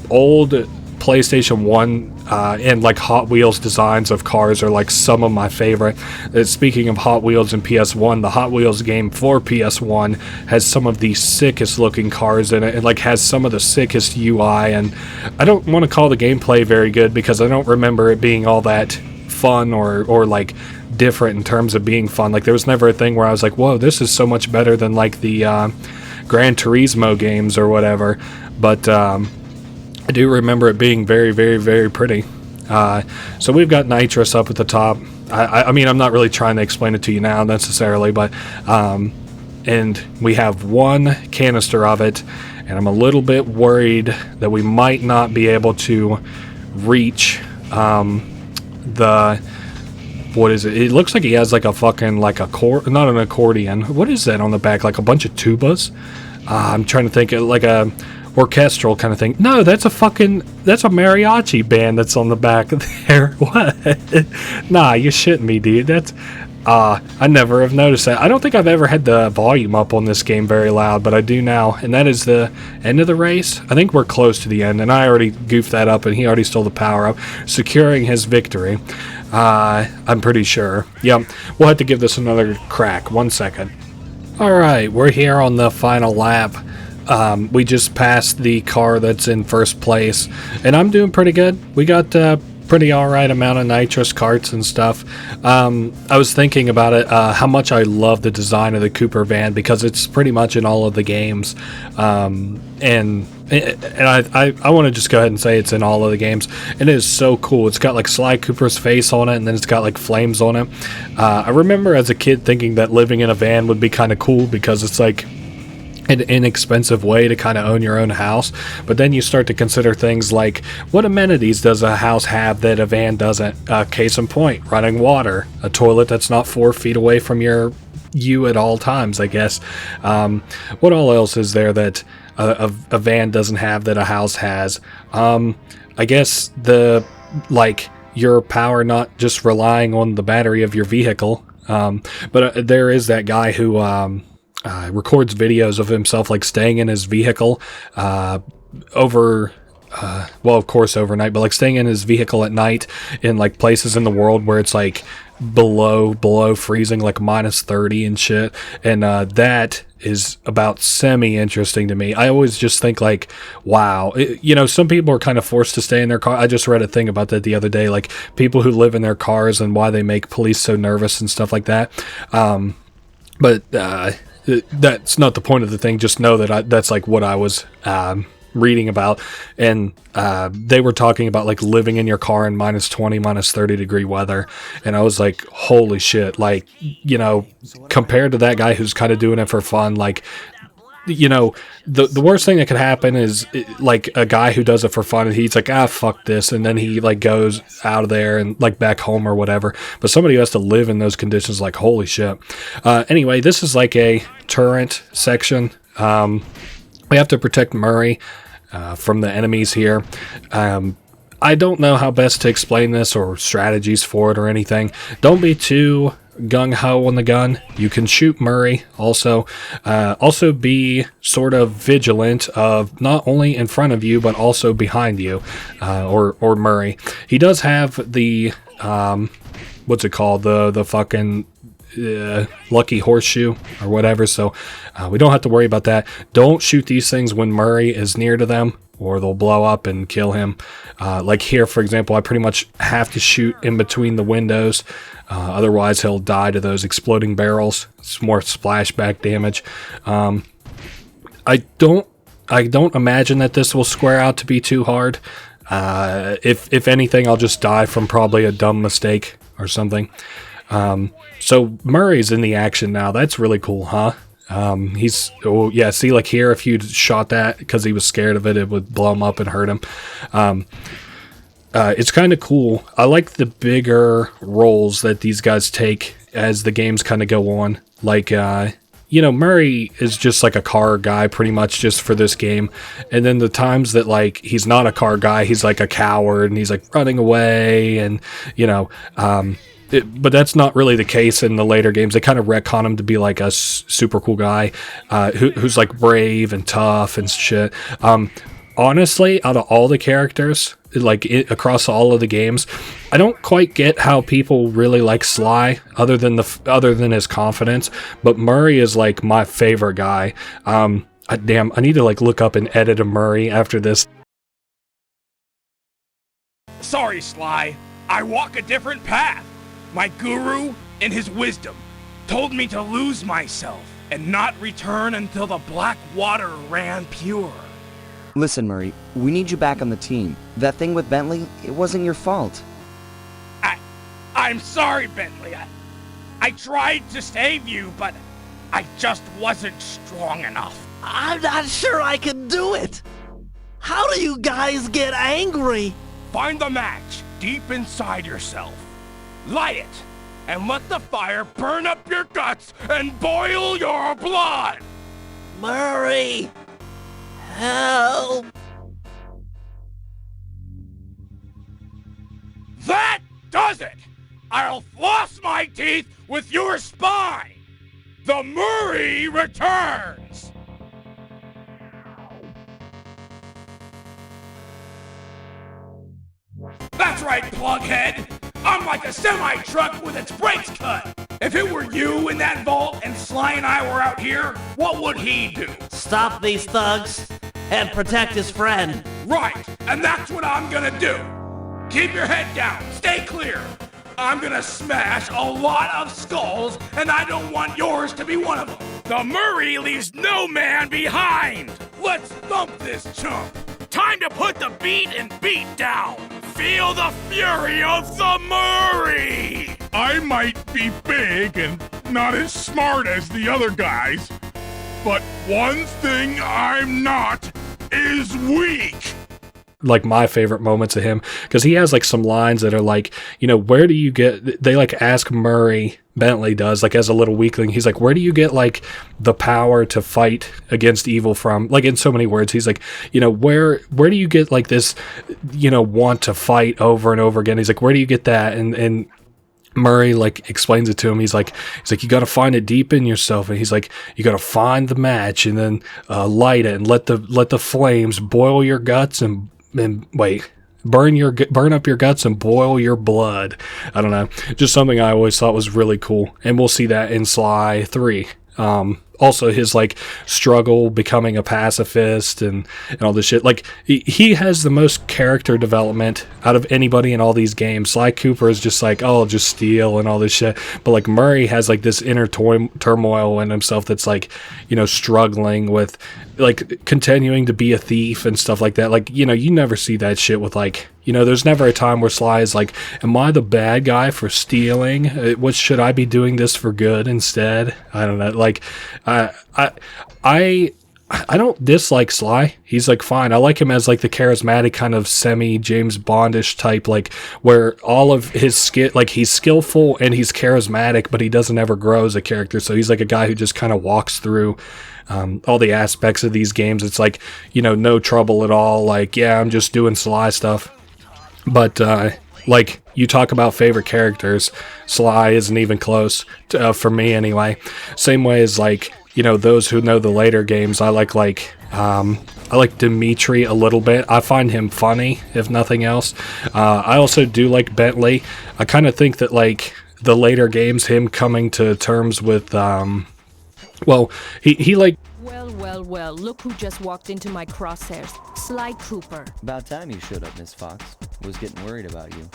Old PlayStation 1 and like Hot Wheels designs of cars are like some of my favorite. Speaking of Hot Wheels and PS1, the Hot Wheels game for PS1 has some of the sickest looking cars in it and like has some of the sickest UI, and I don't want to call the gameplay very good because I don't remember it being all that fun or like different in terms of being fun. Like there was never a thing where I was like, whoa, this is so much better than like the Gran Turismo games or whatever, but I do remember it being very, very, very pretty. So we've got nitrous up at the top. I mean, I'm not really trying to explain it to you now necessarily, but and we have 1 canister of it, and I'm a little bit worried that we might not be able to reach what is it? It looks like he has like a fucking like not an accordion. What is that on the back? Like a bunch of tubas? I'm trying to think of like a orchestral kind of thing. No, that's a mariachi band that's on the back there. What? Nah, you're shitting me, dude. That's I never have noticed that. I don't think I've ever had the volume up on this game very loud, but I do now, and that is the end of the race. I think we're close to the end, and I already goofed that up, and he already stole the power up, securing his victory. I'm pretty sure. Yep, we'll have to give this another crack. 1 second. Alright, we're here on the final lap. We just passed the car that's in first place, and I'm doing pretty good. We got pretty alright amount of nitrous carts and stuff. I was thinking about it, how much I love the design of the Cooper van, because it's pretty much in all of the games. And I want to just go ahead and say it's in all of the games. It is so cool. It's got like Sly Cooper's face on it, and then it's got like flames on it. I remember as a kid thinking that living in a van would be kind of cool because it's like an inexpensive way to kind of own your own house. But then you start to consider things like, what amenities does a house have that a van doesn't? Case in point, running water, a toilet that's not 4 feet away from you at all times, I guess. What all else is there that a van doesn't have that a house has. I guess your power not just relying on the battery of your vehicle. But there is that guy who records videos of himself like staying in his vehicle over. Well, of course, overnight, but like staying in his vehicle at night in like places in the world where it's like below freezing, like -30 and shit. And that is about semi-interesting to me. I always just think like, wow, some people are kind of forced to stay in their car. I just read a thing about that the other day, like people who live in their cars and why they make police so nervous and stuff like that. But that's not the point of the thing. Just know that that's like what I was reading about, and they were talking about like living in your car in -20, -30 degree weather, and I was like, holy shit, like, compared to that guy who's kind of doing it for fun, like, the worst thing that could happen is like a guy who does it for fun and he's like, fuck this, and then he like goes out of there and like back home or whatever. But somebody who has to live in those conditions, like, holy shit. Anyway, this is like a turret section. We have to protect Murray from the enemies here. I don't know how best to explain this or strategies for it or anything. Don't be too gung-ho on the gun. You can shoot Murray also. Also be sort of vigilant of not only in front of you but also behind you, or Murray. He does have the what's it called? The fucking lucky horseshoe or whatever, so we don't have to worry about that. Don't shoot these things when Murray is near to them or they'll blow up and kill him. Like here, for example, I pretty much have to shoot in between the windows, otherwise he'll die to those exploding barrels. It's more splashback damage. I don't imagine that this will square out to be too hard. If anything, I'll just die from probably a dumb mistake or something. So Murray's in the action now. That's really cool, huh? See, like here, if you'd shot that because he was scared of it, it would blow him up and hurt him. It's kind of cool. I like the bigger roles that these guys take as the games kind of go on. Like, Murray is just like a car guy pretty much just for this game. And then the times that like he's not a car guy, he's like a coward and he's like running away and, but that's not really the case in the later games. They kind of retcon him to be like a super cool guy who's like brave and tough and shit. Honestly, out of all the characters, like across all of the games, I don't quite get how people really like Sly, other than his confidence. But Murray is like my favorite guy. Damn, I need to like look up and edit a Murray after this. Sorry, Sly. I walk a different path. My guru, in his wisdom, told me to lose myself and not return until the black water ran pure. Listen, Murray, we need you back on the team. That thing with Bentley, it wasn't your fault. I'm sorry, Bentley. I tried to save you, but I just wasn't strong enough. I'm not sure I can do it. How do you guys get angry? Find the match deep inside yourself. Light it, and let the fire burn up your guts and boil your blood! Murray! Help! That does it! I'll floss my teeth with your spine! The Murray returns! That's right, plughead! I'm like a semi-truck with its brakes cut! If it were you in that vault and Sly and I were out here, what would he do? Stop these thugs and protect his friend. Right, and that's what I'm gonna do. Keep your head down, stay clear. I'm gonna smash a lot of skulls, and I don't want yours to be one of them. The Murray leaves no man behind! Let's thump this chump! Time to put the beat and beat down! Feel the fury of the Murray! I might be big and not as smart as the other guys, but one thing I'm not is weak. like my favorite moments of him, because he has like some lines that are like, you know, where do you get, they like ask Murray, Bentley does, like as a little weakling, he's like, where do you get like the power to fight against evil from? Like in so many words, he's like, you know, where do you get like this, you know, want to fight over and over again? He's like, where do you get that? And Murray like explains it to him. He's like, you got to find it deep in yourself, and he's like, you got to find the match and then light it and let the flames boil your guts and wait. Burn up your guts and boil your blood. I don't know. Just something I always thought was really cool. And we'll see that in Sly 3. Also his like struggle becoming a pacifist and all this shit. Like he has the most character development out of anybody in all these games. Sly Cooper is just like, oh, just steal and all this shit. But like Murray has like this inner turmoil in himself that's like, you know, struggling with like continuing to be a thief and stuff like that. Like, you know, you never see that shit with like, you know, there's never a time where Sly is like, am I the bad guy for stealing? What should I be doing this for good instead? I don't know. Like, I don't dislike Sly. He's like fine. I like him as like the charismatic kind of semi James Bondish type, like where all of his skill, like he's skillful and he's charismatic, but he doesn't ever grow as a character. So he's like a guy who just kind of walks through all the aspects of these games. It's like, you know, no trouble at all. Like, yeah, I'm just doing Sly stuff. But like you talk about favorite characters, Sly isn't even close to, for me anyway. Same way as like, you know, those who know the later games, I like Dimitri a little bit. I find him funny, if nothing else. I also do like Bentley. I kind of think that like the later games, him coming to terms with, well, he like. Well, look who just walked into my crosshairs. Sly Cooper. About time you showed up, Miss Fox. Was getting worried about you.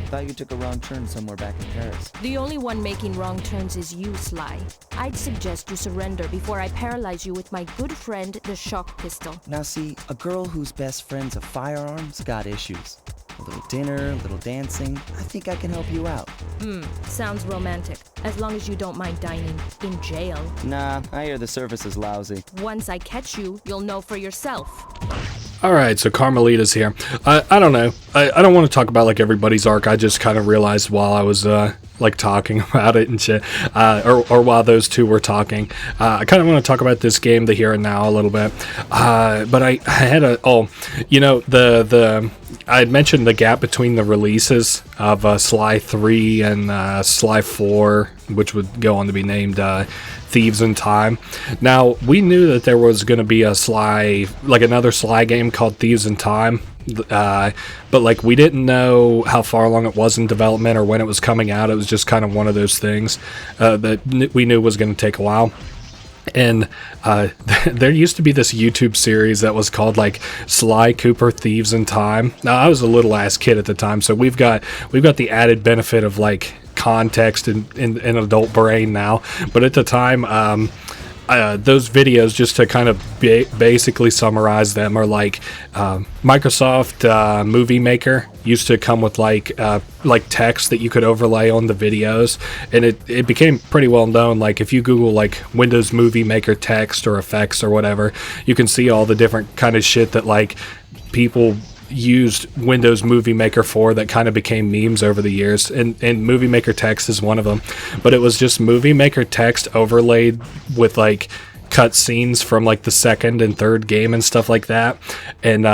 Thought you took a wrong turn somewhere back in Paris. The only one making wrong turns is you, Sly. I'd suggest you surrender before I paralyze you with my good friend, the shock pistol. Now see, a girl whose best friend's a firearm's got issues. A little dinner, a little dancing. I think I can help you out. Sounds romantic. As long as you don't mind dining in jail. Nah, I hear the service is lousy. Once I catch you, you'll know for yourself. Alright, so Carmelita's here. I don't know. I don't want to talk about like everybody's arc. I just kind of realized while I was like talking about it and shit, or while those two were talking. I kind of want to talk about this game, the here and now, a little bit. But I had you know, I had mentioned the gap between the releases of Sly 3 and Sly 4, which would go on to be named Thieves in Time. Now, we knew that there was going to be a Sly, like another Sly game called Thieves in Time, but like we didn't know how far along it was in development or when it was coming out. It was just kind of one of those things that we knew was going to take a while. And there used to be this YouTube series that was called like Sly Cooper Thieves in Time. Now I was a little ass kid at the time, so we've got the added benefit of like context in an adult brain now. But at the time, those videos, just to kind of basically summarize them, are like Microsoft Movie Maker used to come with like text that you could overlay on the videos, and it became pretty well known. Like if you Google like Windows Movie Maker text or effects or whatever, you can see all the different kind of shit that like people used Windows Movie Maker for that kind of became memes over the years, and Movie Maker text is one of them. But it was just Movie Maker text overlaid with like cutscenes from like the second and third game and stuff like that, and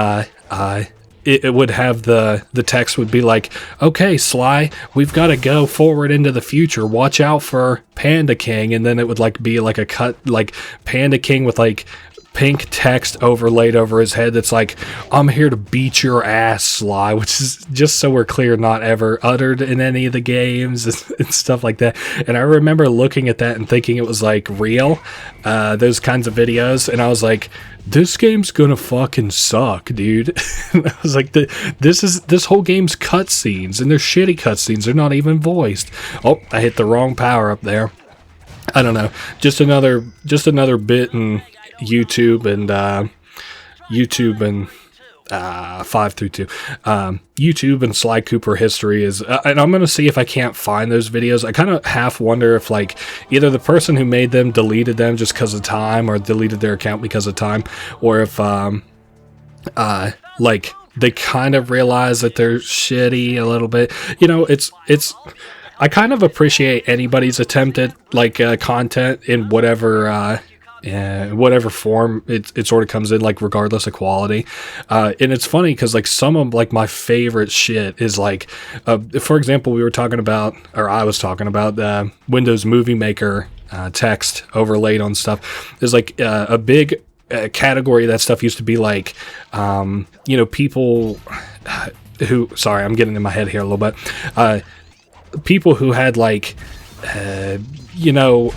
it would have the text would be like, okay, Sly, we've got to go forward into the future, watch out for Panda King, and then it would like be like a cut like Panda King with like pink text overlaid over his head that's like, I'm here to beat your ass, Sly, which is, just so we're clear, not ever uttered in any of the games and stuff like that. And I remember looking at that and thinking it was like real, those kinds of videos, and I was like, this game's gonna fucking suck, dude. I was like, this whole game's cutscenes, and they're shitty cutscenes. They're not even voiced. Oh, I hit the wrong power up there. I don't know. Just another bit in YouTube and 532. YouTube and Sly Cooper history is, and I'm gonna see if I can't find those videos. I kind of half wonder if like either the person who made them deleted them just because of time, or deleted their account because of time, or if like they kind of realize that they're shitty a little bit. You know, it's I kind of appreciate anybody's attempt at like content in whatever whatever form it sort of comes in, like regardless of quality. And it's funny because like some of like my favorite shit is like, for example, we were talking about, or I was talking about the Windows Movie Maker text overlaid on stuff. There's like a big category of that stuff used to be like, you know, people who, sorry, I'm getting in my head here a little bit. People who had like, you know,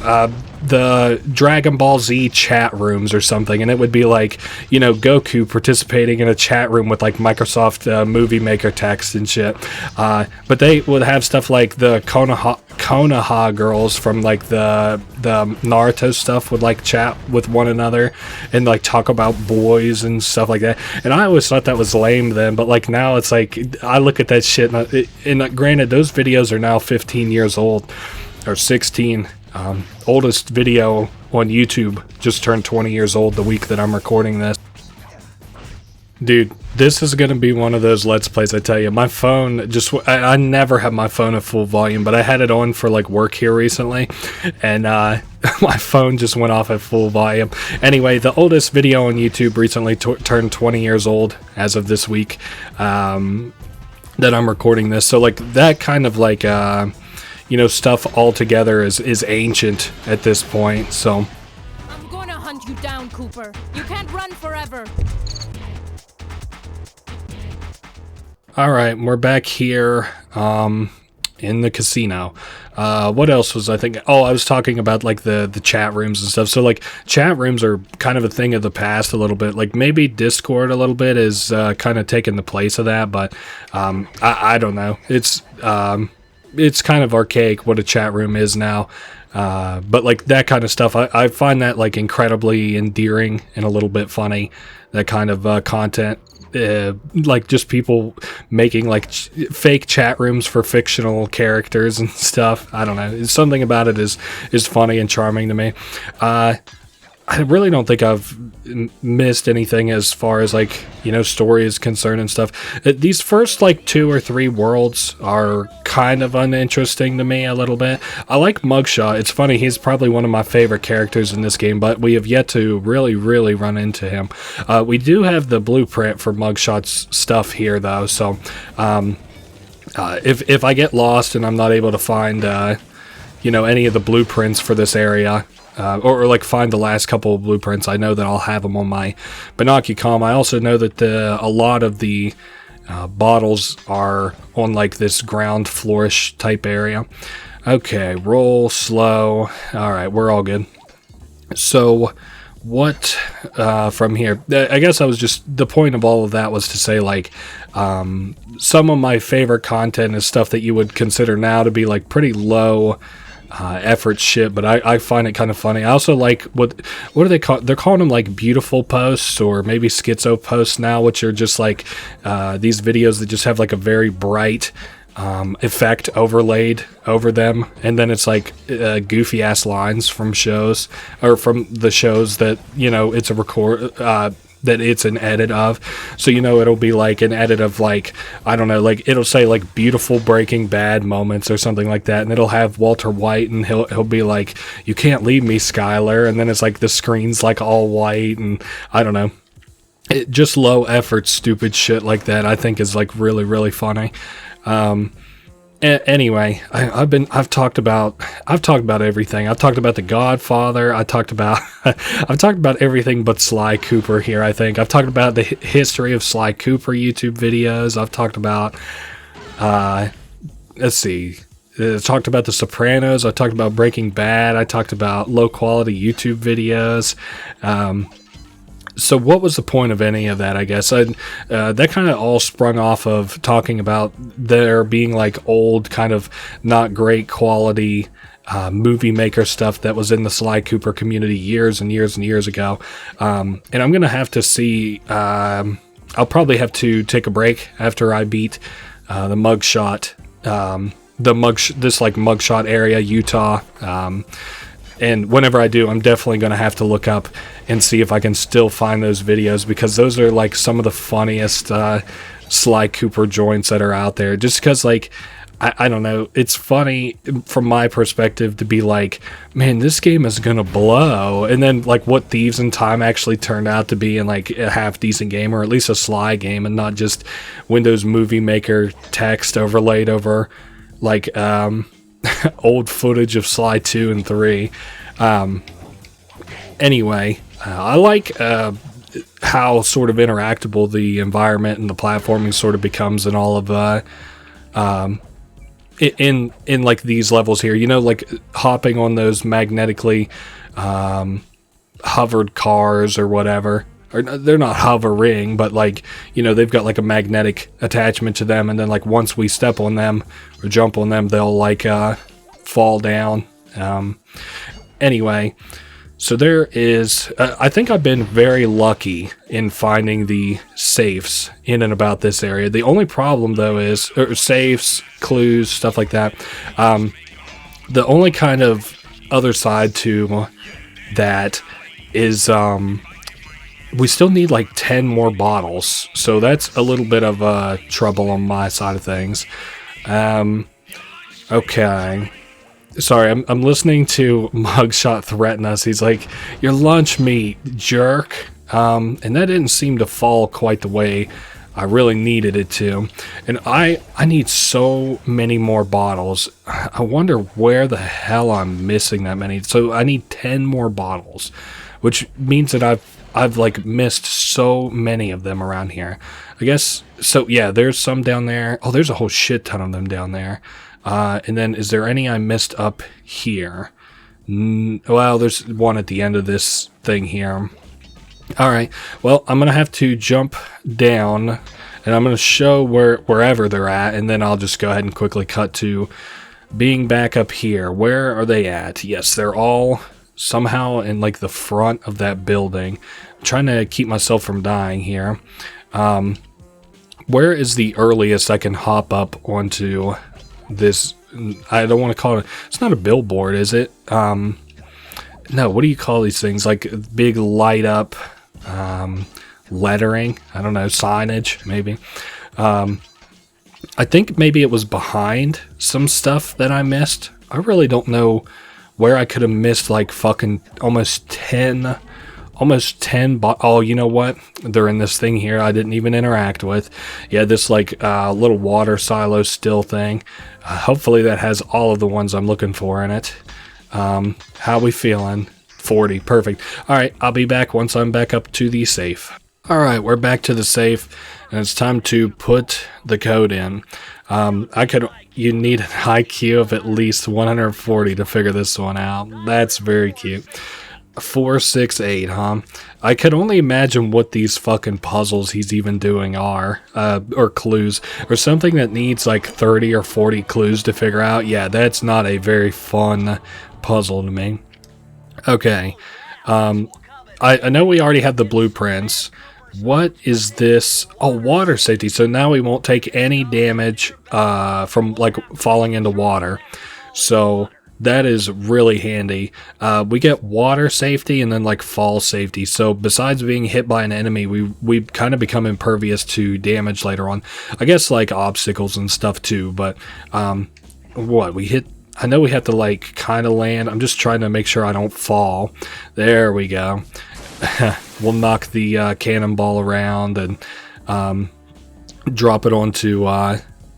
the Dragon Ball Z chat rooms or something, and it would be like, you know, Goku participating in a chat room with like Microsoft Movie Maker text and shit. But they would have stuff like the Konoha girls from like the Naruto stuff would like chat with one another and like talk about boys and stuff like that. And I always thought that was lame then, but like now it's like I look at that shit and granted those videos are now 15 years old or 16. Oldest video on YouTube just turned 20 years old the week that I'm recording this. Dude, this is going to be one of those Let's Plays, I tell you. My phone just... I never have my phone at full volume, but I had it on for, like, work here recently, and my phone just went off at full volume. Anyway, the oldest video on YouTube recently turned 20 years old as of this week that I'm recording this. So, like, that kind of, like... you know, stuff altogether is ancient at this point, so... I'm gonna hunt you down, Cooper. You can't run forever. Alright, we're back here, in the casino. What else was I thinking? Oh, I was talking about, like, the chat rooms and stuff. So, like, chat rooms are kind of a thing of the past a little bit. Like, maybe Discord a little bit is kind of taking the place of that, but I don't know. It's kind of archaic what a chat room is now, but like that kind of stuff, I find that like incredibly endearing and a little bit funny, that kind of content, like just people making like fake chat rooms for fictional characters and stuff. I don't know, something about it is funny and charming to me. I really don't think I've missed anything as far as, like, you know, story is concerned and stuff. These first, like, 2 or 3 worlds are kind of uninteresting to me a little bit. I like Muggshot. It's funny, he's probably one of my favorite characters in this game, but we have yet to really, really run into him. We do have the blueprint for Muggshot's stuff here, though, so if I get lost and I'm not able to find, you know, any of the blueprints for this area... or like find the last couple of blueprints, I know that I'll have them on my Binocucom. I also know that a lot of the bottles are on like this ground floorish type area. Okay, roll slow. Alright, we're all good. So, what from here? I guess I was just... the point of all of that was to say, like, some of my favorite content is stuff that you would consider now to be like pretty low... effort shit, but I find it kind of funny. I also like what do they call? They're calling them like beautiful posts or maybe schizo posts now, which are just like these videos that just have like a very bright effect overlaid over them, and then it's like goofy ass lines from shows or from the shows that, you know, it's a record that it's an edit of. So, you know, it'll be like an edit of like, I don't know, like it'll say like beautiful Breaking Bad moments or something like that, and it'll have Walter White and he'll be like, you can't leave me, Skylar, and then it's like the screen's like all white, and I don't know. Just low effort stupid shit like that I think is like really, really funny. Anyway, I've talked about everything. I've talked about The Godfather. I've talked about everything but Sly Cooper here, I think. I've talked about the history of Sly Cooper YouTube videos. I've talked about let's see. I talked about The Sopranos. I talked about Breaking Bad. I talked about low quality YouTube videos. So what was the point of any of that, I guess? That kind of all sprung off of talking about there being like old, kind of not great quality movie maker stuff that was in the Sly Cooper community years and years and years ago. And I'm going to have to see... I'll probably have to take a break after I beat the Muggshot, this like Muggshot area, Utah, And whenever I do, I'm definitely going to have to look up and see if I can still find those videos, because those are like some of the funniest Sly Cooper joints that are out there. Just because, like, I don't know, it's funny from my perspective to be like, man, this game is gonna blow, and then like what Thieves in Time actually turned out to be in like a half decent game, or at least a Sly game, and not just Windows Movie Maker text overlaid over like old footage of Sly 2 and 3. Anyway, I like how sort of interactable the environment and the platforming sort of becomes in all of in like these levels here, you know, like hopping on those magnetically hovered cars or whatever, or they're not hovering, but like, you know, they've got like a magnetic attachment to them, and then like once we step on them or jump on them, they'll like fall down. Anyway, so there is, I think I've been very lucky in finding the safes in and about this area. The only problem, though, is safes, clues, stuff like that. The only kind of other side to that is we still need like 10 more bottles. So that's a little bit of trouble on my side of things. Okay. Sorry, I'm listening to Muggshot threaten us. He's like, your lunch meat, jerk. And that didn't seem to fall quite the way I really needed it to. And I need so many more bottles. I wonder where the hell I'm missing that many. So I need 10 more bottles, which means that I've like missed so many of them around here. I guess, so yeah, there's some down there. Oh, there's a whole shit ton of them down there. And then, is there any I missed up here? Well, there's one at the end of this thing here. Alright, well, I'm going to have to jump down, and I'm going to show wherever they're at, and then I'll just go ahead and quickly cut to being back up here. Where are they at? Yes, they're all somehow in, like, the front of that building. I'm trying to keep myself from dying here. Where is the earliest I can hop up onto this? I don't want to call it, it's not a billboard, is it? No, what do you call these things? Like big light up lettering, I don't know, signage maybe. I think maybe it was behind some stuff that I missed. I really don't know where I could have missed like fucking almost 10 oh, you know what? They're in this thing here I didn't even interact with. Yeah, this like little water silo still thing. Hopefully that has all of the ones I'm looking for in it. How we feeling? 40, perfect. Alright, I'll be back once I'm back up to the safe. Alright, we're back to the safe, and it's time to put the code in. You need an IQ of at least 140 to figure this one out. That's very cute. 468, huh? I could only imagine what these fucking puzzles he's even doing are, or clues, or something that needs like 30 or 40 clues to figure out. Yeah, that's not a very fun puzzle to me. Okay, I know we already have the blueprints. What is this? Oh, water safety. So now we won't take any damage from like falling into water. So that is really handy. We get water safety and then like fall safety. So besides being hit by an enemy, we kind of become impervious to damage later on. I guess like obstacles and stuff too. But what we hit? I know we have to like kind of land. I'm just trying to make sure I don't fall. There we go. We'll knock the cannonball around and drop it onto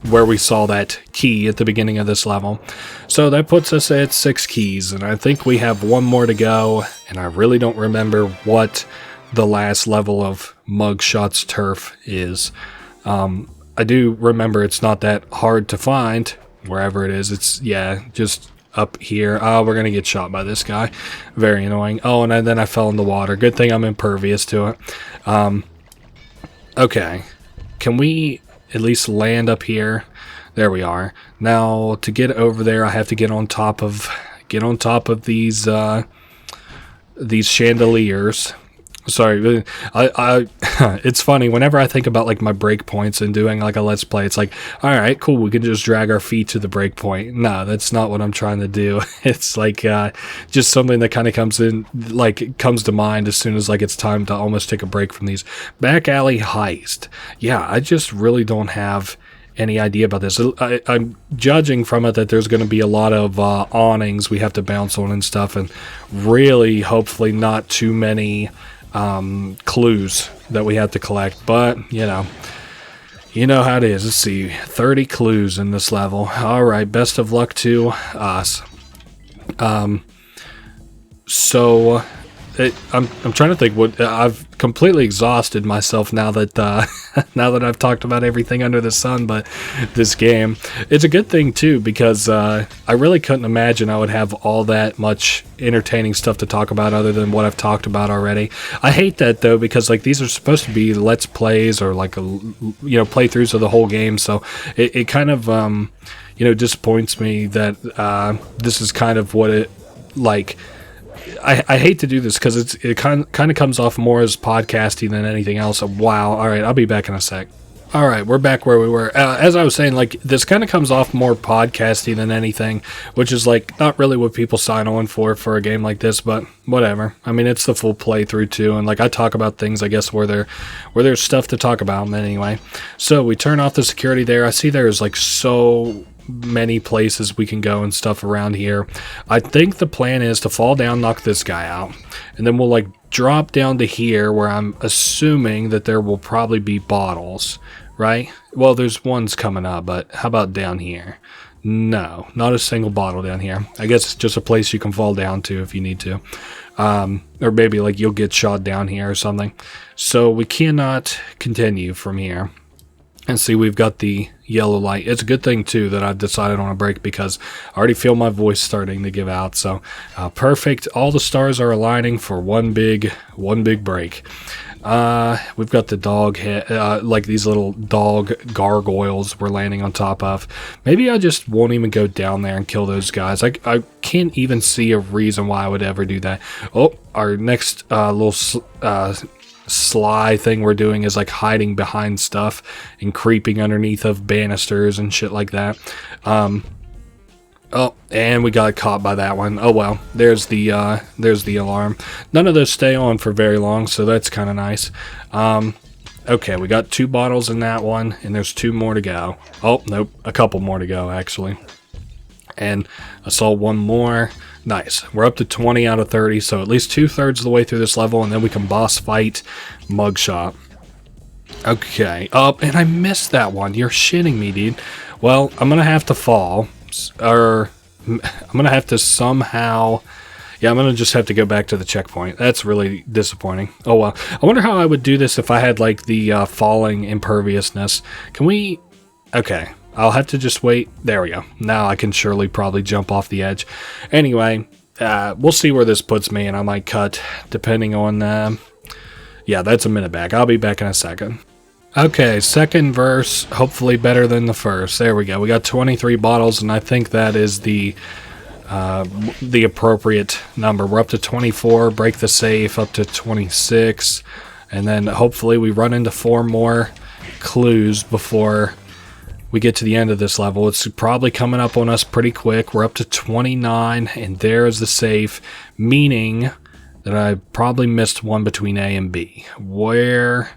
where we saw that key at the beginning of this level. So that puts us at 6 keys, and I think we have one more to go, and I really don't remember what the last level of Muggshot's turf is. I do remember it's not that hard to find, wherever it is. It's, yeah, just up here. Oh, we're gonna get shot by this guy. Very annoying. Oh, and then I fell in the water. Good thing I'm impervious to it. Okay. Can we at least land up here? There we are. Now, to get over there, I have to get on top of these chandeliers. Sorry, it's funny whenever I think about like my breakpoints and doing like a let's play. It's like, all right, cool, we can just drag our feet to the breakpoint. No, that's not what I'm trying to do. It's like just something that kind of comes to mind as soon as like it's time to almost take a break from these. Back alley heist. Yeah, I just really don't have any idea about this. I'm judging from it that there's going to be a lot of awnings we have to bounce on and stuff, and really, hopefully, not too many clues that we have to collect. But you know how it is. Let's see, 30 clues in this level. All right, best of luck to us. So I'm trying to think what I've completely exhausted myself now that I've talked about everything under the sun. But this game, it's a good thing too, because I really couldn't imagine I would have all that much entertaining stuff to talk about other than what I've talked about already. I hate that though, because like these are supposed to be let's plays or like playthroughs of the whole game, so it kind of disappoints me that this is kind of what it like. I hate to do this because it kind of comes off more as podcasting than anything else. Wow. All right, I'll be back in a sec. All right, we're back where we were. As I was saying, like this kind of comes off more podcasting than anything, which is like not really what people sign on for a game like this. But whatever. I mean, it's the full playthrough too, and like I talk about things, I guess where there's stuff to talk about. Anyway, so we turn off the security there. I see there's like so many places we can go and stuff around here. I think the plan is to fall down, knock this guy out, and then we'll like drop down to here where I'm assuming that there will probably be bottles, right? Well, there's ones coming up, but how about down here? No, not a single bottle down here. I guess it's just a place you can fall down to if you need to. Or maybe like you'll get shot down here or something. So we cannot continue from here. And see, we've got the yellow light. It's a good thing, too, that I've decided on a break because I already feel my voice starting to give out. So, perfect. All the stars are aligning for one big break. We've got the dog head, like these little dog gargoyles we're landing on top of. Maybe I just won't even go down there and kill those guys. I can't even see a reason why I would ever do that. Oh, our next little Sly thing we're doing is like hiding behind stuff and creeping underneath of banisters and shit like that. Oh, and we got caught by that one. Oh well, there's the alarm. None of those stay on for very long, so that's kind of nice. Okay, we got 2 bottles in that one, and there's 2 more to go. Oh, nope, a couple more to go actually. And I saw one more. Nice. We're up to 20 out of 30, so at least 2/3 of the way through this level, and then we can boss fight Muggshot. Okay. Oh, and I missed that one. You're shitting me, dude. Well, I'm going to have to fall. Or I'm going to have to somehow... Yeah, I'm going to just have to go back to the checkpoint. That's really disappointing. Oh, well. I wonder how I would do this if I had, like, the falling imperviousness. Can we... Okay. I'll have to just wait. There we go. Now I can surely probably jump off the edge. Anyway, we'll see where this puts me, and I might cut depending on... yeah, that's a minute back. I'll be back in a second. Okay, second verse, hopefully better than the first. There we go. We got 23 bottles, and I think that is the appropriate number. We're up to 24, break the safe, up to 26, and then hopefully we run into 4 more clues before we get to the end of this level. It's probably coming up on us pretty quick. We're up to 29, and there is the safe, meaning that I probably missed one between A and B. Where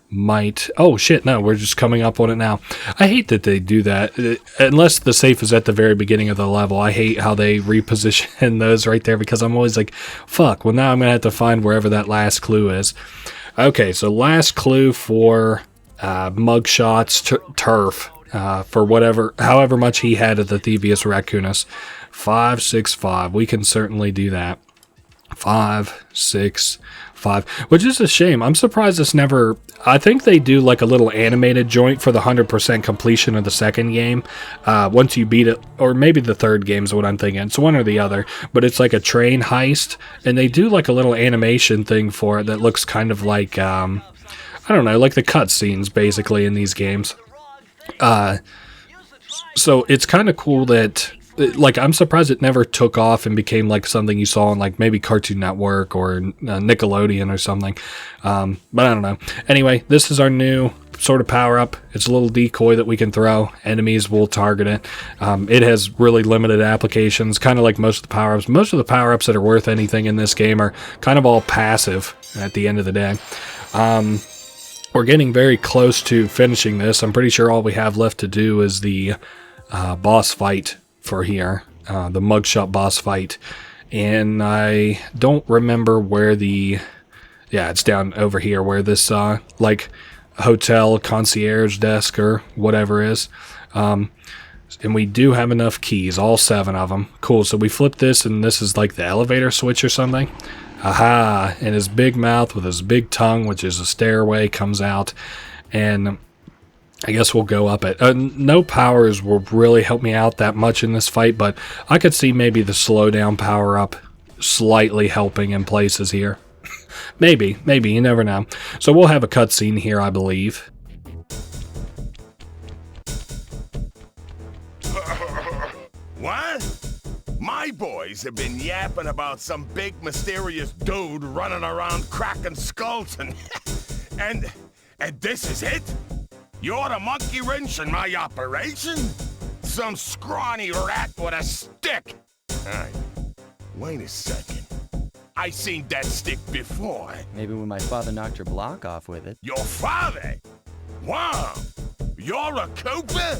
might... Oh, shit, no, we're just coming up on it now. I hate that they do that. Unless the safe is at the very beginning of the level, I hate how they reposition those right there, because I'm always like, fuck, well, now I'm going to have to find wherever that last clue is. Okay, so last clue for Muggshot's turf. For however much he had at the Thievius Raccoonus. 565. We can certainly do that. 565. Which is a shame. I'm surprised it's never... I think they do like a little animated joint for the 100% completion of the second game. Once you beat it, or maybe the third game is what I'm thinking. It's one or the other. But it's like a train heist. And they do like a little animation thing for it that looks kind of like... I don't know, like the cutscenes basically in these games. So it's kind of cool that like, I'm surprised it never took off and became like something you saw on like maybe Cartoon Network or Nickelodeon or something. But I don't know. Anyway, this is our new sort of power up. It's a little decoy that we can throw. Enemies will target it. It has really limited applications, kind of like most of the power ups. Most of the power ups that are worth anything in this game are kind of all passive at the end of the day. We're getting very close to finishing this. I'm pretty sure all we have left to do is the boss fight for here, the Muggshot boss fight. And I don't remember where the... Yeah, it's down over here where this, like, hotel concierge desk or whatever is. And we do have enough keys, all 7 of them. Cool, so we flip this, and this is like the elevator switch or something. Aha! And his big mouth with his big tongue, which is a stairway, comes out. And I guess we'll go up it. No powers will really help me out that much in this fight, but I could see maybe the slowdown power-up slightly helping in places here. Maybe, you never know. So we'll have a cutscene here, I believe. What? My boys have been yapping about some big mysterious dude running around cracking skulls and this is it? You're the monkey wrench in my operation? Some scrawny rat with a stick. Hey, wait a second. I seen that stick before. Maybe when my father knocked your block off with it. Your father? Wow! You're a Cooper?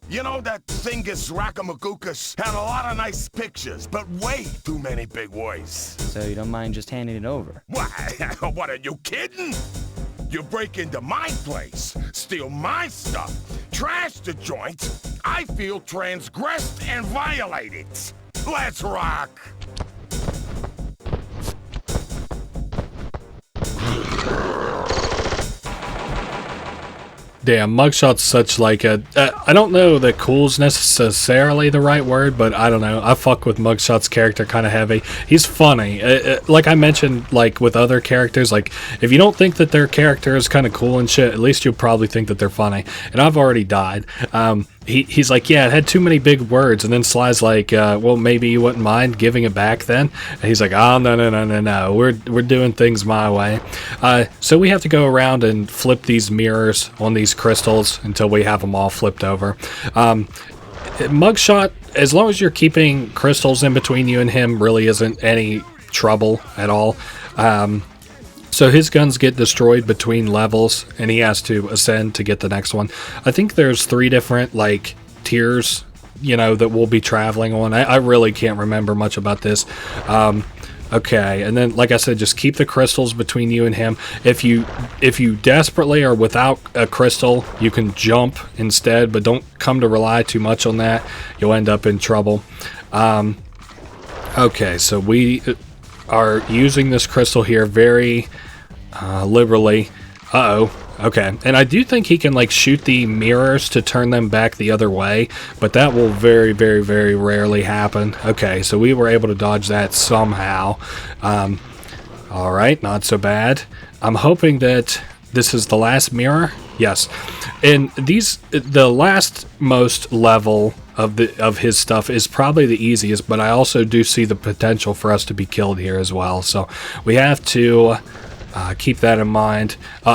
You know, that Thievius Raccoonus had a lot of nice pictures, but way too many big words. So you don't mind just handing it over? What? What, are you kidding? You break into my place, steal my stuff, trash the joint. I feel transgressed and violated. Let's rock! Damn, Muggshot's such like a... I don't know that cool's necessarily the right word, but I don't know. I fuck with Muggshot's character kind of heavy. He's funny. Like I mentioned, like with other characters, like if you don't think that their character is kind of cool and shit, at least you'll probably think that they're funny. And I've already died. He's like, yeah, it had too many big words. And then Sly's like, well, maybe you wouldn't mind giving it back then? And he's like, oh, no. We're doing things my way. So we have to go around and flip these mirrors on these crystals until we have them all flipped over. Muggshot, as long as you're keeping crystals in between you and him, really isn't any trouble at all. So his guns get destroyed between levels, and he has to ascend to get the next one. I think there's 3 different, like, tiers, you know, that we'll be traveling on. I really can't remember much about this. Okay, and then, like I said, just keep the crystals between you and him. If you desperately are without a crystal, you can jump instead, but don't come to rely too much on that. You'll end up in trouble. Okay, so we are using this crystal here very liberally. Okay, and I do think he can like shoot the mirrors to turn them back the other way, but that will very, very, very rarely happen. Okay, so we were able to dodge that somehow. Alright, not so bad. I'm hoping that this is the last mirror. Yes, and the last most level of his stuff is probably the easiest, but I also do see the potential for us to be killed here as well. So we have to keep that in mind. We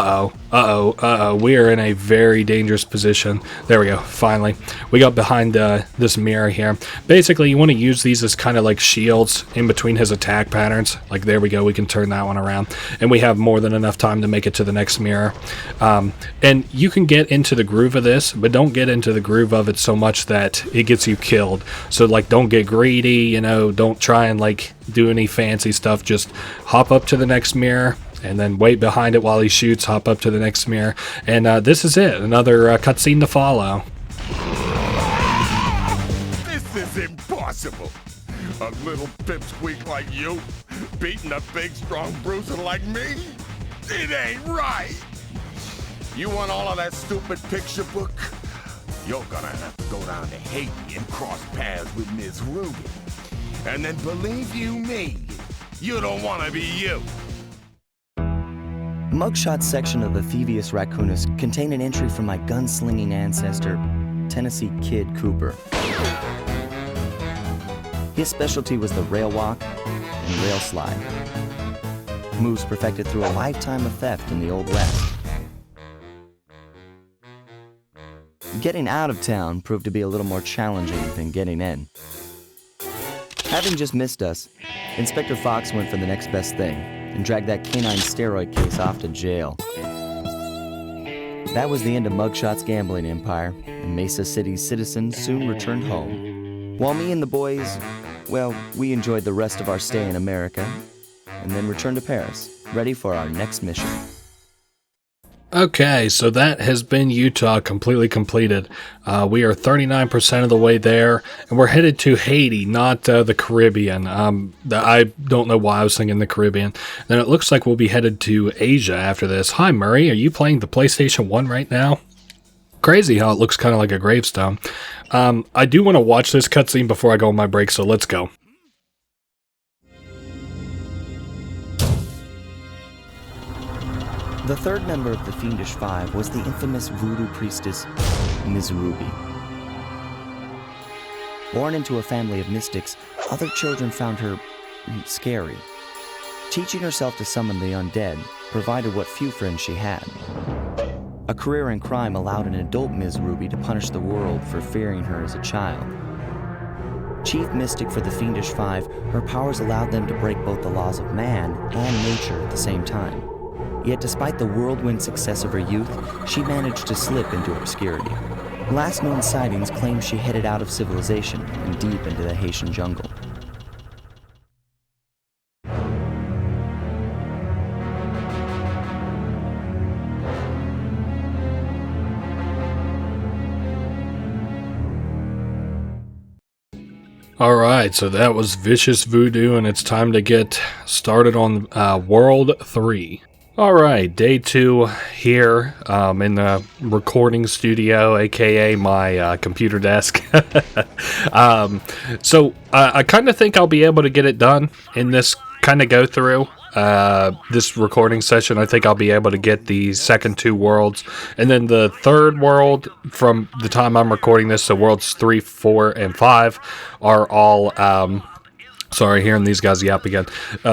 are in a very dangerous position. There we go, finally. We got behind this mirror here. Basically, you want to use these as kind of like shields in between his attack patterns. Like, there we go, we can turn that one around. And we have more than enough time to make it to the next mirror. And you can get into the groove of this, but don't get into the groove of it so much that it gets you killed. So, like, don't get greedy, you know, don't try and, like, do any fancy stuff. Just hop up to the next mirror, and then wait behind it while he shoots, hop up to the next mirror. And this is it, another cutscene to follow. This is impossible. A little pipsqueak like you, beating a big, strong bruiser like me? It ain't right. You want all of that stupid picture book? You're gonna have to go down to Haiti and cross paths with Miss Ruby. And then believe you me, you don't want to be you. Muggshot's section of the Thievius Raccoonus contained an entry from my gunslinging ancestor, Tennessee Kid Cooper. His specialty was the rail walk and rail slide. Moves perfected through a lifetime of theft in the Old West. Getting out of town proved to be a little more challenging than getting in. Having just missed us, Inspector Fox went for the next best thing and dragged that canine steroid case off to jail. That was the end of Muggshot's gambling empire, and Mesa City's citizens soon returned home. While me and the boys, well, we enjoyed the rest of our stay in America, and then returned to Paris, ready for our next mission. Okay, so that has been Utah completely completed. We are 39% of the way there, and we're headed to Haiti, not the Caribbean. I don't know why I was thinking the Caribbean. Then it looks like we'll be headed to Asia after this. Hi, Murray. Are you playing the PlayStation 1 right now? Crazy how it looks kind of like a gravestone. I do want to watch this cutscene before I go on my break, so let's go. The third member of the Fiendish Five was the infamous voodoo priestess, Ms. Ruby. Born into a family of mystics, other children found her scary. Teaching herself to summon the undead provided what few friends she had. A career in crime allowed an adult Ms. Ruby to punish the world for fearing her as a child. Chief mystic for the Fiendish Five, her powers allowed them to break both the laws of man and nature at the same time. Yet despite the whirlwind success of her youth, she managed to slip into obscurity. Last known sightings claim she headed out of civilization and deep into the Haitian jungle. Alright, so that was Vicious Voodoo, and it's time to get started on World 3. Alright, day 2 here in the recording studio, aka my computer desk. So I kind of think I'll be able to get it done in this kind of go through. This recording session, I think I'll be able to get the second 2 worlds, and then the third world from the time I'm recording this, so worlds 3, 4, and 5 are all, sorry, hearing these guys yap again,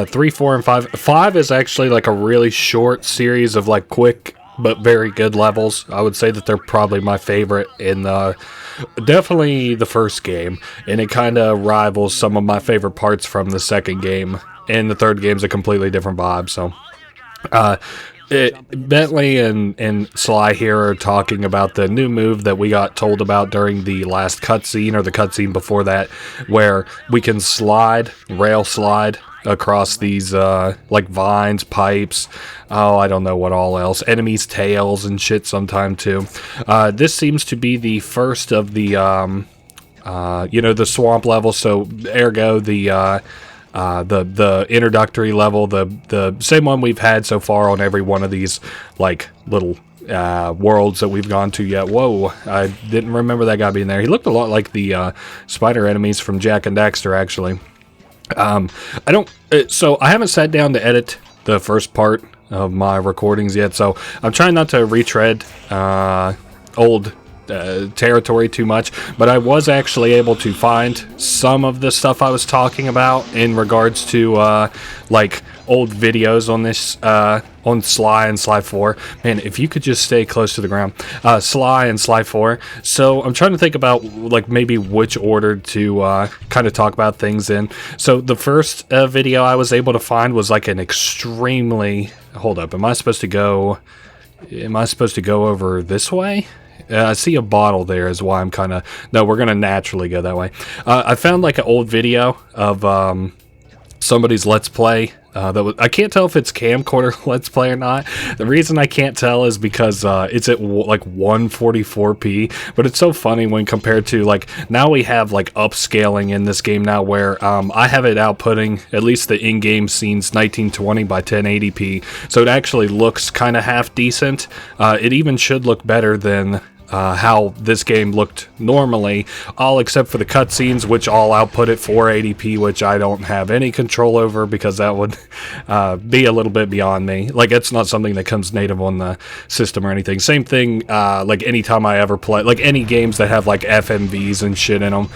3, 4, and 5. 5 is actually like a really short series of like quick but very good levels. I would say that they're probably my favorite in definitely the first game, and it kind of rivals some of my favorite parts from the second game. And the third game's a completely different vibe, so... Bentley and Sly here are talking about the new move that we got told about during the last cutscene, or the cutscene before that, where we can rail slide across these, like vines, pipes, I don't know what all else, enemies' tails and shit sometime too. This seems to be the first of the, the swamp level, so ergo the introductory level, the same one we've had so far on every one of these like little worlds that we've gone to yet. Whoa, I didn't remember that guy being there. He looked a lot like the spider enemies from Jak and Daxter, actually. So I haven't sat down to edit the first part of my recordings yet, so I'm trying not to retread old territory too much, but I was actually able to find some of the stuff I was talking about in regards to like old videos on this on Sly and Sly 4. Man, if you could just stay close to the ground. Sly and Sly 4. So I'm trying to think about like maybe which order to kind of talk about things in. So the first video I was able to find was like an extremely... Hold up, am I supposed to go over this way? I see a bottle there is why I'm kind of... No, we're going to naturally go that way. I found like an old video of somebody's Let's Play. I can't tell if it's camcorder Let's Play or not. The reason I can't tell is because it's at like 144p, but it's so funny when compared to like now we have like upscaling in this game now where I have it outputting at least the in-game scenes 1920 by 1080p, so it actually looks kind of half decent. It even should look better than how this game looked normally, all except for the cutscenes, which all output at 480p, which I don't have any control over because that would be a little bit beyond me. Like, it's not something that comes native on the system or anything. Same thing, like anytime I ever play, like any games that have like FMVs and shit in them,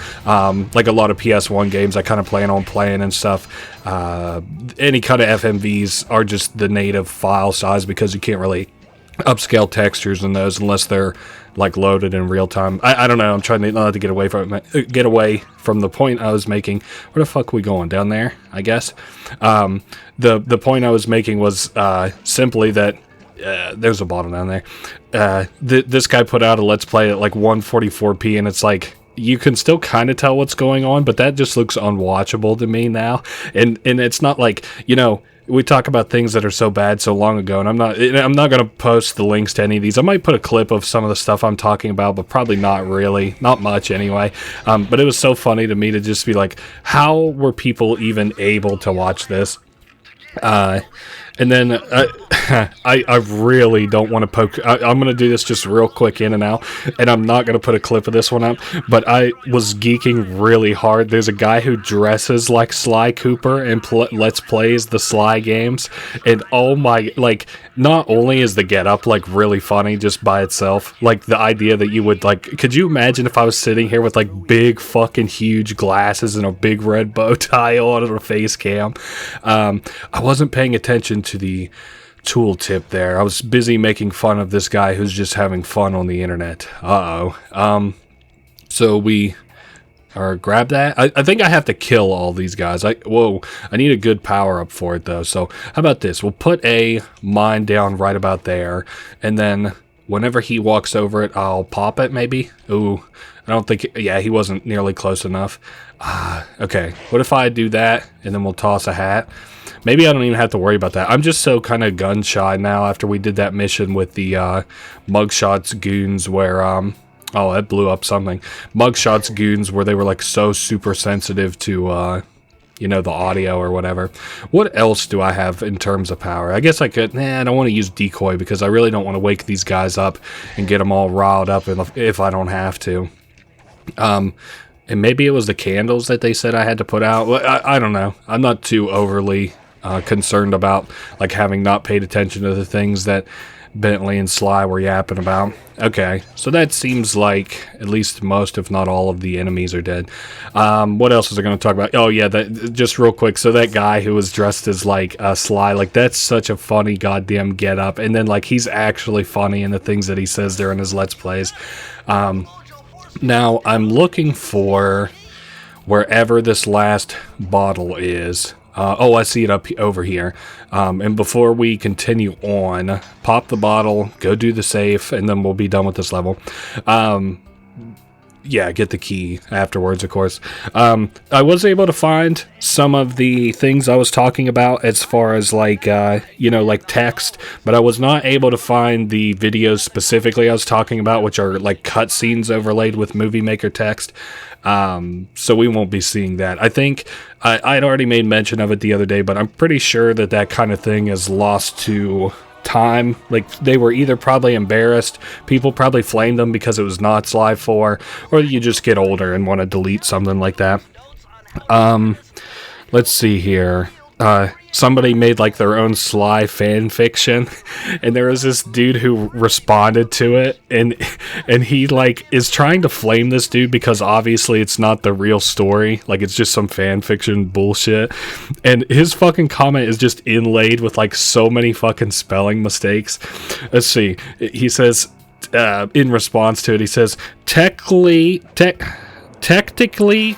like a lot of PS1 games I kind of plan on playing and stuff. Any kind of FMVs are just the native file size because you can't really upscale textures in those unless they're like loaded in real time. I don't know. I'm trying to not to get away from the point I was making. Where the fuck are we going? Down there, I guess. The point I was making was simply that there's a bottle down there. This guy put out a Let's Play at like 144p, and it's like, you can still kind of tell what's going on, but that just looks unwatchable to me now. And it's not like, you know, we talk about things that are so bad so long ago, and I'm not going to post the links to any of these. I might put a clip of some of the stuff I'm talking about, but probably not really, not much anyway. But it was so funny to me to just be like, how were people even able to watch this? And then I really don't want to poke. I'm going to do this just real quick in and out, and I'm not going to put a clip of this one up, but I was geeking really hard. There's a guy who dresses like Sly Cooper and Let's Plays the Sly games, and oh my, like, not only is the getup like really funny just by itself, like the idea that you would like, could you imagine if I was sitting here with like big fucking huge glasses and a big red bow tie on and a face cam? I wasn't paying attention to the tooltip there. I was busy making fun of this guy who's just having fun on the internet. So we grab that. I think I have to kill all these guys. I need a good power up for it though. So how about this? We'll put a mine down right about there, and then whenever he walks over it, I'll pop it maybe. Ooh, I don't think, yeah, he wasn't nearly close enough. Okay, what if I do that and then we'll toss a hat? Maybe I don't even have to worry about that. I'm just so kind of gun shy now after we did that mission with the Muggshot's goons where, oh, that blew up something. Muggshot's goons where they were like so super sensitive to, you know, the audio or whatever. What else do I have in terms of power? I guess I could, I don't want to use decoy because I really don't want to wake these guys up and get them all riled up if I don't have to. And maybe it was the candles that they said I had to put out. I don't know. I'm not too overly concerned about like having not paid attention to the things that Bentley and Sly were yapping about. Okay, so that seems like at least most, if not all, of the enemies are dead. What else was I going to talk about? Oh yeah, just real quick. So that guy who was dressed as like Sly, like that's such a funny goddamn get up. And then like he's actually funny in the things that he says during his Let's Plays. Now I'm looking for wherever this last bottle is. Oh, I see it up over here. And before we continue on, pop the bottle, go do the safe, and then we'll be done with this level. Yeah, get the key afterwards, of course. I was able to find some of the things I was talking about as far as like, you know, like text, but I was not able to find the videos specifically I was talking about, which are like cutscenes overlaid with Movie Maker text. So we won't be seeing that. I think I'd already made mention of it the other day, but I'm pretty sure that kind of thing is lost to time. Like they were either probably embarrassed, people probably flamed them because it was not Sly 4, or you just get older and want to delete something like that. Let's see here. Somebody made like their own Sly fan fiction, and there was this dude who responded to it, and he like is trying to flame this dude because obviously it's not the real story, like it's just some fan fiction bullshit, and his fucking comment is just inlaid with like so many fucking spelling mistakes. Let's see, he says in response to it, he says technically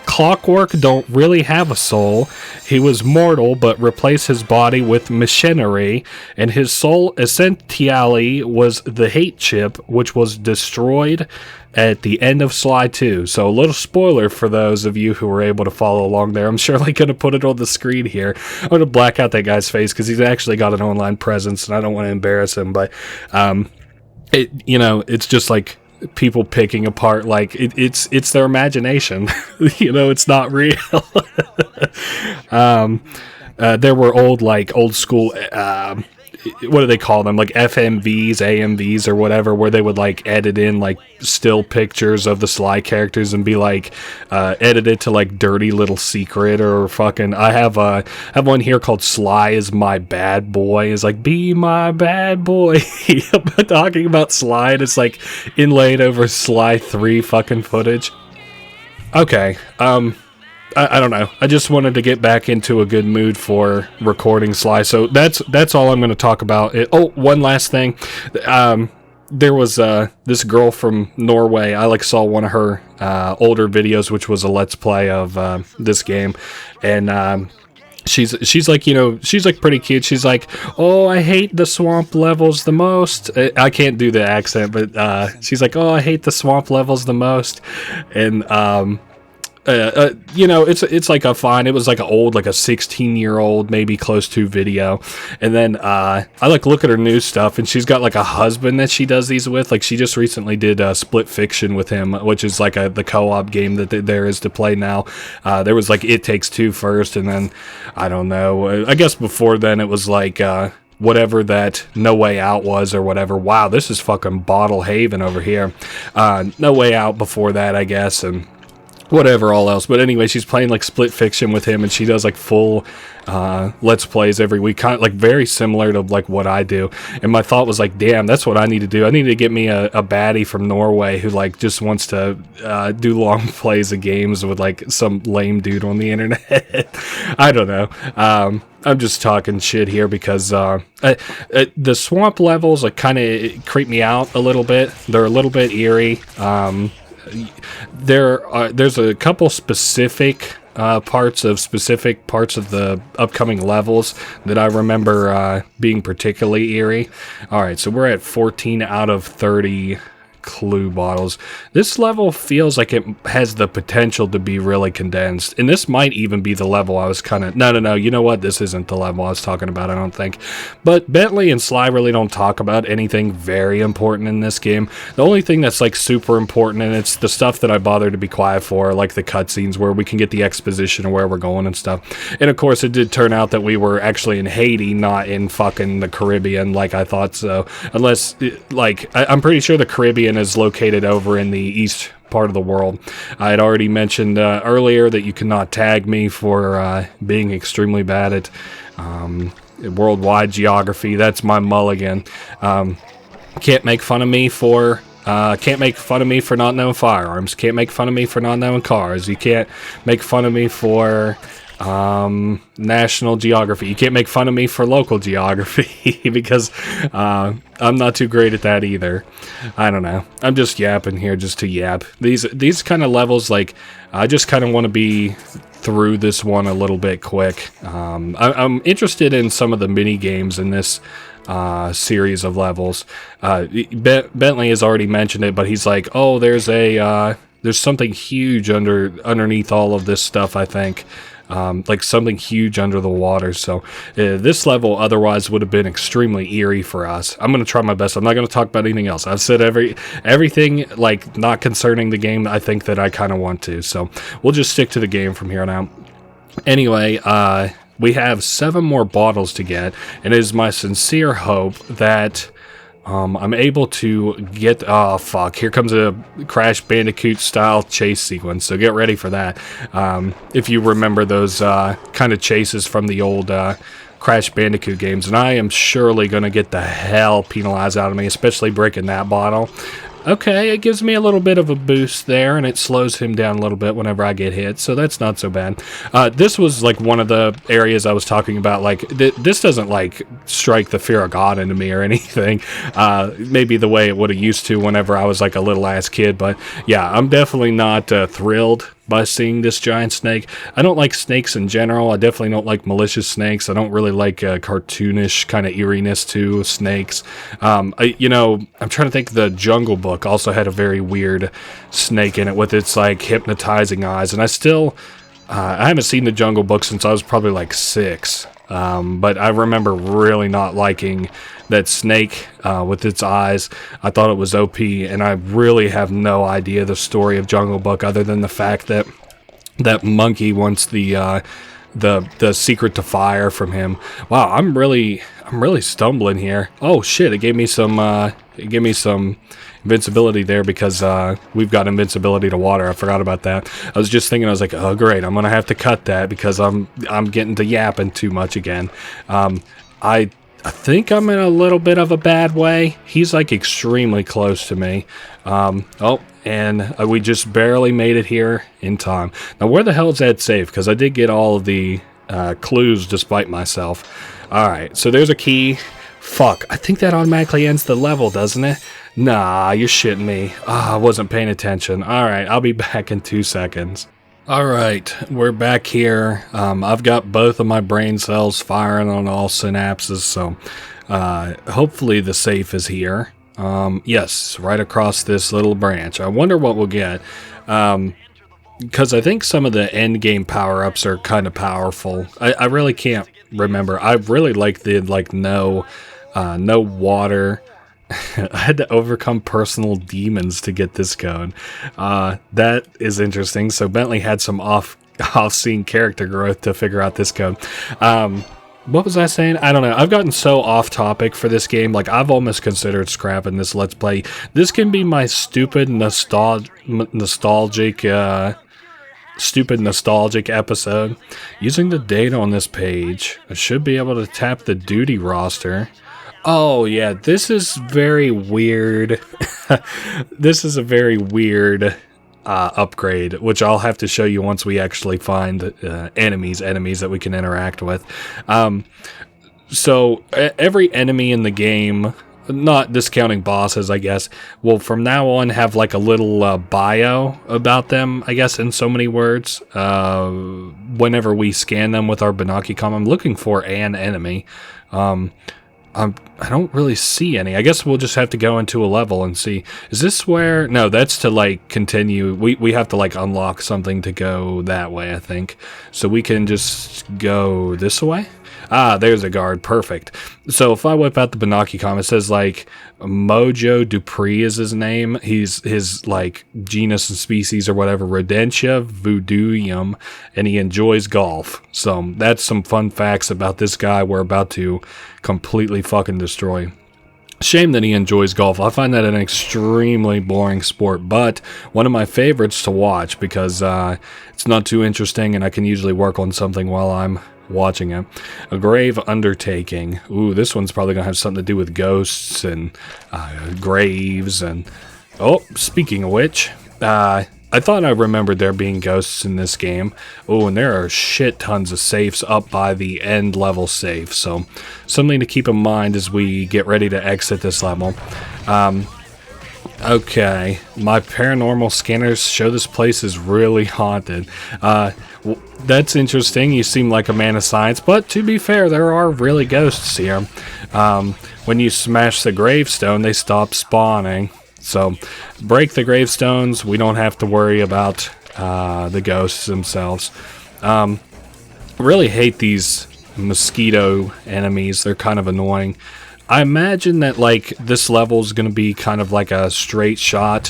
Clockwerk don't really have a soul. He was mortal, but replaced his body with machinery, and his soul essentially was the hate chip, which was destroyed at the end of Sly 2. So a little spoiler for those of you who were able to follow along there. I'm surely going to put it on the screen here. I'm going to black out that guy's face because he's actually got an online presence, and I don't want to embarrass him, but it's just like people picking apart, like it's their imagination. It's not real. There were old school what do they call them? Like FMVs, AMVs, or whatever, where they would like edit in like still pictures of the Sly characters and be like edited to like dirty little secret or fucking. I have one here called Sly is my bad boy. It's like, be my bad boy. I'm talking about Sly, and it's like inlaid over Sly 3 fucking footage. Okay, I don't know. I just wanted to get back into a good mood for recording Sly, so that's all I'm going to talk about. One last thing. There was this girl from Norway. I like saw one of her older videos, which was a let's play of this game, and she's like, you know, she's like pretty cute. She's like, oh, I hate the swamp levels the most. I can't do the accent, but she's like, oh, I hate the swamp levels the most, and you know, it's like a fine. It was like an old, like a 16-year-old, maybe close to video. And then I like look at her new stuff, and she's got like a husband that she does these with. Like she just recently did Split Fiction with him, which is like the co-op game that there is to play now. There was like It Takes Two first, and then I don't know. I guess before then it was like whatever that No Way Out was or whatever. Wow, this is fucking Bottle Haven over here. No Way Out before that, I guess, and whatever all else. But anyway, she's playing like Split Fiction with him, and she does like full let's plays every week, kind of like very similar to like what I do. And my thought was like, damn, that's what I need to do. I need to get me a baddie from Norway who like just wants to do long plays of games with like some lame dude on the internet. I don't know. I'm just talking shit here because the swamp levels like kind of creep me out a little bit. They're a little bit eerie. There's a couple specific parts of the upcoming levels that I remember being particularly eerie. Alright, so we're at 14 out of 30 clue bottles. This level feels like it has the potential to be really condensed, and this might even be the level I was kind of no, you know what, this isn't the level I was talking about, I don't think. But Bentley and Sly really don't talk about anything very important in this game. The only thing that's like super important, and it's the stuff that I bother to be quiet for, like the cutscenes where we can get the exposition of where we're going and stuff. And of course it did turn out that we were actually in Haiti, not in fucking the Caribbean like I thought. So unless like I'm pretty sure the Caribbean is located over in the east part of the world. I had already mentioned earlier that you cannot tag me for being extremely bad at worldwide geography. That's my mulligan. Can't make fun of me for not knowing firearms. Can't make fun of me for not knowing cars. You can't make fun of me for national geography. You can't make fun of me for local geography because I'm not too great at that either. I don't know. I'm just yapping here just to yap. These kind of levels, like, I just kind of want to be through this one a little bit quick. I'm interested in some of the mini games in this series of levels. Bentley has already mentioned it, but he's like, oh, there's something huge underneath all of this stuff, I think. Like something huge under the water. So this level otherwise would have been extremely eerie for us. I'm going to try my best. I'm not going to talk about anything else. I've said everything like not concerning the game I think that I kind of want to. So we'll just stick to the game from here on out. Anyway, we have 7 more bottles to get, and it is my sincere hope that I'm able to get... Oh, fuck. Here comes a Crash Bandicoot-style chase sequence, so get ready for that. If you remember those kind of chases from the old Crash Bandicoot games, and I am surely going to get the hell penalized out of me, especially breaking that bottle. Okay, it gives me a little bit of a boost there, and it slows him down a little bit whenever I get hit, so that's not so bad. This was, like, one of the areas I was talking about, like, this doesn't, like, strike the fear of God into me or anything. Maybe the way it would have used to whenever I was, like, a little-ass kid, but, yeah, I'm definitely not thrilled by seeing this giant snake. I don't like snakes in general. I definitely don't like malicious snakes. I don't really like cartoonish kind of eeriness to snakes. I'm trying to think, the Jungle Book also had a very weird snake in it with its like hypnotizing eyes, and I haven't seen the Jungle Book since I was probably like 6. But I remember really not liking that snake with its eyes. I thought it was OP, and I really have no idea the story of Jungle Book other than the fact that that monkey wants the secret to fire from him. Wow, I'm really I'm really stumbling here. Oh shit, it gave me some invincibility there because we've got invincibility to water. I forgot about that. I was just thinking, I was like, oh great, I'm gonna have to cut that because I'm getting to yapping too much again. I think I'm in a little bit of a bad way. He's like extremely close to me. Oh, and we just barely made it here in time. Now where the hell is that safe? Because I did get all of the clues despite myself. Alright, so there's a key. Fuck, I think that automatically ends the level, doesn't it? Nah, you're shitting me. I wasn't paying attention. Alright, I'll be back in 2 seconds. Alright, we're back here. I've got both of my brain cells firing on all synapses, so hopefully the safe is here. Yes, right across this little branch. I wonder what we'll get. Because I think some of the end game power-ups are kind of powerful. I really can't remember. I really like the no water. I had to overcome personal demons to get this code. That is interesting. So Bentley had some off-scene character growth to figure out this code. What was I saying? I don't know. I've gotten so off topic for this game. Like, I've almost considered scrapping this Let's Play. This can be my stupid nostalgic episode. Using the data on this page, I should be able to tap the duty roster. Oh yeah, this is very weird. This is a very weird upgrade, which I'll have to show you once we actually find enemies that we can interact with. So every enemy in the game, not discounting bosses, I guess, will from now on have like a little bio about them, I guess, in so many words. Whenever we scan them with our binoculars, I'm looking for an enemy. I don't really see any. I guess we'll just have to go into a level and see. Is this where... No, that's to, like, continue. We have to, like, unlock something to go that way, I think. So we can just go this way? Ah, there's a guard. Perfect. So if I whip out the binoculars, it says, like, Mojo Dupree is his name. His like, genus and species or whatever, Rodentia voodooium, and he enjoys golf. So that's some fun facts about this guy we're about to completely fucking destroy. Shame that he enjoys golf. I find that an extremely boring sport, but one of my favorites to watch because it's not too interesting and I can usually work on something while I'm watching it. A grave undertaking. Ooh, this one's probably gonna have something to do with ghosts and graves and... Oh, speaking of which, I thought I remembered there being ghosts in this game. Oh, and there are shit tons of safes up by the end level safe, so something to keep in mind as we get ready to exit this level. Okay, my paranormal scanners show this place is really haunted. That's interesting. You seem like a man of science, but to be fair, there are really ghosts here. When you smash the gravestone, they stop spawning. So, break the gravestones. We don't have to worry about the ghosts themselves. Really hate these mosquito enemies. They're kind of annoying. I imagine that, like, this level is going to be kind of like a straight shot.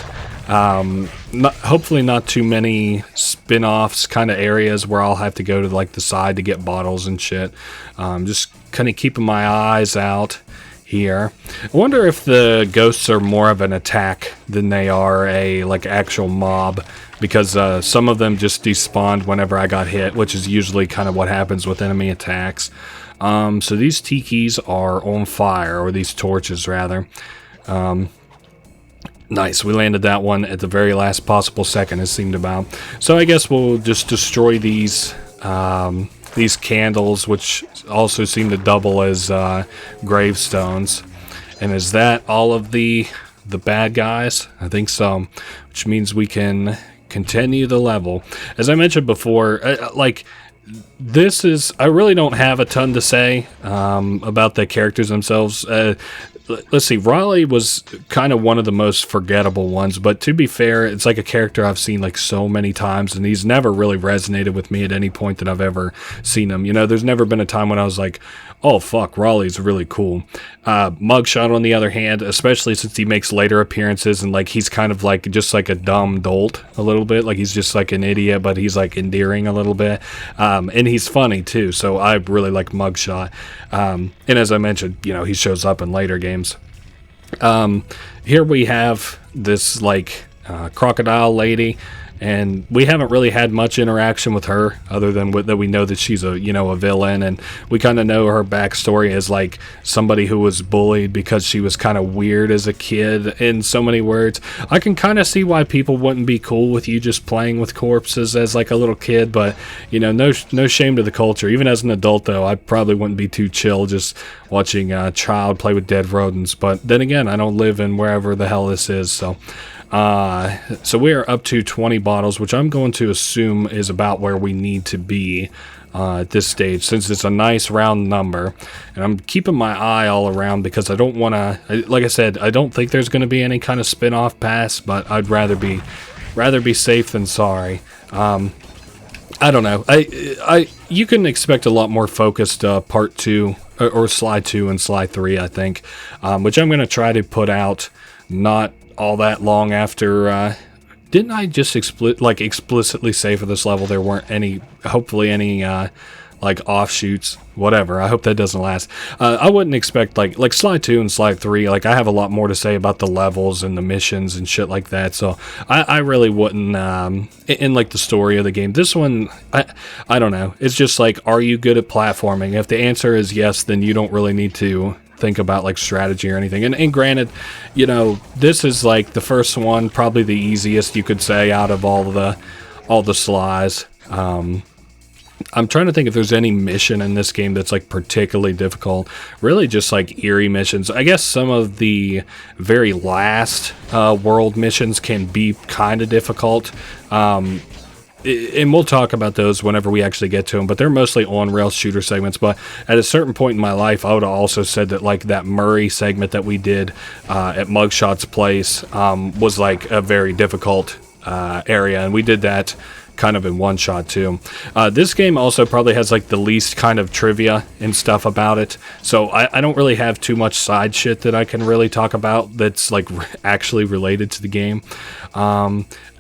Hopefully not too many spin-offs kind of areas where I'll have to go to, like, the side to get bottles and shit. Just kind of keeping my eyes out here. I wonder if the ghosts are more of an attack than they are a, like, actual mob. Because some of them just despawned whenever I got hit, which is usually kind of what happens with enemy attacks. So these tikis are on fire, or these torches rather. Nice, we landed that one at the very last possible second, it seemed about. So I guess we'll just destroy these candles, which also seem to double as gravestones. And is that all of the bad guys? I think so, which means we can continue the level. As I mentioned before, this is... I really don't have a ton to say about the characters themselves. Let's see, Raleigh was kind of one of the most forgettable ones, but to be fair, it's like a character I've seen like so many times, and he's never really resonated with me at any point that I've ever seen him. You know, there's never been a time when I was like, oh fuck, Raleigh's really cool. Muggshot, on the other hand, especially since he makes later appearances and like he's kind of like just like a dumb dolt a little bit, like he's just like an idiot, but he's like endearing a little bit, and he's funny too. So I really like Muggshot. And as I mentioned, you know, he shows up in later games. Here we have this like crocodile lady. And we haven't really had much interaction with her other than that we know that she's a villain, and we kind of know her backstory as like somebody who was bullied because she was kind of weird as a kid. In so many words, I can kind of see why people wouldn't be cool with you just playing with corpses as like a little kid, but you know, no shame to the culture. Even as an adult though, I probably wouldn't be too chill just watching a child play with dead rodents. But then again, I don't live in wherever the hell this is, so we are up to 20 bottles, which I'm going to assume is about where we need to be at this stage, since it's a nice round number. And I'm keeping my eye all around because I don't want to, like I said, I don't think there's going to be any kind of spin-off pass, but I'd rather be safe than sorry. I don't know. You can expect a lot more focused part 2 or Sly 2 and Sly 3, I think, which I'm going to try to put out not all that long after. Didn't I just explicitly say for this level there weren't any, hopefully any like offshoots, whatever. I hope that doesn't last. I wouldn't expect like Sly 2 and Sly 3, like I have a lot more to say about the levels and the missions and shit like that, so I really wouldn't in like the story of the game. This one, I don't know, it's just like, are you good at platforming? If the answer is yes, then you don't really need to think about like strategy or anything. And granted, you know, this is like the first one, probably the easiest you could say out of all the Slys. I'm trying to think if there's any mission in this game that's like particularly difficult. Really just like eerie missions. I guess some of the very last world missions can be kind of difficult. And we'll talk about those whenever we actually get to them, but they're mostly on-rail shooter segments. But at a certain point in my life, I would have also said that like that Murray segment that we did at Muggshot's place was like a very difficult area, and we did that kind of in one shot too. This game also probably has like the least kind of trivia and stuff about it, so I don't really have too much side shit that I can really talk about that's like actually related to the game.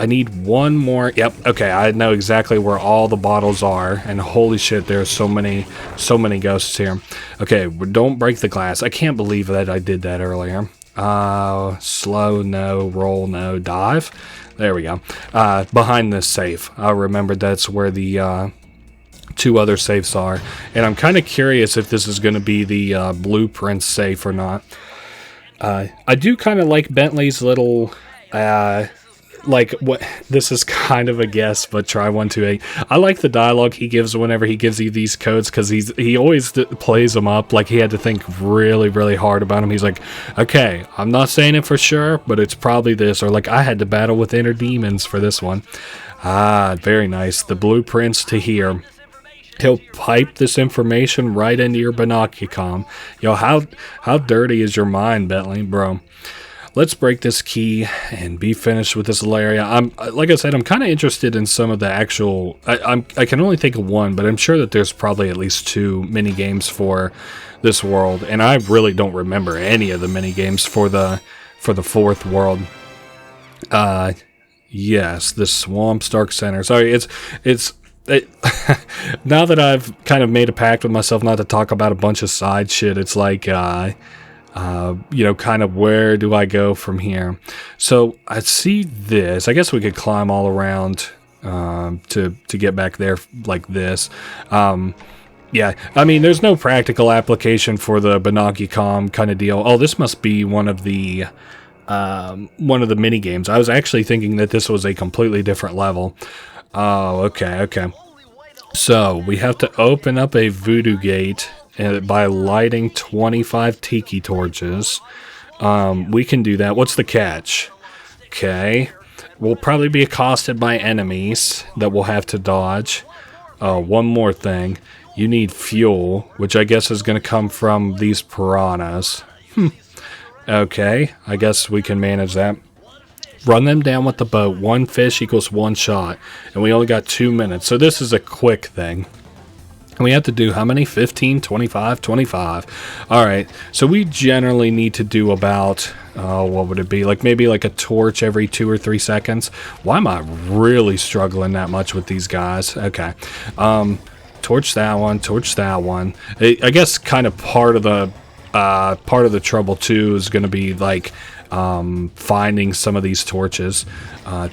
I need one more. Yep, okay, I know exactly where all the bottles are, and holy shit, there's so many ghosts here. Okay, don't break the glass. I can't believe that I did that earlier. Slow, no. Roll, no. Dive. There we go. Behind this safe. I remembered that's where the 2 other safes are. And I'm kind of curious if this is going to be the blueprint safe or not. I do kind of like Bentley's little... like what this is kind of a guess, but try 128. I like the dialogue he gives whenever he gives you these codes, because he always plays them up like he had to think really, really hard about them. He's like, okay, I'm not saying it for sure, but it's probably this, or like I had to battle with inner demons for this one. Very nice. The blueprints to here. He'll pipe this information right into your binocular. Yo, how dirty is your mind, Bentley, bro? Let's break this key and be finished with this little area. Like I said, I'm kind of interested in some of the actual... I can only think of one, but I'm sure that there's probably at least 2 mini games for this world, and I really don't remember any of the mini games for the 4th world. Yes, the Swamp's Dark Center. Sorry, it's now that I've kind of made a pact with myself not to talk about a bunch of side shit, it's like... you know, kind of where do I go from here? So I see this. I guess we could climb all around to get back there like this. Yeah, I mean, there's no practical application for the Binocucom kind of deal. Oh, this must be one of the mini games. I was actually thinking that this was a completely different level. Oh, okay. So we have to open up a voodoo gate by lighting 25 tiki torches. We can do that. What's the catch? Okay. We'll probably be accosted by enemies that we'll have to dodge. One more thing. You need fuel, which I guess is going to come from these piranhas. Okay. I guess we can manage that. Run them down with the boat. 1 fish equals 1 shot. And we only got 2 minutes. So this is a quick thing. And we have to do how many? 15, 25, 25. All right. So we generally need to do about, what would it be? Like maybe like a torch every 2 or 3 seconds. Why am I really struggling that much with these guys? Okay. Torch that one, torch that one. I guess kind of part of the trouble too is going to be like finding some of these torches.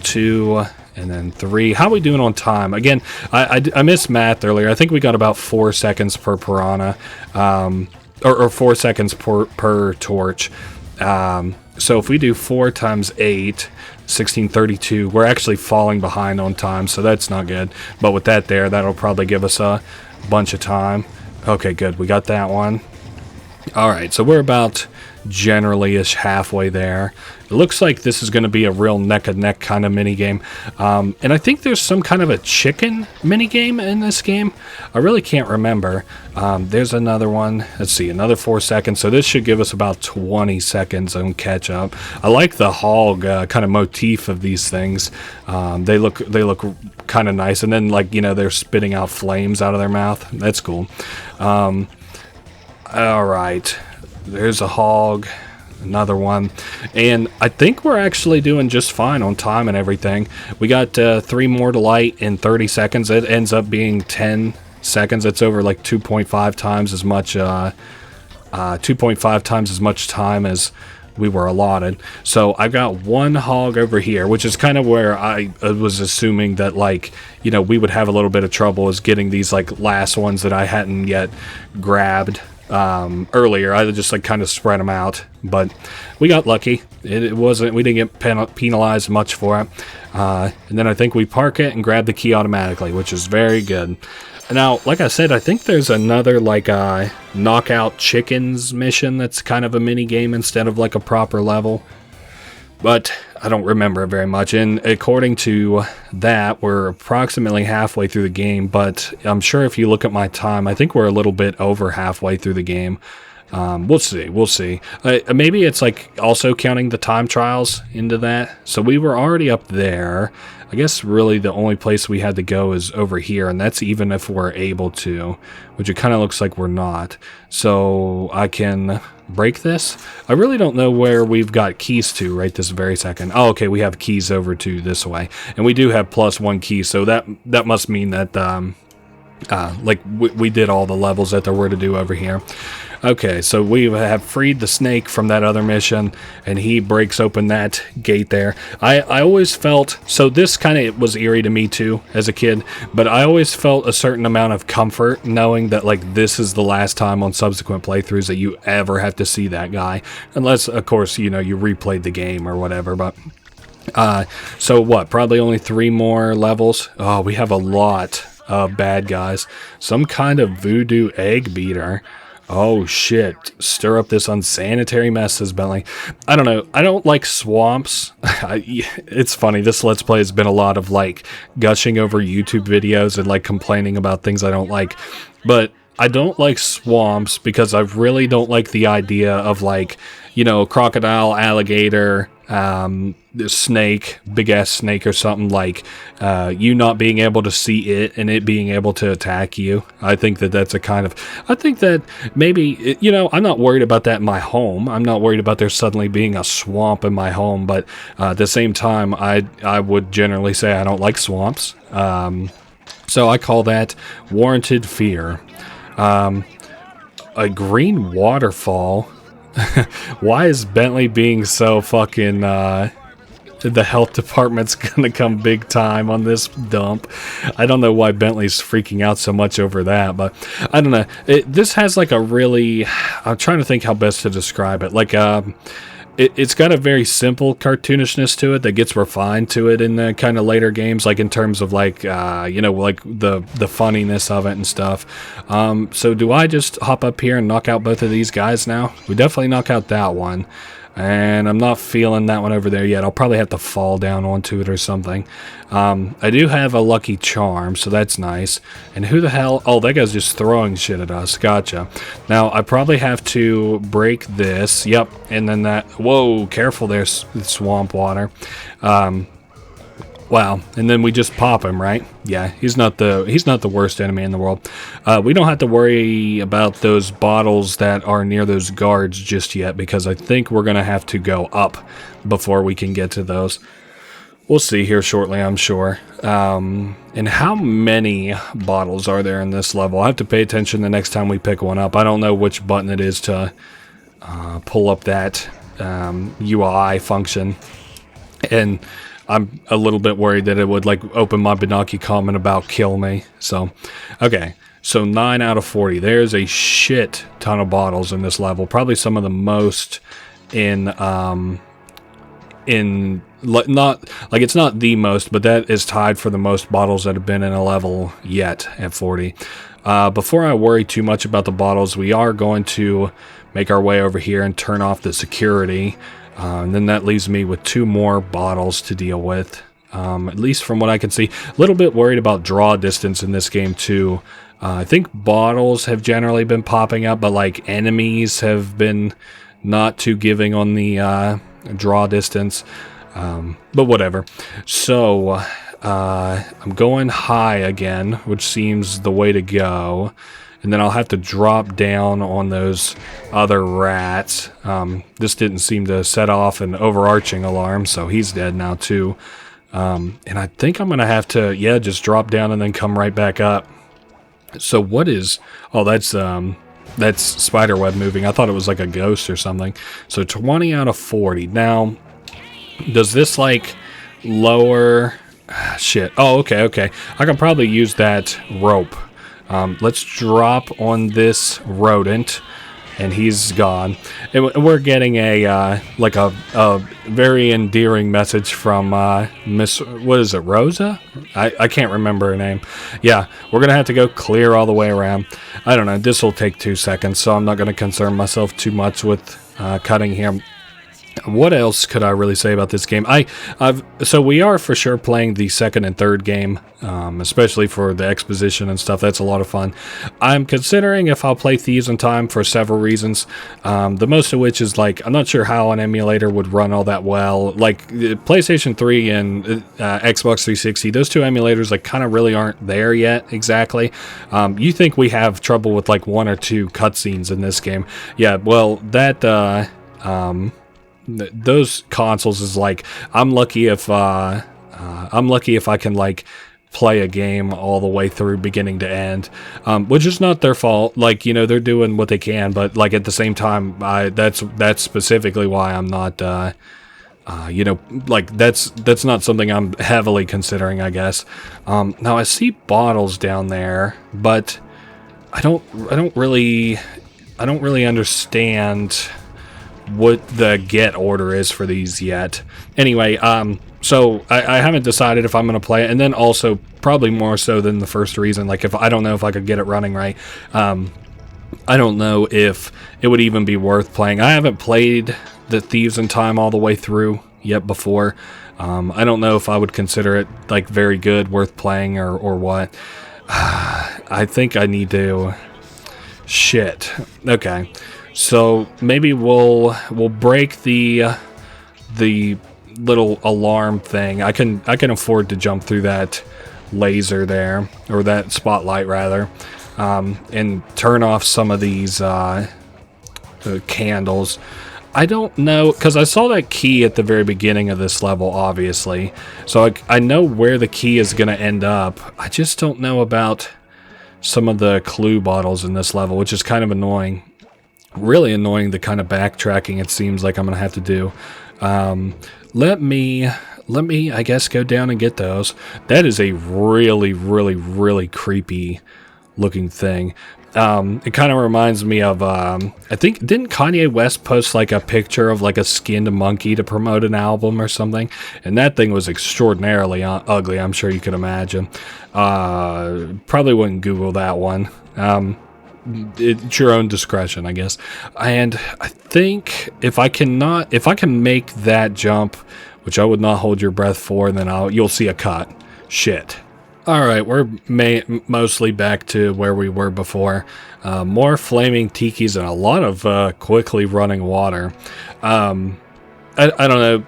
2 and then 3. How are we doing on time? Again, I missed math earlier. I think we got about 4 seconds per piranha, or 4 seconds per torch. So if we do 4 times 8, 1632, we're actually falling behind on time, so that's not good. But with that there, that'll probably give us a bunch of time. Okay, good. We got that one. All right, so we're about generally-ish halfway there. It looks like this is going to be a real neck-and-neck kind of minigame. And I think there's some kind of a chicken minigame in this game. I really can't remember. There's another one. Let's see, another 4 seconds. So this should give us about 20 seconds on catch-up. I like the hog kind of motif of these things. They look kind of nice. And then, like, you know, they're spitting out flames out of their mouth. That's cool. All right. There's a hog, another one, and I think we're actually doing just fine on time and everything. We got 3 more to light in 30 seconds. It ends up being 10 seconds. It's over like 2.5 times as much, 2.5 times as much time as we were allotted. So I've got 1 hog over here, which is kind of where I was assuming that, like, you know, we would have a little bit of trouble is getting these like last ones that I hadn't yet grabbed earlier. I just like kind of spread them out, but we got lucky. It wasn't, we didn't get penalized much for it. And then I think we park it and grab the key automatically, which is very good. Now, like I said, I think there's another like knockout chickens mission that's kind of a mini game instead of like a proper level, but I don't remember it very much. And according to that, we're approximately halfway through the game, but I'm sure if you look at my time, I think we're a little bit over halfway through the game. We'll see. Maybe it's like also counting the time trials into that. So we were already up there. I guess really the only place we had to go is over here, and that's even if we're able to, which it kind of looks like we're not. So I can break this. I really don't know where we've got keys to right this very second. Oh, okay, we have keys over to this way, and we do have +1 key, so that must mean that like we did all the levels that there were to do over here. Okay, so we have freed the snake from that other mission, and he breaks open that gate there. I always felt, so this kind of was eerie to me too as a kid, but I always felt a certain amount of comfort knowing that like this is the last time on subsequent playthroughs that you ever have to see that guy, unless of course, you know, you replayed the game or whatever. But so what, probably only 3 more levels. Oh, we have a lot of bad guys. Some kind of voodoo egg beater. Oh shit, stir up this unsanitary mess, says Bentley. I don't know, I don't like swamps. It's funny, this Let's Play has been a lot of like gushing over YouTube videos and like complaining about things I don't like. But I don't like swamps because I really don't like the idea of like, you know, crocodile, alligator, snake, big ass snake or something, like you not being able to see it and it being able to attack you. I think that that's a kind of, I think that maybe, you know, I'm not worried about that in my home. I'm not worried about there suddenly being a swamp in my home, but at the same time, I would generally say I don't like swamps. So I call that warranted fear. A green waterfall. Why is Bentley being so fucking, the health department's gonna come big time on this dump? I don't know why Bentley's freaking out so much over that, but I don't know. This has like a really, I'm trying to think how best to describe it. Like, it's got a very simple cartoonishness to it that gets refined to it in the kind of later games, like in terms of like, you know, like the funniness of it and stuff. So do I just hop up here and knock out both of these guys now? We definitely knock out that one. And I'm not feeling that one over there yet. I'll probably have to fall down onto it or something. I do have a lucky charm, so that's nice. And who the hell? Oh, that guy's just throwing shit at us. Gotcha. Now, I probably have to break this. Yep. And then that... Whoa, careful there, swamp water. Wow, and then we just pop him, right? Yeah, he's not the worst enemy in the world. We don't have to worry about those bottles that are near those guards just yet, because I think we're going to have to go up before we can get to those. We'll see here shortly, I'm sure. And how many bottles are there in this level? I'll have to pay attention the next time we pick one up. I don't know which button it is to pull up that UI function. And I'm a little bit worried that it would like open my binocular comment about kill me. So, okay. So 9 out of 40. There's a shit ton of bottles in this level. Probably some of the most in not like it's not the most, but that is tied for the most bottles that have been in a level yet at 40. Before I worry too much about the bottles, we are going to make our way over here and turn off the security. And then that leaves me with 2 more bottles to deal with, at least from what I can see. A little bit worried about draw distance in this game too. I think bottles have generally been popping up, but like enemies have been not too giving on the draw distance. But whatever. So I'm going high again, which seems the way to go. And then I'll have to drop down on those other rats. This didn't seem to set off an overarching alarm, so he's dead now too. And I think I'm going to have to, yeah, just drop down and then come right back up. So what is... Oh, that's spiderweb moving. I thought it was like a ghost or something. So 20 out of 40. Now, does this like lower... Shit. Oh, okay. I can probably use that rope. Let's drop on this rodent, and he's gone. And we're getting a like a very endearing message from Miss, what is it, Rosa? I can't remember her name. Yeah, we're gonna have to go clear all the way around. I don't know. This will take 2 seconds, so I'm not gonna concern myself too much with cutting here. What else could I really say about this game? So we are for sure playing the second and third game, especially for the exposition and stuff. That's a lot of fun. I'm considering if I'll play Thieves in Time for several reasons. The most of which is like, I'm not sure how an emulator would run all that well. Like PlayStation 3 and Xbox 360, those 2 emulators like kind of really aren't there yet exactly. You think we have trouble with like 1 or 2 cutscenes in this game? Yeah, well that those consoles is like, I'm lucky if I can like play a game all the way through beginning to end, which is not their fault. Like, you know, they're doing what they can, but like at the same time, that's specifically why I'm not you know, like that's not something I'm heavily considering, I guess. Now I see bottles down there, but I don't really understand what the get order is for these yet. Anyway, so I haven't decided if I'm going to play it, and then also probably more so than the first reason, like if I don't know if I could get it running right. I don't know if it would even be worth playing. I haven't played the Thieves in Time all the way through yet before. I don't know if I would consider it like very good, worth playing, or what. I think I need to... Shit. Okay. So maybe we'll break the little alarm thing. I can afford to jump through that laser there, or that spotlight rather, and turn off some of these candles. I don't know, because I saw that key at the very beginning of this level, obviously. So I know where the key is going to end up. I just don't know about some of the clue bottles in this level, which is kind of annoying. Really annoying, the kind of backtracking it seems like I'm gonna have to do. Let me I guess go down and get those. That is a really creepy looking thing. It kind of reminds me of I think, didn't Kanye West post like a picture of like a skinned monkey to promote an album or something? And that thing was extraordinarily ugly, I'm sure you could imagine. Probably wouldn't Google that one. It's your own discretion, I guess. And I think if I can make that jump, which I would not hold your breath for, then you'll see a cut. Shit. Alright, we're mostly back to where we were before. More flaming tikis and a lot of quickly running water. I don't know.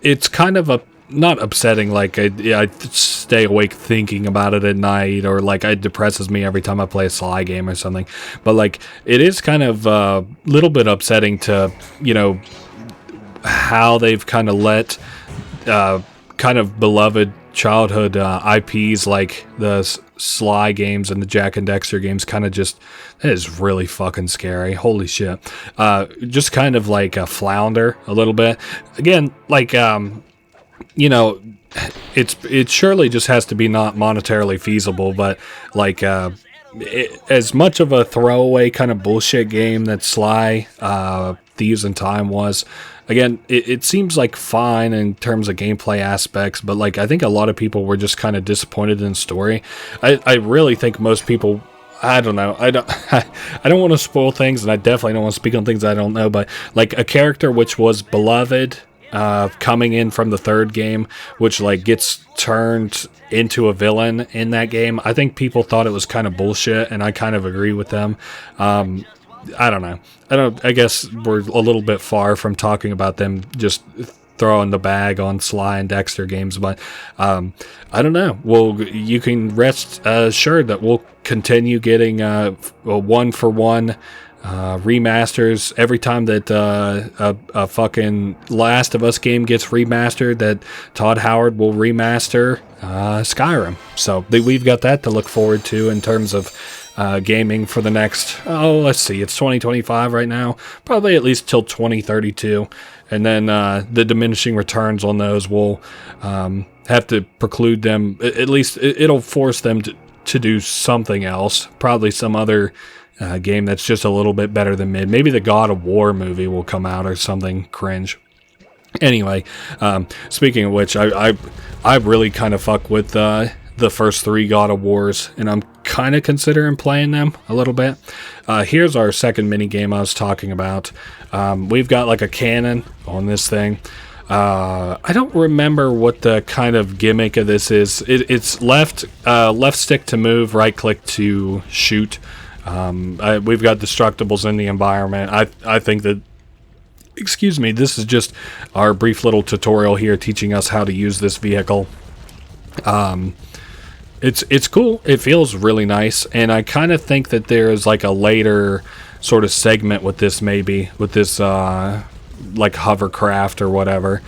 It's kind of not upsetting, like I stay awake thinking about it at night, or like it depresses me every time I play a Sly game or something. But like it is kind of a little bit upsetting to, you know, how they've kind of let kind of beloved childhood IPs like the Sly games and the Jack and Dexter games kind of just, that is really fucking scary. Holy shit. Just kind of like a flounder a little bit. Again, like, you know, it surely just has to be not monetarily feasible, but like, as much of a throwaway kind of bullshit game that Sly, Thieves in Time was, again, it seems like fine in terms of gameplay aspects, but like I think a lot of people were just kind of disappointed in the story. I really think most people, I don't know, I don't want to spoil things, and I definitely don't want to speak on things I don't know, but like a character which was beloved, coming in from the third game, which like gets turned into a villain in that game, I think people thought it was kind of bullshit, and I kind of agree with them. I don't know. I guess we're a little bit far from talking about them just throwing the bag on Sly and Dexter games, but I don't know. Well, you can rest assured that we'll continue getting a 1-for-1 remasters every time that a fucking Last of Us game gets remastered, that Todd Howard will remaster Skyrim. So we've got that to look forward to in terms of gaming for the next, let's see, it's 2025 right now, probably at least till 2032, and then the diminishing returns on those will have to preclude them, at least it'll force them to do something else, probably some other game that's just a little bit better than mid. Maybe the God of War movie will come out or something cringe. Anyway, speaking of which, I really kind of fuck with the first 3 God of Wars, and I'm kind of considering playing them a little bit. Here's our second mini game I was talking about. We've got like a cannon on this thing. I don't remember what the kind of gimmick of this is. It's left stick to move, right click to shoot. We've got destructibles in the environment. I think that, excuse me, this is just our brief little tutorial here teaching us how to use this vehicle. It's cool. It feels really nice, and I kind of think that there is like a later sort of segment with this, maybe with this like hovercraft or whatever.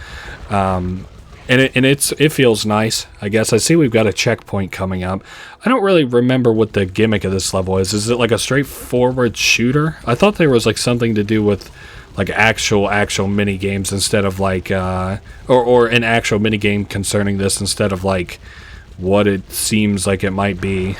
And it feels nice. I guess I see we've got a checkpoint coming up. I don't really remember what the gimmick of this level is. Is it like a straightforward shooter? I thought there was like something to do with like actual mini games instead of like or an actual mini game concerning this instead of like what it seems like it might be.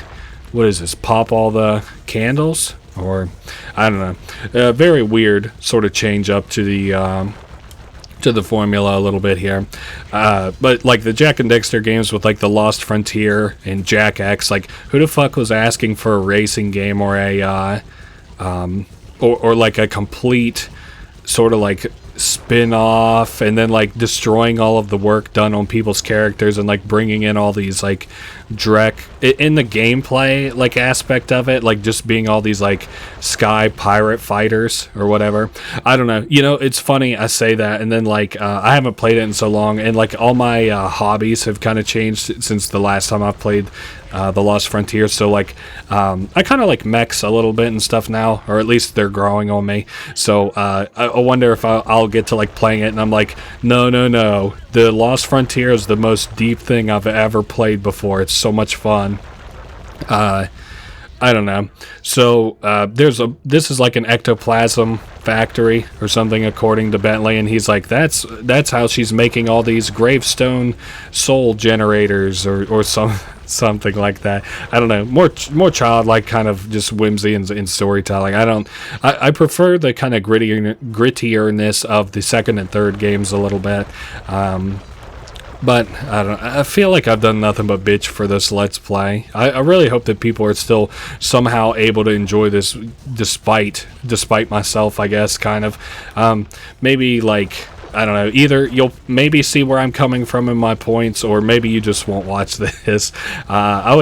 What is this? Pop all the candles? Or I don't know. Very weird sort of change up to the formula a little bit here. But like the Jack and Dexter games with like the Lost Frontier and Jack X, like who the fuck was asking for a racing game or a or like a complete sort of like spin-off and then like destroying all of the work done on people's characters and like bringing in all these like Drek in the gameplay like aspect of it, like just being all these like sky pirate fighters or whatever. I don't know, you know, it's funny I say that and then like I haven't played it in so long, and like all my hobbies have kind of changed since the last time I've played the Lost Frontier. So like I kind of like mechs a little bit and stuff now, or at least they're growing on me. So I wonder if I'll get to like playing it and I'm like, no, the Lost Frontier is the most deep thing I've ever played before. It's so much fun. I don't know. So this is like an ectoplasm factory or something, according to Bentley, and he's like, that's how she's making all these gravestone soul generators or something like that. I don't know. More childlike kind of just whimsy in storytelling. I prefer the kind of grittierness of the second and third games a little bit. But I don't know. I feel like I've done nothing but bitch for this Let's Play. I really hope that people are still somehow able to enjoy this despite myself, I guess, kind of. Maybe like I don't know. Either you'll maybe see where I'm coming from in my points, or maybe you just won't watch this. I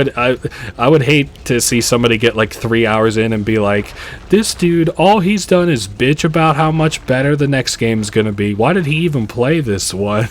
would hate to see somebody get like 3 hours in and be like, this dude, all he's done is bitch about how much better the next game's gonna be. Why did he even play this one?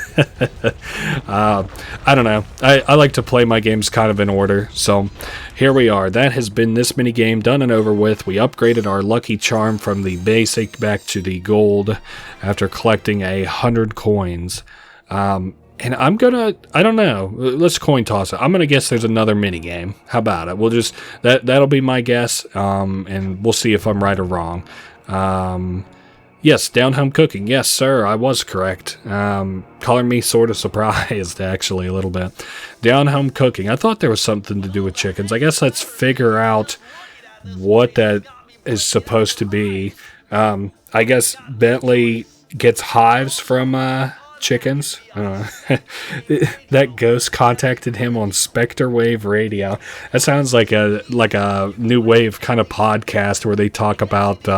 I don't know. I like to play my games kind of in order, so here we are. That has been this mini game done and over with. We upgraded our lucky charm from the basic back to the gold after collecting 100 coins. And I'm gonna, I don't know, let's coin toss it. I'm gonna guess there's another mini game. How about it? We'll just, that'll be my guess, and we'll see if I'm right or wrong. Yes, down home cooking. Yes, sir, I was correct. Color me sort of surprised, actually, a little bit. Down home cooking. I thought there was something to do with chickens. I guess let's figure out what that is supposed to be. I guess Bentley gets hives from chickens. That ghost contacted him on Spectre Wave Radio. That sounds like a new wave kind of podcast where they talk about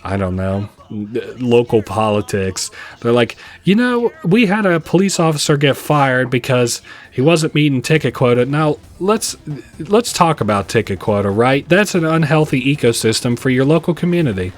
I don't know, local politics. They're like, you know, we had a police officer get fired because he wasn't meeting ticket quota. Now let's talk about ticket quota, right? That's an unhealthy ecosystem for your local community.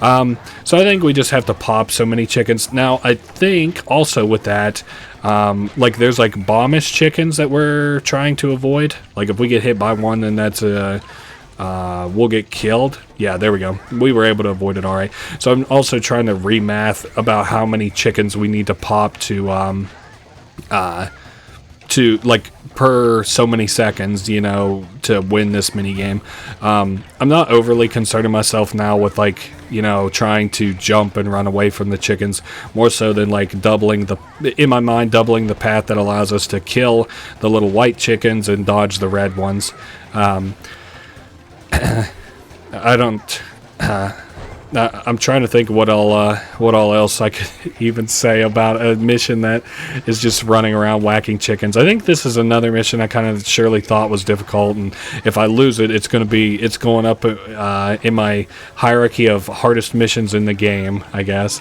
So I think we just have to pop so many chickens. Now I think also with that, like there's like bombish chickens that we're trying to avoid. Like if we get hit by one, then that's we'll get killed. Yeah, there we go. We were able to avoid it, all right. So I'm also trying to remath about how many chickens we need to pop to like per so many seconds, you know, to win this mini game. I'm not overly concerning myself now with like, you know, trying to jump and run away from the chickens, more so than like in my mind, doubling the path that allows us to kill the little white chickens and dodge the red ones. I don't. I'm trying to think what all else I could even say about a mission that is just running around whacking chickens. I think this is another mission I kind of surely thought was difficult, and if I lose it, it's going up in my hierarchy of hardest missions in the game, I guess.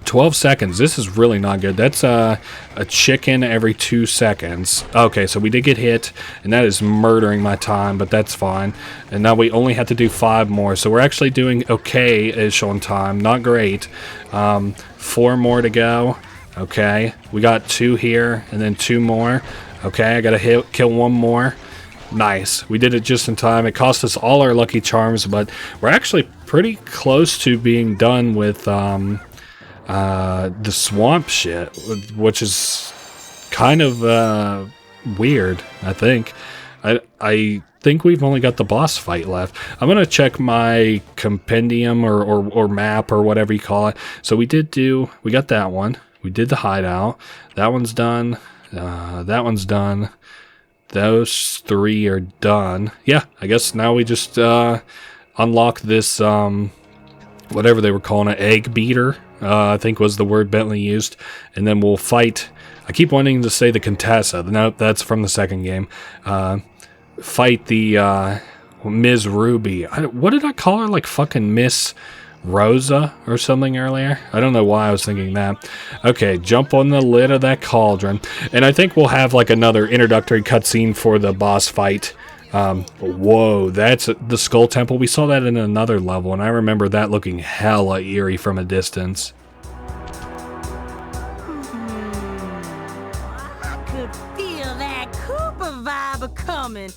12 seconds. This is really not good. That's a chicken every 2 seconds. Okay, so we did get hit, and that is murdering my time, but that's fine. And now we only have to do 5 more, so we're actually doing okay-ish on time. Not great. 4 more to go. Okay, we got 2 here, and then 2 more. Okay, I gotta kill 1 more. Nice. We did it just in time. It cost us all our lucky charms, but we're actually pretty close to being done with the swamp shit, which is kind of weird. I think think we've only got the boss fight left. I'm gonna check my compendium or map or whatever you call it. So we got that one. We did the hideout. That one's done. That one's done. Those 3 are done. Yeah, I guess now we just unlock this whatever they were calling it, egg beater. I think was the word Bentley used. And then we'll fight. I keep wanting to say the Contessa. Nope, that's from the second game. Fight the Ms. Ruby. What did I call her? Like fucking Miss Rosa or something earlier? I don't know why I was thinking that. Okay, jump on the lid of that cauldron. And I think we'll have like another introductory cutscene for the boss fight. Whoa, that's the Skull Temple. We saw that in another level, and I remember that looking hella eerie from a distance. I could feel that Cooper vibe coming.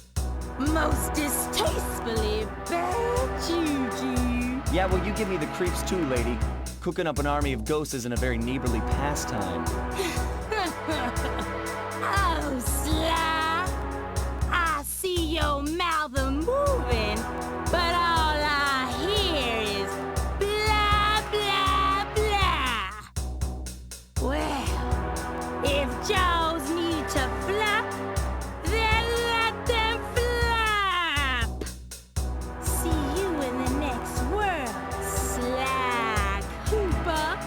Most distastefully bad juju. Yeah, well, you give me the creeps too, lady. Cooking up an army of ghosts isn't a very neighborly pastime. Oh, Sly. I see your mouth a-moving, but all I hear is blah, blah, blah. Well, if jaws need to flap, then let them flap. See you in the next world, Sly Cooper.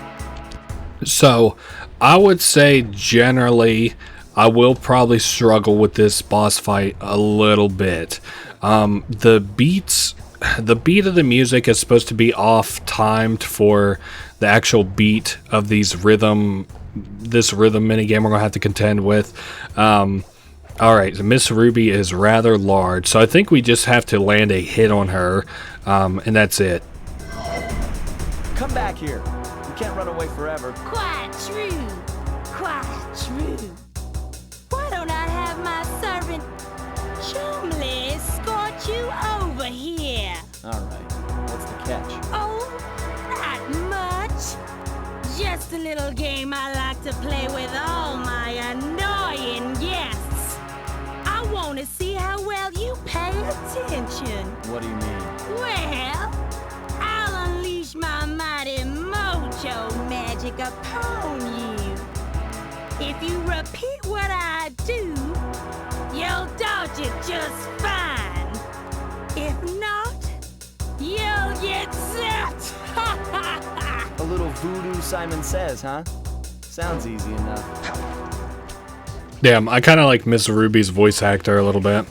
So, I would say generally I will probably struggle with this boss fight a little bit. The beat of the music is supposed to be off-timed for the actual beat of this rhythm minigame we're gonna have to contend with. Alright, so Miss Ruby is rather large, so I think we just have to land a hit on her, and that's it. Come back here. You can't run away forever. Quite true. Quite true. Why don't I have my servant Chumley escort you over here? Alright, what's the catch? Oh, not much. Just a little game I like to play with all my annoying guests. I want to see how well you pay attention. What do you mean? Well, I'll unleash my mighty mojo magic upon you. If you repeat what I do, you'll dodge it just fine. If not, you'll get zapped. A little voodoo, Simon Says, huh? Sounds easy enough. Damn, I kind of like Miss Ruby's voice actor a little bit.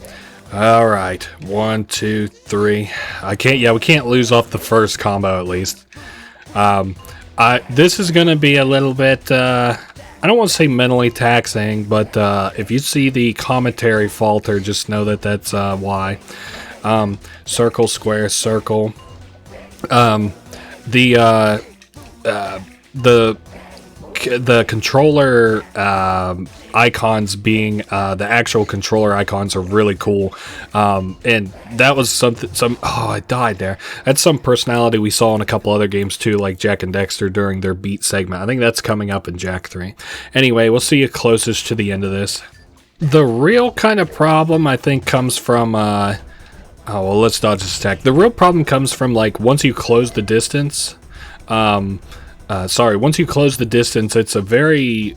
Alright, 1, 2, 3. We can't lose off the first combo at least. This is gonna be a little bit, I don't want to say mentally taxing, but if you see the commentary falter, just know that that's why. Circle, square, circle. The controller icons being the actual controller icons are really cool, and that was I died there. That's some personality we saw in a couple other games too, like Jack and Dexter during their beat segment. I think that's coming up in Jak 3. Anyway, we'll see you closest to the end of this. The real kind of problem I think comes from let's dodge this attack. The real problem comes from like once you close the distance. Once you close the distance, it's a very,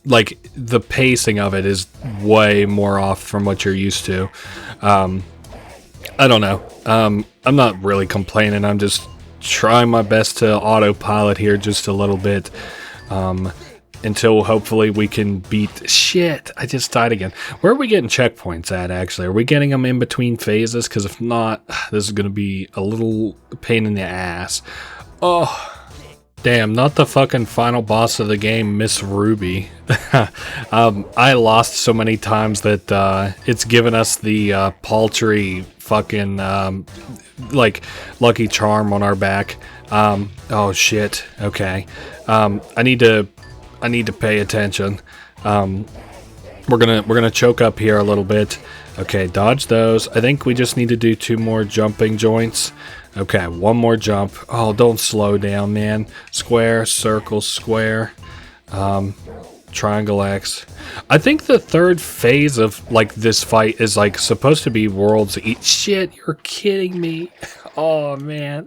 like, the pacing of it is way more off from what you're used to. I don't know. I'm not really complaining. I'm just trying my best to autopilot here just a little bit, until hopefully we can beat... Shit, I just died again. Where are we getting checkpoints at, actually? Are we getting them in between phases? Because if not, this is going to be a little pain in the ass. Oh... Damn, not the fucking final boss of the game, Miss Ruby. I lost so many times that it's given us the paltry fucking like Lucky Charm on our back. Oh shit. Okay. I need to pay attention. We're gonna choke up here a little bit. Okay, dodge those. I think we just need to do 2 more jumping joints. Okay, 1 more jump. Oh, don't slow down, man. Square, circle, square. Triangle X. I think the third phase of like this fight is like supposed to be worlds eat. Shit, you're kidding me. Oh man.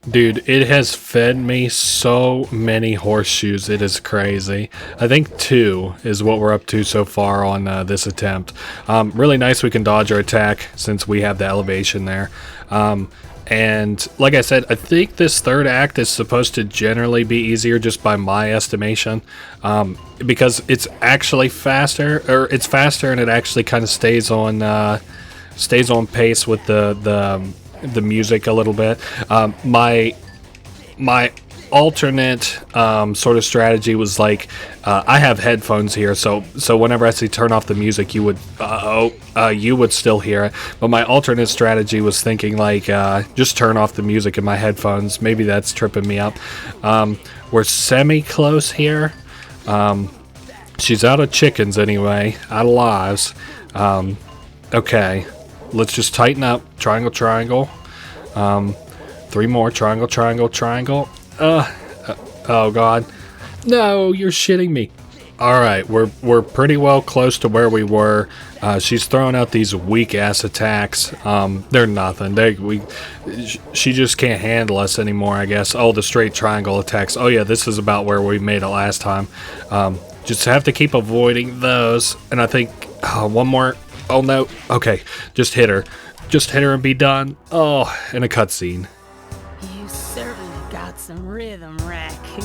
Dude, it has fed me so many horseshoes, it is crazy. I think 2 is what we're up to so far on this attempt. Really nice we can dodge our attack since we have the elevation there. And like I said, I think this third act is supposed to generally be easier just by my estimation, because it's actually faster, or it's faster and it actually kind of stays on pace with the music a little bit. My alternate sort of strategy was like, I have headphones here, so whenever I say turn off the music, you would still hear it. But my alternate strategy was thinking like, just turn off the music in my headphones. Maybe that's tripping me up. We're semi-close here. She's out of chickens anyway, out of lives. Okay, let's just tighten up. Triangle, triangle. 3 more. Triangle, triangle, triangle. Oh god. No, you're shitting me. Alright, we're pretty well close to where we were. She's throwing out these weak ass attacks. They're nothing. She just can't handle us anymore, I guess. Oh, the straight triangle attacks. Oh yeah, this is about where we made it last time. Just have to keep avoiding those. And I think 1 more. Oh no. Okay, just hit her. Just hit her and be done. Oh, and a cutscene. You certainly got some rhythm, Raccoon.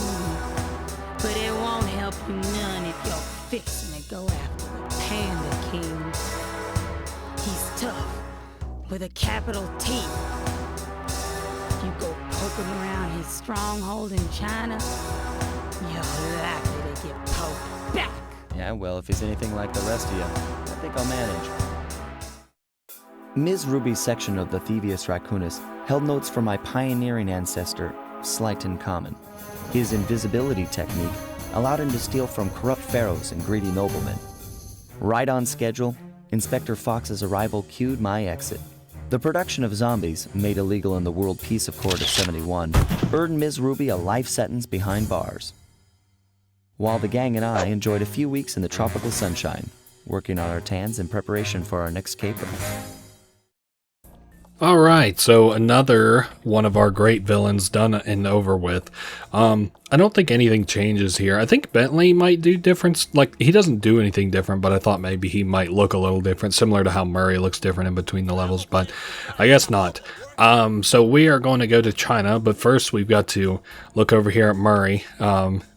But it won't help you none if you're fixing to go after the Panda King. He's tough, with a capital T. If you go poking around his stronghold in China, you're likely to get poked back. Yeah, well, if he's anything like the rest of you, I think I'll manage. Ms. Ruby's section of the Thievius Raccoonus held notes from my pioneering ancestor, Sly Cooper. His invisibility technique allowed him to steal from corrupt pharaohs and greedy noblemen. Right on schedule, Inspector Fox's arrival cued my exit. The production of zombies, made illegal in the World Peace Accord of 71, earned Ms. Ruby a life sentence behind bars. While the gang and I enjoyed a few weeks in the tropical sunshine, working on our tans in preparation for our next caper. Alright, so another one of our great villains done and over with. I don't think anything changes here. I think Bentley might do different, like, he doesn't do anything different, but I thought maybe he might look a little different, similar to how Murray looks different in between the levels, but I guess not. So we are going to go to China, but first we've got to look over here at Murray.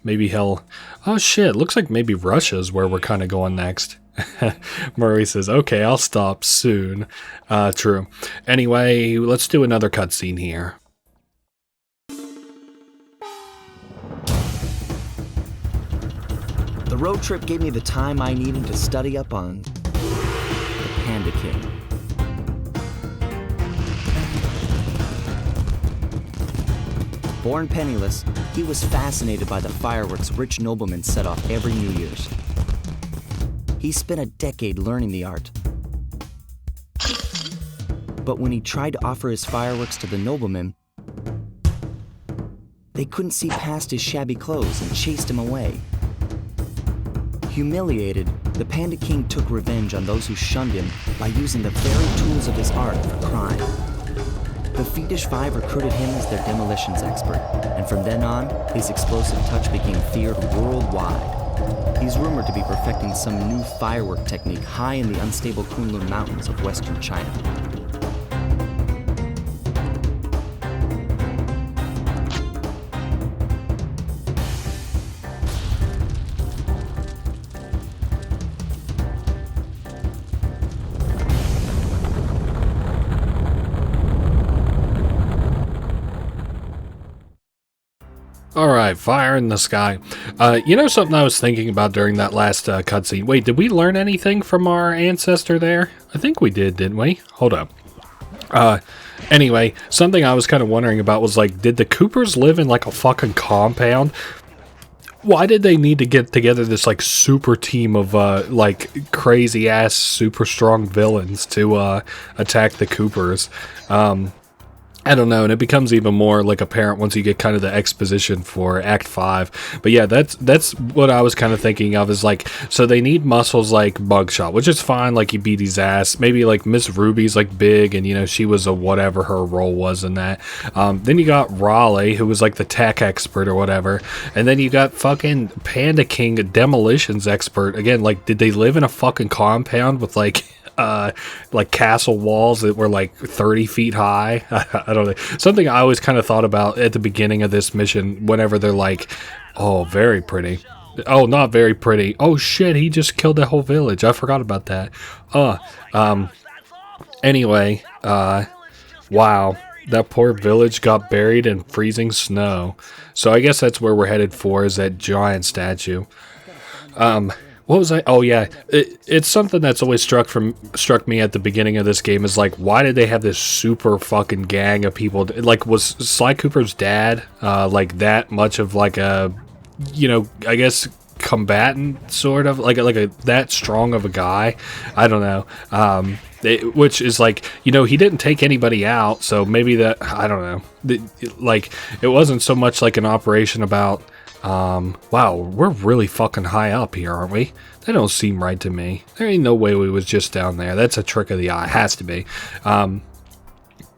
Maybe he'll, oh shit, looks like maybe Russia's where we're kind of going next. Murray says, okay, I'll stop soon. True. Anyway, let's do another cutscene here. The road trip gave me the time I needed to study up on the Panda King. Born penniless, he was fascinated by the fireworks rich noblemen set off every New Year's. He spent a decade learning the art. But when he tried to offer his fireworks to the noblemen, they couldn't see past his shabby clothes and chased him away. Humiliated, the Panda King took revenge on those who shunned him by using the very tools of his art for crime. The Fiendish Five recruited him as their demolitions expert, and from then on, his explosive touch became feared worldwide. He's rumored to be perfecting some new firework technique high in the unstable Kunlun Mountains of western China. Alright, fire in the sky. You know something I was thinking about during that last cutscene? Wait, did we learn anything from our ancestor there? I think we did, didn't we? Hold up. Anyway, something I was kind of wondering about was, like, did the Coopers live in, like, a fucking compound? Why did they need to get together this, like, super team of, like, crazy-ass, super strong villains to, attack the Coopers? I don't know, and it becomes even more like apparent once you get kind of the exposition for Act 5. But yeah, that's what I was kind of thinking of, is like, so they need muscles like Muggshot, which is fine, like he beat his ass. Maybe like Miss Ruby's like big, and you know, she was a whatever her role was in that. Then you got Raleigh, who was like the tech expert or whatever. And then you got fucking Panda King, demolitions expert. Again, like, did they live in a fucking compound with like castle walls that were like 30 feet high? I don't know. Something I always kind of thought about at the beginning of this mission, whenever they're like, oh, very pretty. Oh, not very pretty. Oh shit, he just killed that whole village. I forgot about that. Anyway, wow. That poor village got buried in freezing snow. So I guess that's where we're headed for, is that giant statue. What was I? Oh yeah, it's something that's always struck me at the beginning of this game, is like, why did they have this super fucking gang of people? Like, was Sly Cooper's dad like that much of like a, you know, I guess combatant, sort of like a that strong of a guy? I don't know. Which is like, you know, he didn't take anybody out, so maybe that, I don't know. Like, it wasn't so much like an operation about, wow, we're really fucking high up here, aren't we? That don't seem right to me. There ain't no way we was just down there. That's a trick of the eye. Has to be.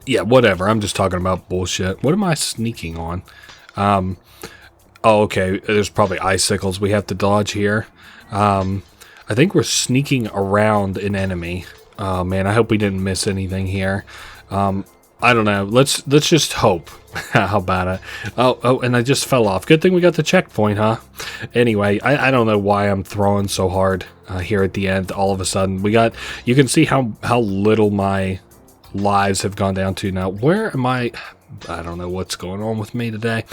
Yeah, whatever. I'm just talking about bullshit. What am I sneaking on? Oh, okay. There's probably icicles we have to dodge here. I think we're sneaking around an enemy. Oh, man, I hope we didn't miss anything here. I don't know. Let's just hope. How about it? Oh, and I just fell off. Good thing we got the checkpoint, huh? Anyway, I don't know why I'm throwing so hard here at the end. All of a sudden, you can see how little my lives have gone down to now. Where am I? I don't know what's going on with me today.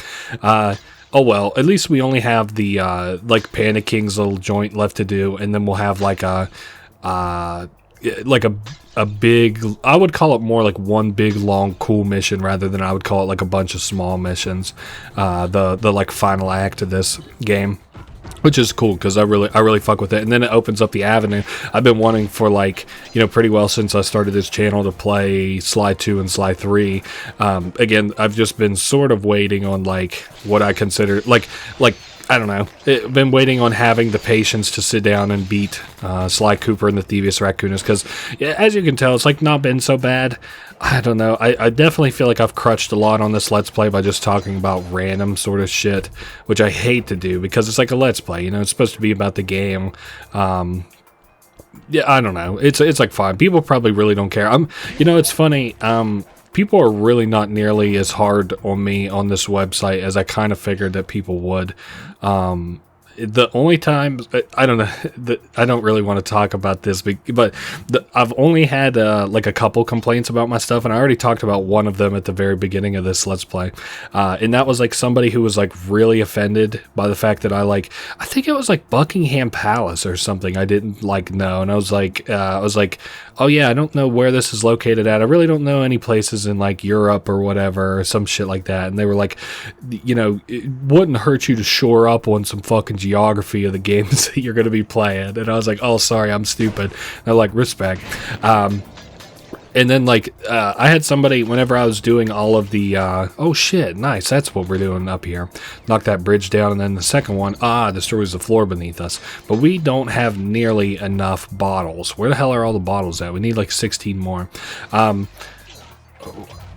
Oh well, at least we only have the like Panda King's little joint left to do, and then we'll have like a big, I would call it more like one big long cool mission rather than I would call it like a bunch of small missions. The like final act of this game, which is cool because I really fuck with it. And then it opens up the avenue. I've been wanting for like, you know, pretty well since I started this channel to play Sly 2 and Sly 3. Again, I've just been sort of waiting on like what I consider like I don't know. I've been waiting on having the patience to sit down and beat Sly Cooper and the Thievius Raccoonus because, yeah, as you can tell, it's like not been so bad. I don't know. I definitely feel like I've crutched a lot on this Let's Play by just talking about random sort of shit, which I hate to do because it's like a Let's Play. You know, it's supposed to be about the game. Yeah, I don't know. It's like fine. People probably really don't care. You know, it's funny. People are really not nearly as hard on me on this website as I kind of figured that people would. The only time, I don't know, I don't really want to talk about this, but I've only had like a couple complaints about my stuff, and I already talked about one of them at the very beginning of this Let's Play. And that was like somebody who was like really offended by the fact that I think it was like Buckingham Palace or something I didn't like know. And I was like, oh yeah, I don't know where this is located at. I really don't know any places in like Europe or whatever, or some shit like that. And they were like, you know, it wouldn't hurt you to shore up on some fucking geography of the games that you're going to be playing. And I was like, oh, sorry, I'm stupid. And they're like, respect. And then like I had somebody, whenever I was doing all of the oh shit, nice, that's what we're doing up here. Knock that bridge down, and then the second one destroys the floor beneath us. But we don't have nearly enough bottles. Where the hell are all the bottles at? We need like 16 more.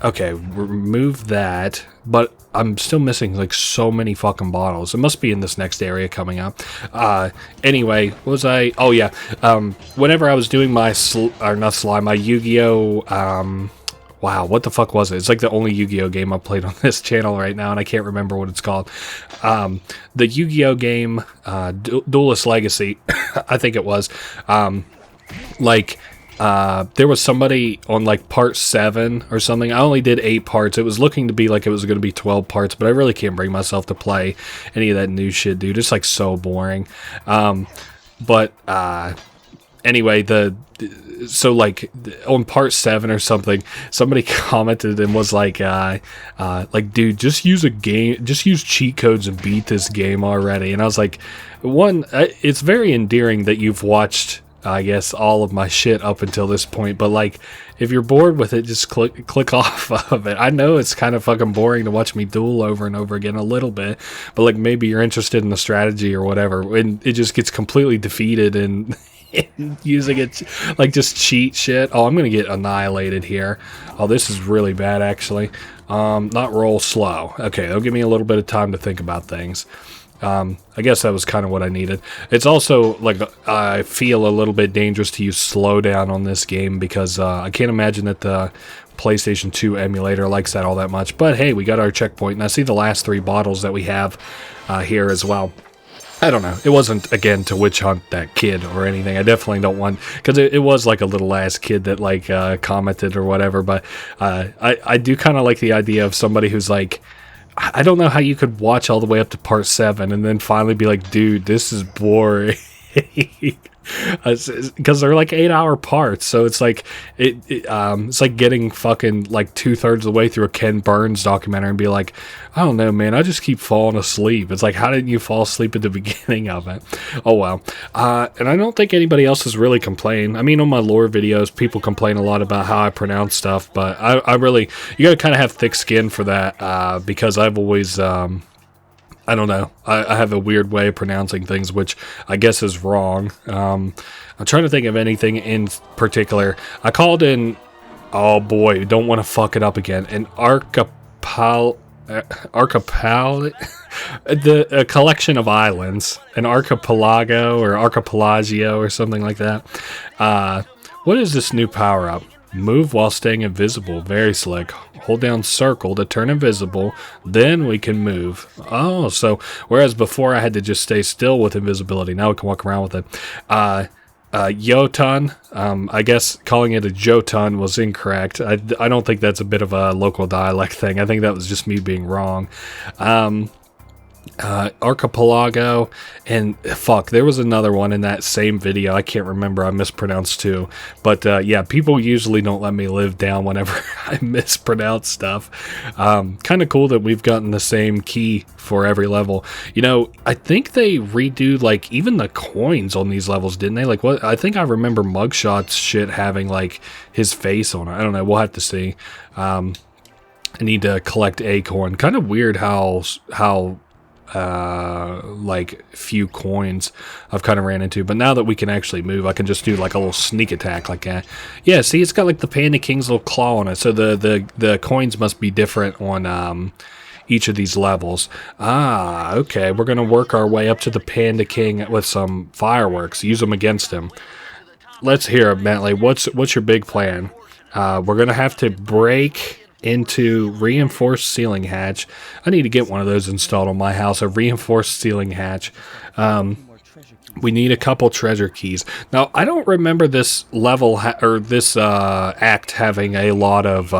Okay, remove that, but I'm still missing like so many fucking bottles. It must be in this next area coming up. Anyway, oh yeah, whenever I was doing my my Yu-Gi-Oh, wow, what the fuck was it? It's like the only Yu-Gi-Oh game I played on this channel right now, and I can't remember what it's called. The Yu-Gi-Oh game, Duelist Legacy, I think it was, there was somebody on like part 7 or something. I only did 8 parts. It was looking to be like it was going to be 12 parts, but I really can't bring myself to play any of that new shit, dude. It's like so boring. Anyway, so like on part 7 or something, somebody commented and was like, dude, just use cheat codes and beat this game already. And I was like, it's very endearing that you've watched, I guess, all of my shit up until this point, but like, if you're bored with it, just click off of it. I know it's kind of fucking boring to watch me duel over and over again a little bit, but like maybe you're interested in the strategy or whatever, and it just gets completely defeated and using it like just cheat shit. Oh, I'm gonna get annihilated here. Oh, this is really bad actually. Not roll slow. Okay, that'll give me a little bit of time to think about things. I guess that was kind of what I needed. It's also, like, I feel a little bit dangerous to use slowdown on this game because I can't imagine that the PlayStation 2 emulator likes that all that much. But hey, we got our checkpoint, and I see the last 3 bottles that we have here as well. I don't know. It wasn't, again, to witch hunt that kid or anything. I definitely don't want, because it was like a little ass kid that like commented or whatever, but I do kind of like the idea of somebody who's like, I don't know how you could watch all the way up to part 7 and then finally be like, dude, this is boring. Because they're like 8-hour parts, so it's like it's like getting fucking like 2/3 of the way through a Ken Burns documentary and be like, I don't know, man, I just keep falling asleep. It's like, how didn't you fall asleep at the beginning of it? Oh well. And I don't think anybody else has really complained. I mean, on my lore videos, people complain a lot about how I pronounce stuff, but I really, you gotta kind of have thick skin for that, because I've always I don't know. I have a weird way of pronouncing things, which I guess is wrong. I'm trying to think of anything in particular. I called in, oh boy, don't want to fuck it up again, an archipelago, a collection of islands, an archipelago or archipelagio or something like that. What is this new power-up? Move while staying invisible. Very slick. Hold down circle to turn invisible, then we can move. Oh, so whereas before I had to just stay still with invisibility, now we can walk around with it. Jotun. I guess calling it a Jotun was incorrect. I don't think that's a bit of a local dialect thing. I think that was just me being wrong. Archipelago, and fuck, there was another one in that same video. I can't remember. I mispronounced too. But yeah, people usually don't let me live down whenever I mispronounce stuff. Kind of cool that we've gotten the same key for every level. You know, I think they redo like even the coins on these levels, didn't they? Like what? I think I remember Muggshot's shit having like his face on it. I don't know. We'll have to see. I need to collect acorn. Kind of weird how like few coins I've kind of ran into, but now that we can actually move, I can just do like a little sneak attack like that. Yeah, see, it's got like the Panda King's little claw on it, so the coins must be different on each of these levels. Ah, okay, we're gonna work our way up to the Panda King with some fireworks, use them against him. Let's hear it, Bentley. What's your big plan? We're gonna have to break into reinforced ceiling hatch. I need to get one of those installed on my house, a reinforced ceiling hatch. We need a couple treasure keys. Now, I don't remember this level or this act having a lot of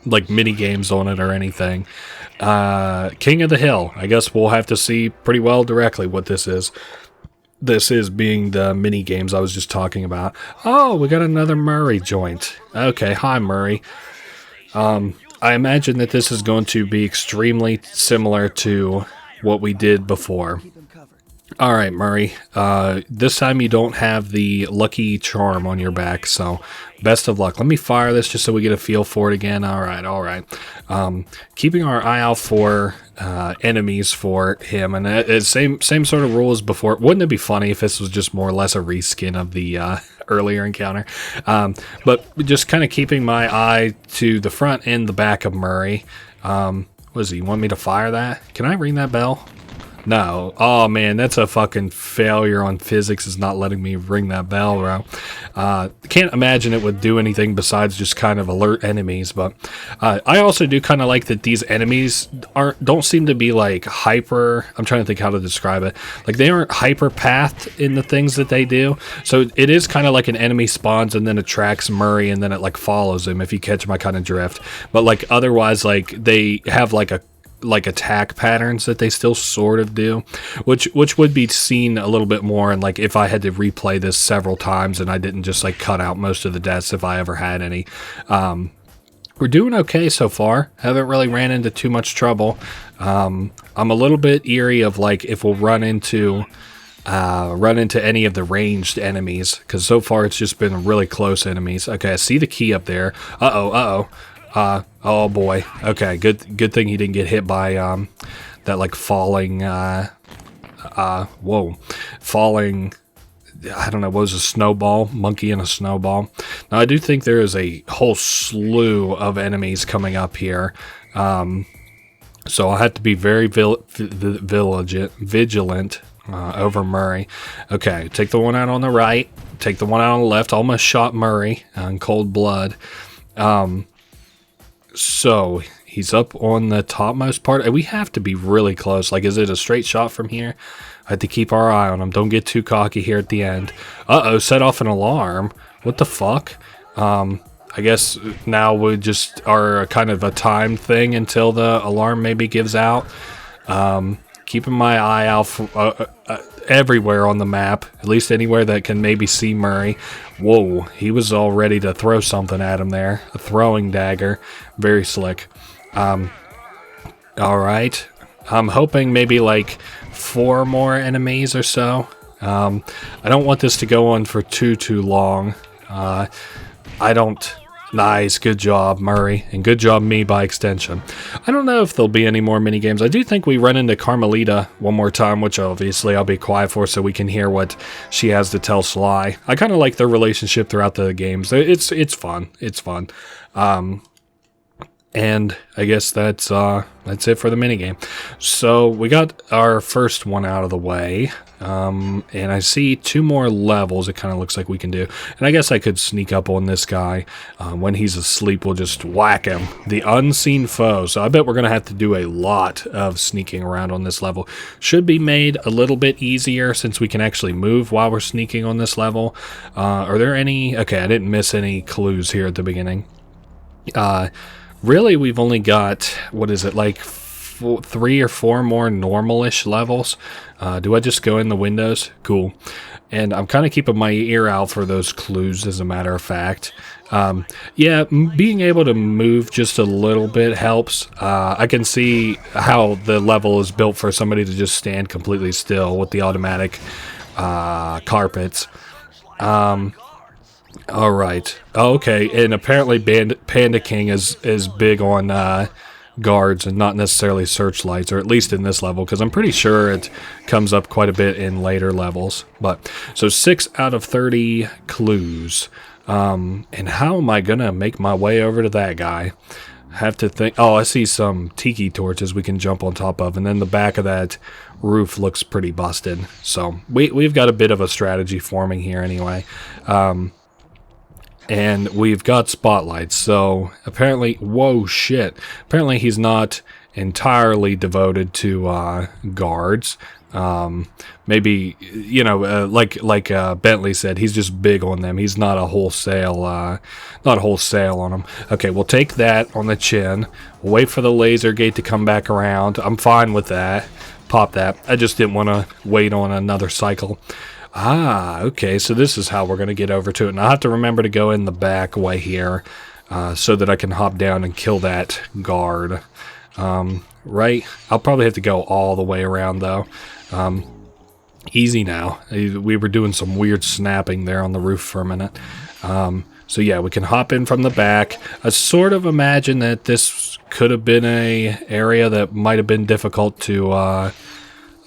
like mini games on it or anything. King of the Hill. I guess we'll have to see pretty well directly what this is. This is being the mini games I was just talking about. Oh, we got another Murray joint. Okay, hi Murray. I imagine that this is going to be extremely similar to what we did before. Alright, Murray. This time you don't have the lucky charm on your back, so best of luck. Let me fire this just so we get a feel for it again. Alright. Keeping our eye out for enemies for him, and same sort of rule as before. Wouldn't it be funny if this was just more or less a reskin of the earlier encounter? But just kind of keeping my eye to the front and the back of Murray. What is he? You want me to fire that? Can I ring that bell? No. Oh, man, that's a fucking failure on physics, is not letting me ring that bell, bro. Can't imagine it would do anything besides just kind of alert enemies, but I also do kind of like that these enemies don't seem to be, like, hyper... I'm trying to think how to describe it. Like, they aren't hyper-pathed in the things that they do, so it is kind of like an enemy spawns and then attracts Murray and then it, like, follows him, if you catch my kind of drift. But, like, otherwise, like, they have, like attack patterns that they still sort of do, which would be seen a little bit more, and like if I had to replay this several times and I didn't just like cut out most of the deaths if I ever had any. We're doing okay so far. Haven't really ran into too much trouble. I'm a little bit eerie of like if we'll run into any of the ranged enemies, because so far it's just been really close enemies. Okay, I see the key up there. Oh boy. Okay, good thing he didn't get hit by that like falling falling, I don't know, what was a snowball? Monkey in a snowball. Now I do think there is a whole slew of enemies coming up here. So I'll have to be very vigilant over Murray. Okay, take the one out on the right, take the one out on the left. Almost shot Murray in cold blood. So he's up on the topmost part. We have to be really close. Like, is it a straight shot from here? I have to keep our eye on him. Don't get too cocky here at the end. Uh-oh, set off an alarm. What the fuck? I guess now we just are kind of a time thing until the alarm maybe gives out. Keeping my eye out for, everywhere on the map, at least anywhere that can maybe see Murray. Whoa, he was all ready to throw something at him there. A throwing dagger. Very slick. Alright. I'm hoping maybe like 4 more enemies or so. I don't want this to go on for too long. Nice, good job, Murray, and good job me by extension. I don't know if there'll be any more minigames. I do think we run into Carmelita one more time, which obviously I'll be quiet for so we can hear what she has to tell Sly. I kind of like their relationship throughout the games. It's fun. It's fun. And I guess that's it for the minigame. So we got our first one out of the way. And I see 2 more levels it kind of looks like we can do. And I guess I could sneak up on this guy. When he's asleep, we'll just whack him. The unseen foe. So I bet we're going to have to do a lot of sneaking around on this level. Should be made a little bit easier since we can actually move while we're sneaking on this level. Are there any... Okay, I didn't miss any clues here at the beginning. Really, we've only got, what is it, like 3 or 4 more normal-ish levels. Do I just go in the windows? Cool. And I'm kind of keeping my ear out for those clues, as a matter of fact. Yeah, being able to move just a little bit helps. I can see how the level is built for somebody to just stand completely still with the automatic carpets. All right. Oh, okay. And apparently Panda King is big on guards and not necessarily searchlights, or at least in this level, because I'm pretty sure it comes up quite a bit in later levels. But so 6 out of 30 clues. And how am I gonna make my way over to that guy? Have to think. Oh, I see some tiki torches we can jump on top of, and then the back of that roof looks pretty busted. So we've got a bit of a strategy forming here anyway. And we've got spotlights, so apparently, whoa, shit. Apparently he's not entirely devoted to guards. Maybe, you know, like Bentley said, he's just big on them. He's not a wholesale, not wholesale on them. Okay, we'll take that on the chin. We'll wait for the laser gate to come back around. I'm fine with that. Pop that. I just didn't want to wait on another cycle. Ah, okay, so this is how we're going to get over to it. And I'll have to remember to go in the back way here so that I can hop down and kill that guard. Right? I'll probably have to go all the way around, though. Easy now. We were doing some weird snapping there on the roof for a minute. So yeah, we can hop in from the back. I sort of imagine that this could have been a area that might have been difficult to...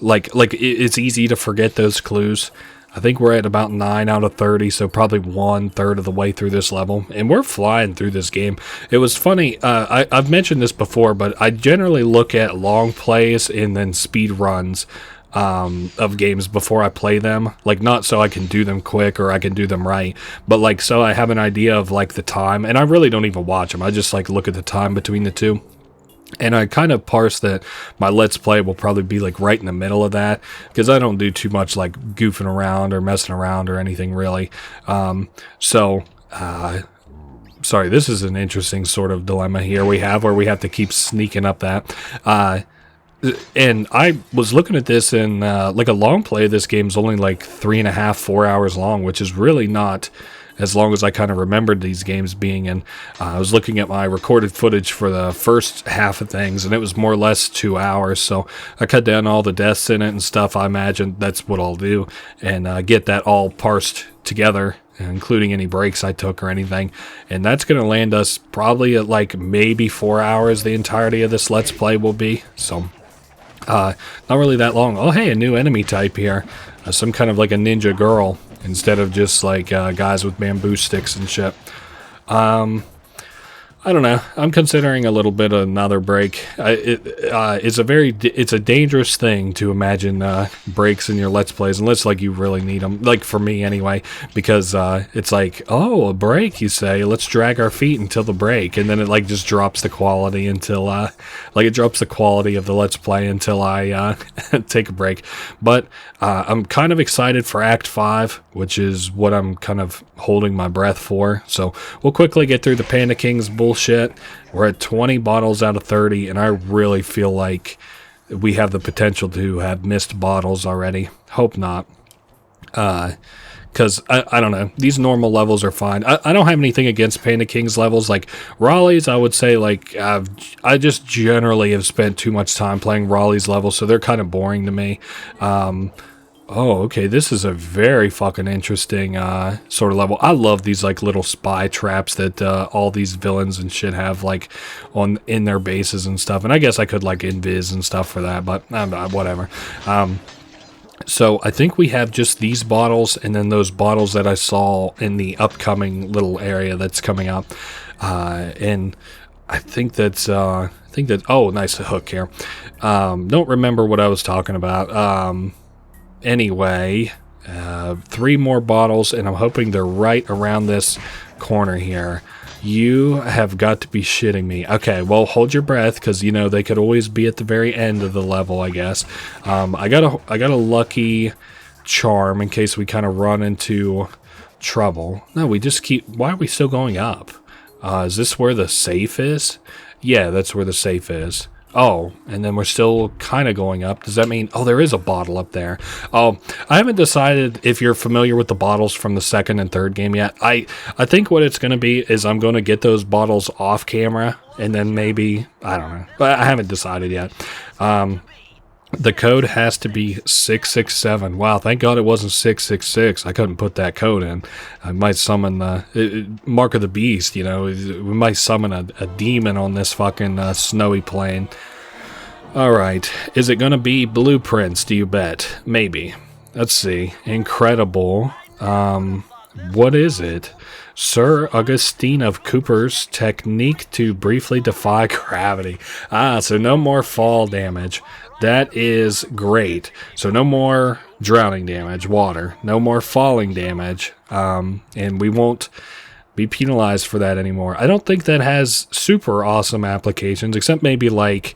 Like it's easy to forget those clues. I think we're at about 9 out of 30, so probably 1/3 of the way through this level. And we're flying through this game. It was funny, I've mentioned this before, but I generally look at long plays and then speed runs of games before I play them. Like, not so I can do them quick or I can do them right, but like so I have an idea of like the time. And I really don't even watch them. I just like look at the time between the two. And I kind of parse that my Let's Play will probably be like right in the middle of that, because I don't do too much like goofing around or messing around or anything really. Sorry, this is an interesting sort of dilemma here we have, where we have to keep sneaking up that. And I was looking at this, and like a long play, this game's only like 3.5, 4 hours long, which is really not as long as I kind of remembered these games being. And I was looking at my recorded footage for the first half of things, and it was more or less 2 hours. So I cut down all the deaths in it and stuff. I imagine that's what I'll do, and get that all parsed together, including any breaks I took or anything. And that's going to land us probably at like maybe 4 hours. The entirety of this Let's Play will be. So not really that long. Oh, hey, a new enemy type here. Some kind of like a ninja girl, instead of just like guys with bamboo sticks and shit. I don't know. I'm considering a little bit of another break. It's a dangerous thing to imagine breaks in your Let's Plays, unless like you really need them. Like for me anyway, because it's like, oh, a break, you say. Let's drag our feet until the break, and then it like just drops the quality until like it drops the quality of the Let's Play until I take a break. But I'm kind of excited for Act 5, which is what I'm kind of holding my breath for. So we'll quickly get through the Panda King's bullshit. We're at 20 bottles out of 30, and I really feel like we have the potential to have missed bottles already. Hope not. Because, I don't know, these normal levels are fine. I don't have anything against Panda King's levels. Like, Raleigh's, I would say, like, I just generally have spent too much time playing Raleigh's levels, so they're kind of boring to me. Oh, okay, this is a very fucking interesting sort of level. I love these like little spy traps that all these villains and shit have like in their bases and stuff. And I guess I could like invis and stuff for that, but whatever. So I think we have just these bottles, and then those bottles that I saw in the upcoming little area that's coming up. And I think that's oh, nice hook here. Don't remember what I was talking about. Anyway, 3 more bottles, and I'm hoping they're right around this corner here. You have got to be shitting me. Okay, well, hold your breath, because, you know, they could always be at the very end of the level, I guess. I got a lucky charm in case we kind of run into trouble. No, we just keep... Why are we still going up? Is this where the safe is? Yeah, that's where the safe is. Oh, and then we're still kind of going up. Does that mean... Oh, there is a bottle up there. Oh, I haven't decided if you're familiar with the bottles from the 2nd and 3rd game yet. I think what it's going to be is I'm going to get those bottles off camera, and then maybe... I don't know. But I haven't decided yet. The code has to be 667. Wow, thank God it wasn't 666. I couldn't put that code in. I might summon the Mark of the Beast, you know. We might summon a demon on this fucking snowy plain. Alright, is it going to be blueprints, do you bet? Maybe. Let's see. Incredible. What is it? Sir Augustine of Cooper's technique to briefly defy gravity. Ah, so no more fall damage. That is great. So no more drowning damage, water. No more falling damage. And we won't be penalized for that anymore. I don't think that has super awesome applications, except maybe like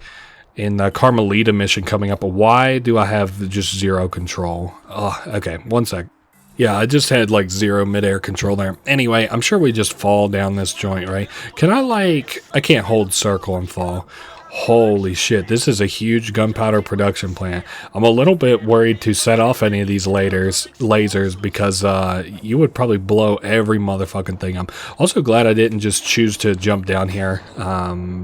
in the Carmelita mission coming up. But why do I have just 0 control? Oh, okay, one sec. Yeah, I just had like 0 midair control there. Anyway, I'm sure we just fall down this joint, right? Can I like... I can't hold circle and fall. Holy shit, this is a huge gunpowder production plant. I'm a little bit worried to set off any of these lasers because you would probably blow every motherfucking thing up. Also glad I didn't just choose to jump down here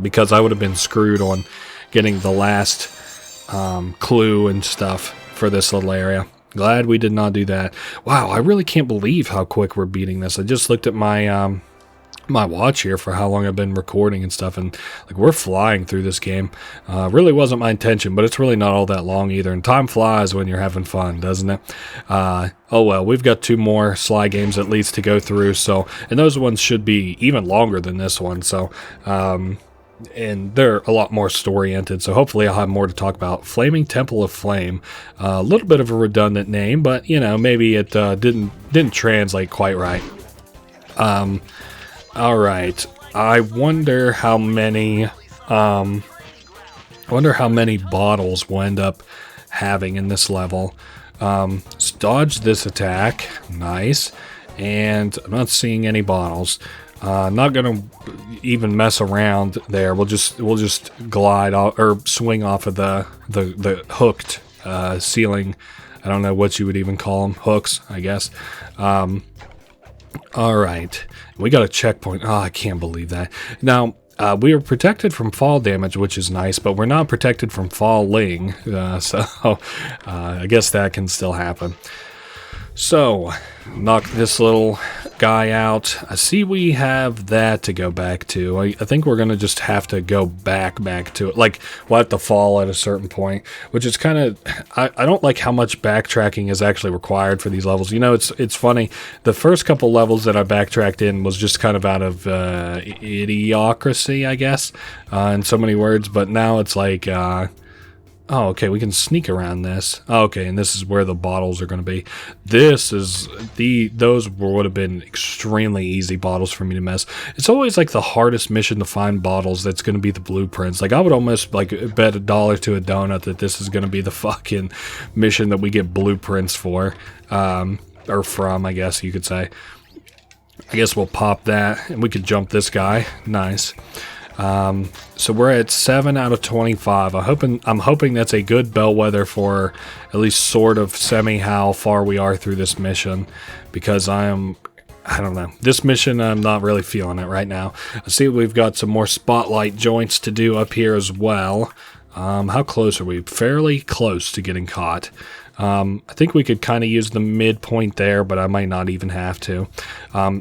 because I would have been screwed on getting the last clue and stuff for this little area. Glad we did not do that. Wow, I really can't believe how quick we're beating this. I just looked at my my watch here for how long I've been recording and stuff, and like we're flying through this game. Really wasn't my intention, but it's really not all that long either, and time flies when you're having fun, doesn't it? Oh well, we've got 2 more Sly games at least to go through, so, and those ones should be even longer than this one, so and they're a lot more story-oriented, so hopefully I'll have more to talk about. Flaming Temple of Flame, a little bit of a redundant name, but you know, maybe it didn't translate quite right. Alright, I wonder how many bottles we'll end up having in this level. Dodge this attack, nice, and I'm not seeing any bottles. Not gonna even mess around there. We'll just glide off, or swing off of the hooked ceiling. I don't know what you would even call them, hooks, I guess. Alright, we got a checkpoint. Oh, I can't believe that. Now, we are protected from fall damage, which is nice, but we're not protected from falling, so I guess that can still happen. So, knock this little guy out. I see we have that to go back to. I think we're going to just have to go back to it. Like, we'll have to fall at a certain point, which is kind of... I don't like how much backtracking is actually required for these levels. You know, it's funny. The first couple levels that I backtracked in was just kind of out of idiocracy, I guess, in so many words. But now it's like... Oh, okay, we can sneak around this. Oh, okay, and this is where the bottles are going to be. Those would have been extremely easy bottles for me to miss. It's always like the hardest mission to find bottles that's going to be the blueprints. Like, I would almost like bet $1 to a donut that this is going to be the fucking mission that we get blueprints for. Or from, I guess you could say. I guess we'll pop that, and we could jump this guy. Nice. So we're at 7 out of 25. I'm hoping that's a good bellwether for at least sort of semi how far we are through this mission, because I don't know. This mission, I'm not really feeling it right now. I see we've got some more spotlight joints to do up here as well. How close are we? Fairly close to getting caught. I think we could kind of use the midpoint there, but I might not even have to.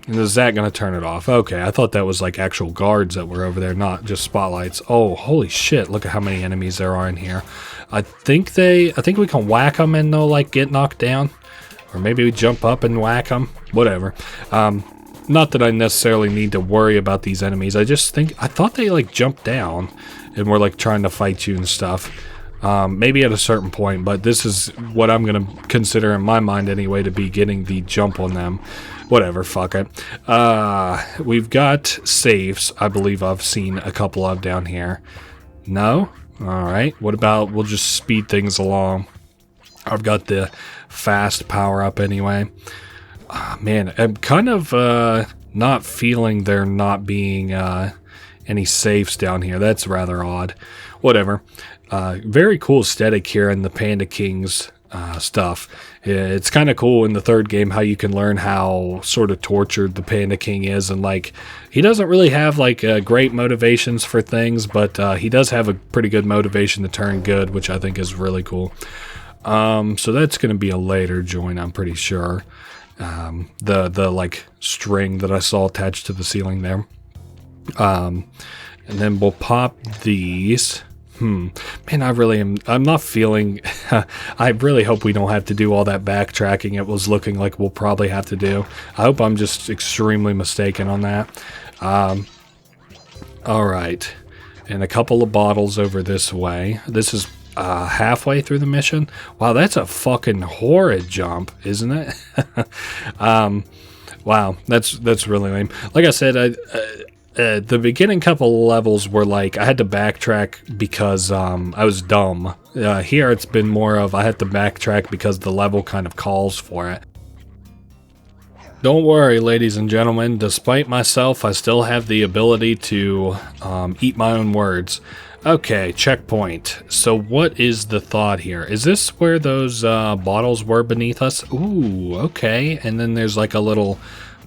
Is that going to turn it off? Okay, I thought that was like actual guards that were over there, not just spotlights. Oh, holy shit, look at how many enemies there are in here. I think we can whack them and they'll like get knocked down. Or maybe we jump up and whack them. Whatever. Not that I necessarily need to worry about these enemies. I thought they like jumped down and were like trying to fight you and stuff. Maybe at a certain point, but this is what I'm going to consider in my mind anyway to be getting the jump on them. Whatever, fuck it. We've got safes. I believe I've seen a couple of down here. No? Alright, what about we'll just speed things along. I've got the fast power up anyway. Man, I'm kind of not feeling there not being any safes down here. That's rather odd. Whatever. Very cool aesthetic here in the Panda King's stuff. It's kind of cool in the third game how you can learn how sort of tortured the Panda King is, and like he doesn't really have like great motivations for things, but he does have a pretty good motivation to turn good, which I think is really cool. So that's going to be a later joint, I'm pretty sure. The like string that I saw attached to the ceiling there. And then we'll pop these. Man, I'm not feeling, I really hope we don't have to do all that backtracking it was looking like we'll probably have to do. I hope I'm just extremely mistaken on that. Alright, and a couple of bottles over this way. This is halfway through the mission. Wow, that's a fucking horrid jump, isn't it? Wow, that's really lame. Like I said, the beginning couple levels were like I had to backtrack because I was dumb. Here it's been more of I had to backtrack because the level kind of calls for it. Don't worry, ladies and gentlemen, despite myself, I still have the ability to eat my own words. Okay, checkpoint. So what is the thought here? Is this where those bottles were beneath us? Ooh, okay. And then there's like a little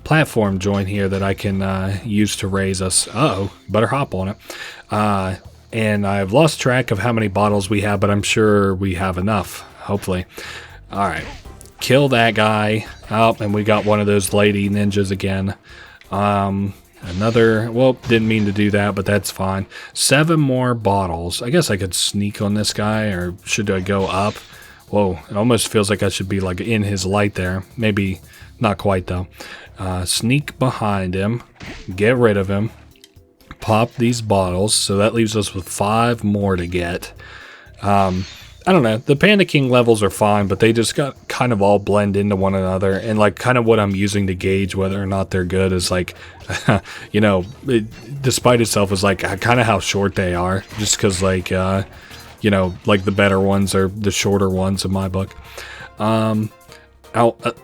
platform joint here that I can use to raise us. Uh-oh, better hop on it. And I've lost track of how many bottles we have, but I'm sure we have enough, hopefully. Alright, kill that guy. Oh, and we got one of those lady ninjas again. Another, well, didn't mean to do that, but that's fine. 7 more bottles. I guess I could sneak on this guy, or should I go up? Whoa, it almost feels like I should be like in his light there. Maybe not quite though. Sneak behind him, get rid of him, pop these bottles, so that leaves us with 5 more to get. I don't know, the Panda King levels are fine, but they just got kind of all blend into one another, and like kind of what I'm using to gauge whether or not they're good is like, you know, despite itself is like kind of how short they are, just because like, you know, like the better ones are the shorter ones in my book. I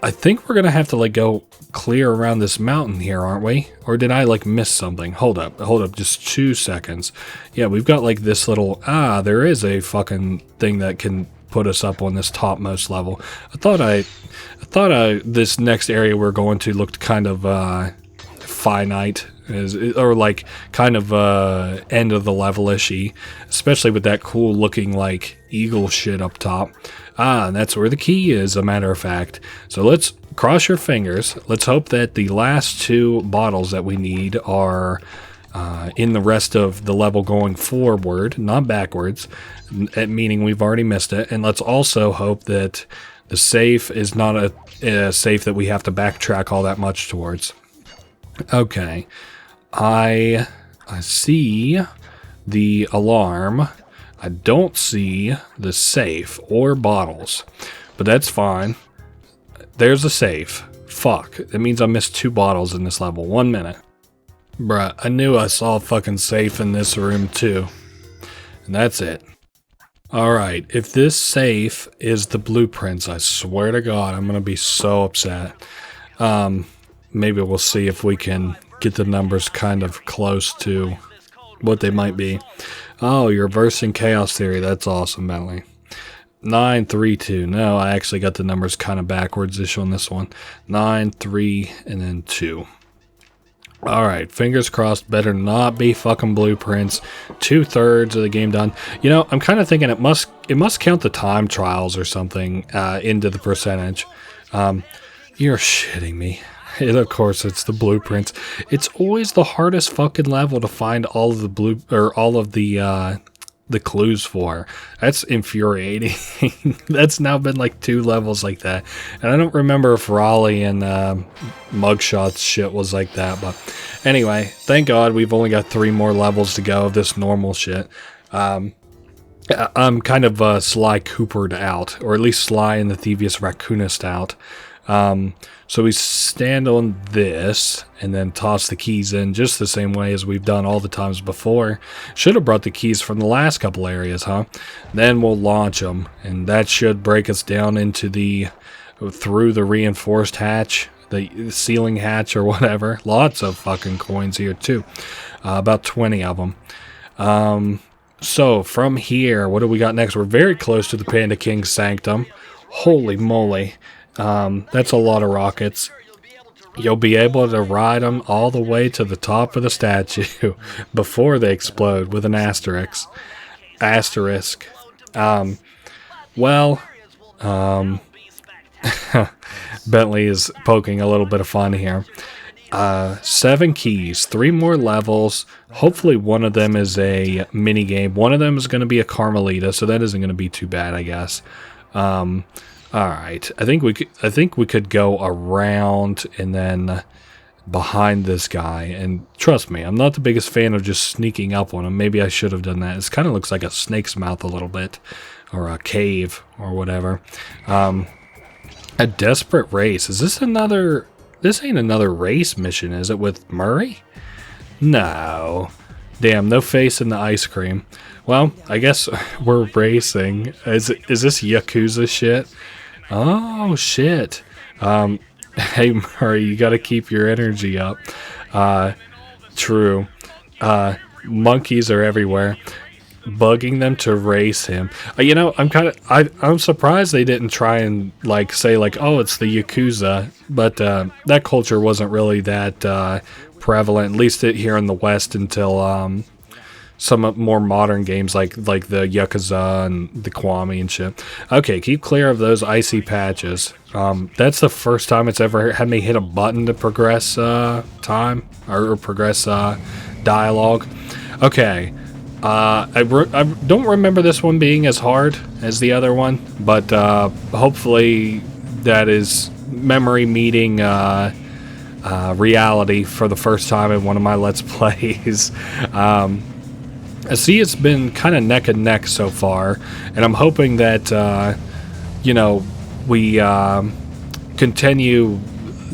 think we're gonna have to like go clear around this mountain here, aren't we? Or did I like miss something? Hold up, just 2 seconds. Yeah, we've got like this little, there is a fucking thing that can put us up on this topmost level. I thought this next area we're going to looked kind of finite, or like kind of end of the level-ishy, especially with that cool looking like eagle shit up top. And that's where the key is, a matter of fact. So let's cross your fingers. Let's hope that the last 2 bottles that we need are in the rest of the level going forward, not backwards, meaning we've already missed it. And let's also hope that the safe is not a safe that we have to backtrack all that much towards. Okay. I see the alarm. I don't see the safe or bottles, but that's fine. There's a safe. Fuck. That means I missed 2 bottles in this level. 1 minute. Bruh, I knew I saw a fucking safe in this room too. And that's it. Alright, if this safe is the blueprints, I swear to God, I'm gonna be so upset. Maybe we'll see if we can get the numbers kind of close to what they might be. Oh, you're reversing chaos theory. That's awesome, Bentley. 9, 3, 2. No, I actually got the numbers kind of backwards-ish on this one. 9, 3, and then 2. Alright, fingers crossed. Better not be fucking blueprints. 2/3 of the game done. You know, I'm kind of thinking it must count the time trials or something into the percentage. You're shitting me. And of course, it's the blueprints. It's always the hardest fucking level to find all of the clues for. That's infuriating. That's now been like 2 levels like that, and I don't remember if Raleigh and Muggshot's shit was like that. But anyway, thank God we've only got 3 more levels to go of this normal shit. I'm kind of Sly Coopered out, or at least Sly and the Thievius Raccoonus out. So we stand on this and then toss the keys in just the same way as we've done all the times before. Should have brought the keys from the last couple areas, huh? Then we'll launch them, and that should break us down into through the reinforced hatch, the ceiling hatch or whatever. Lots of fucking coins here too. About 20 of them. So from here, what do we got next? We're very close to the Panda King's sanctum. Holy moly. That's a lot of rockets. You'll be able to ride them all the way to the top of the statue before they explode with an asterisk. Bentley is poking a little bit of fun here. 7 keys, 3 more levels. Hopefully one of them is a mini game. One of them is going to be a Carmelita, so that isn't going to be too bad, I guess. All right, I think we could go around and then behind this guy. And trust me, I'm not the biggest fan of just sneaking up on him. Maybe I should have done that. It kind of looks like a snake's mouth a little bit, or a cave or whatever. A desperate race. Is this another? This ain't another race mission, is it? With Murray? No. Damn, no face in the ice cream. Well, I guess we're racing. Is this Yakuza shit? Oh, shit. Hey, Murray, you gotta keep your energy up. True. Monkeys are everywhere. Bugging them to race him. You know, I'm surprised they didn't try and, like, say, like, oh, it's the Yakuza. But that culture wasn't really that prevalent, at least here in the West, until some more modern games like the Yakuza and the Kwame and shit. Okay, keep clear of those icy patches. That's the first time it's ever had me hit a button to progress time or progress dialogue. Okay, I don't remember this one being as hard as the other one, but hopefully that is memory meeting reality for the first time in one of my Let's Plays. I see it's been kind of neck and neck so far, and I'm hoping that, we continue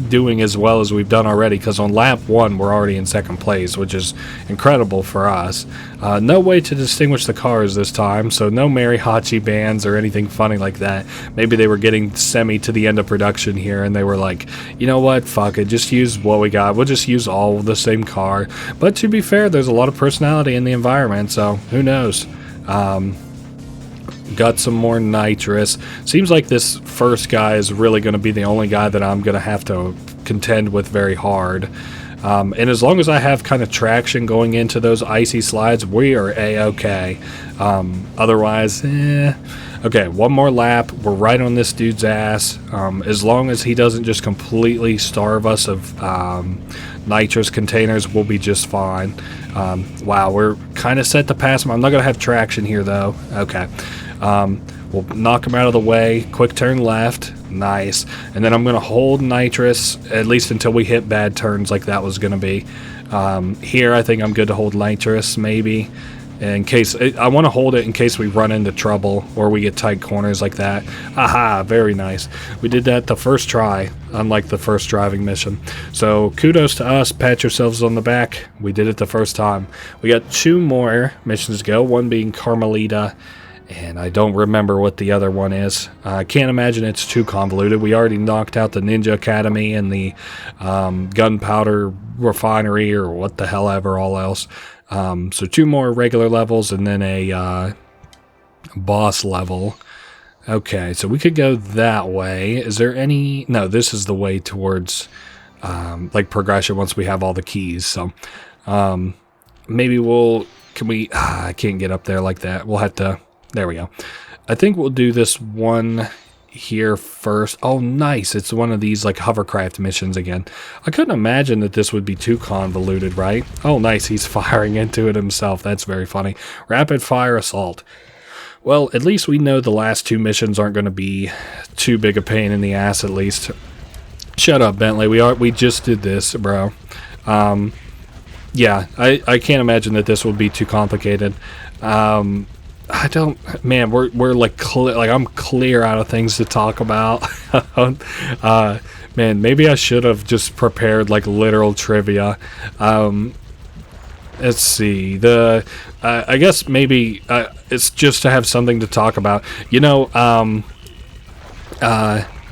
doing as well as we've done already, because on lap 1 we're already in second place, which is incredible for us. No way to distinguish the cars this time, so no mariachi bands or anything funny like that. Maybe they were getting semi to the end of production here and they were like, you know what, fuck it, just use what we got, we'll just use all the same car. But to be fair, there's a lot of personality in the environment, so who knows. Got some more nitrous. Seems like this first guy is really going to be the only guy that I'm going to have to contend with very hard. And as long as I have kind of traction going into those icy slides, we are a-okay. Otherwise, Okay, one more lap. We're right on this dude's ass. As long as he doesn't just completely starve us of nitrous containers, we'll be just fine. Wow, we're kind of set to pass him. I'm not going to have traction here, though. Okay. We'll knock him out of the way. Quick turn left. Nice. And then I'm going to hold nitrous, at least until we hit bad turns like that was going to be. Here, I think I'm good to hold nitrous, maybe. In case, I want to hold it in case we run into trouble or we get tight corners like that. Aha, very nice. We did that the first try, unlike the first driving mission. So kudos to us, pat yourselves on the back. We did it the first time. We got 2 more missions to go, one being Carmelita, and I don't remember what the other one is. I can't imagine it's too convoluted. We already knocked out the Ninja Academy and the Gunpowder Refinery or what the hell ever all else. So 2 more regular levels and then a boss level. Okay, so we could go that way. Is there any... No, this is the way towards like progression once we have all the keys. So maybe we'll... Can we... I can't get up there like that. We'll have to... There we go. I think we'll do this one here first. Oh, nice. It's one of these like hovercraft missions again. I couldn't imagine that this would be too convoluted, right? Oh, nice. He's firing into it himself. That's very funny. Rapid fire assault. Well, at least we know the last 2 missions aren't going to be too big a pain in the ass, at least. Shut up, Bentley. We just did this, bro. Yeah, I can't imagine that this would be too complicated. I don't, man, we're like I'm clear out of things to talk about. Man, maybe I should have just prepared like literal trivia. Let's see. I guess maybe it's just to have something to talk about. You know,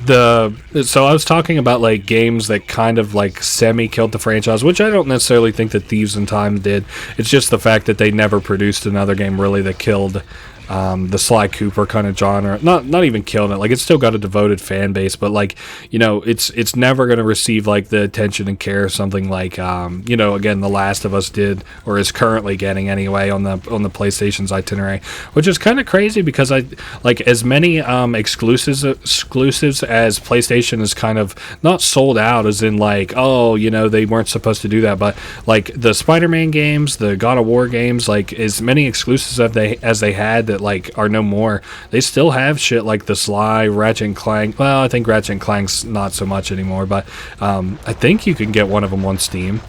so I was talking about like games that kind of like semi-killed the franchise, which I don't necessarily think that Thieves in Time did. It's just the fact that they never produced another game really that killed the Sly Cooper kind of genre. Not even killing it. Like, it's still got a devoted fan base, but like, you know, it's never going to receive like the attention and care something like you know, again, The Last of Us did, or is currently getting anyway on the PlayStation's itinerary, which is kind of crazy because I like as many exclusives as PlayStation is kind of not sold out, as in like, oh, you know, they weren't supposed to do that, but like the Spider-Man games, the God of War games, like as many exclusives as they had that like are no more, they still have shit like the Sly, Ratchet and Clank. Well, I think Ratchet and Clank's not so much anymore, but I think you can get one of them on Steam.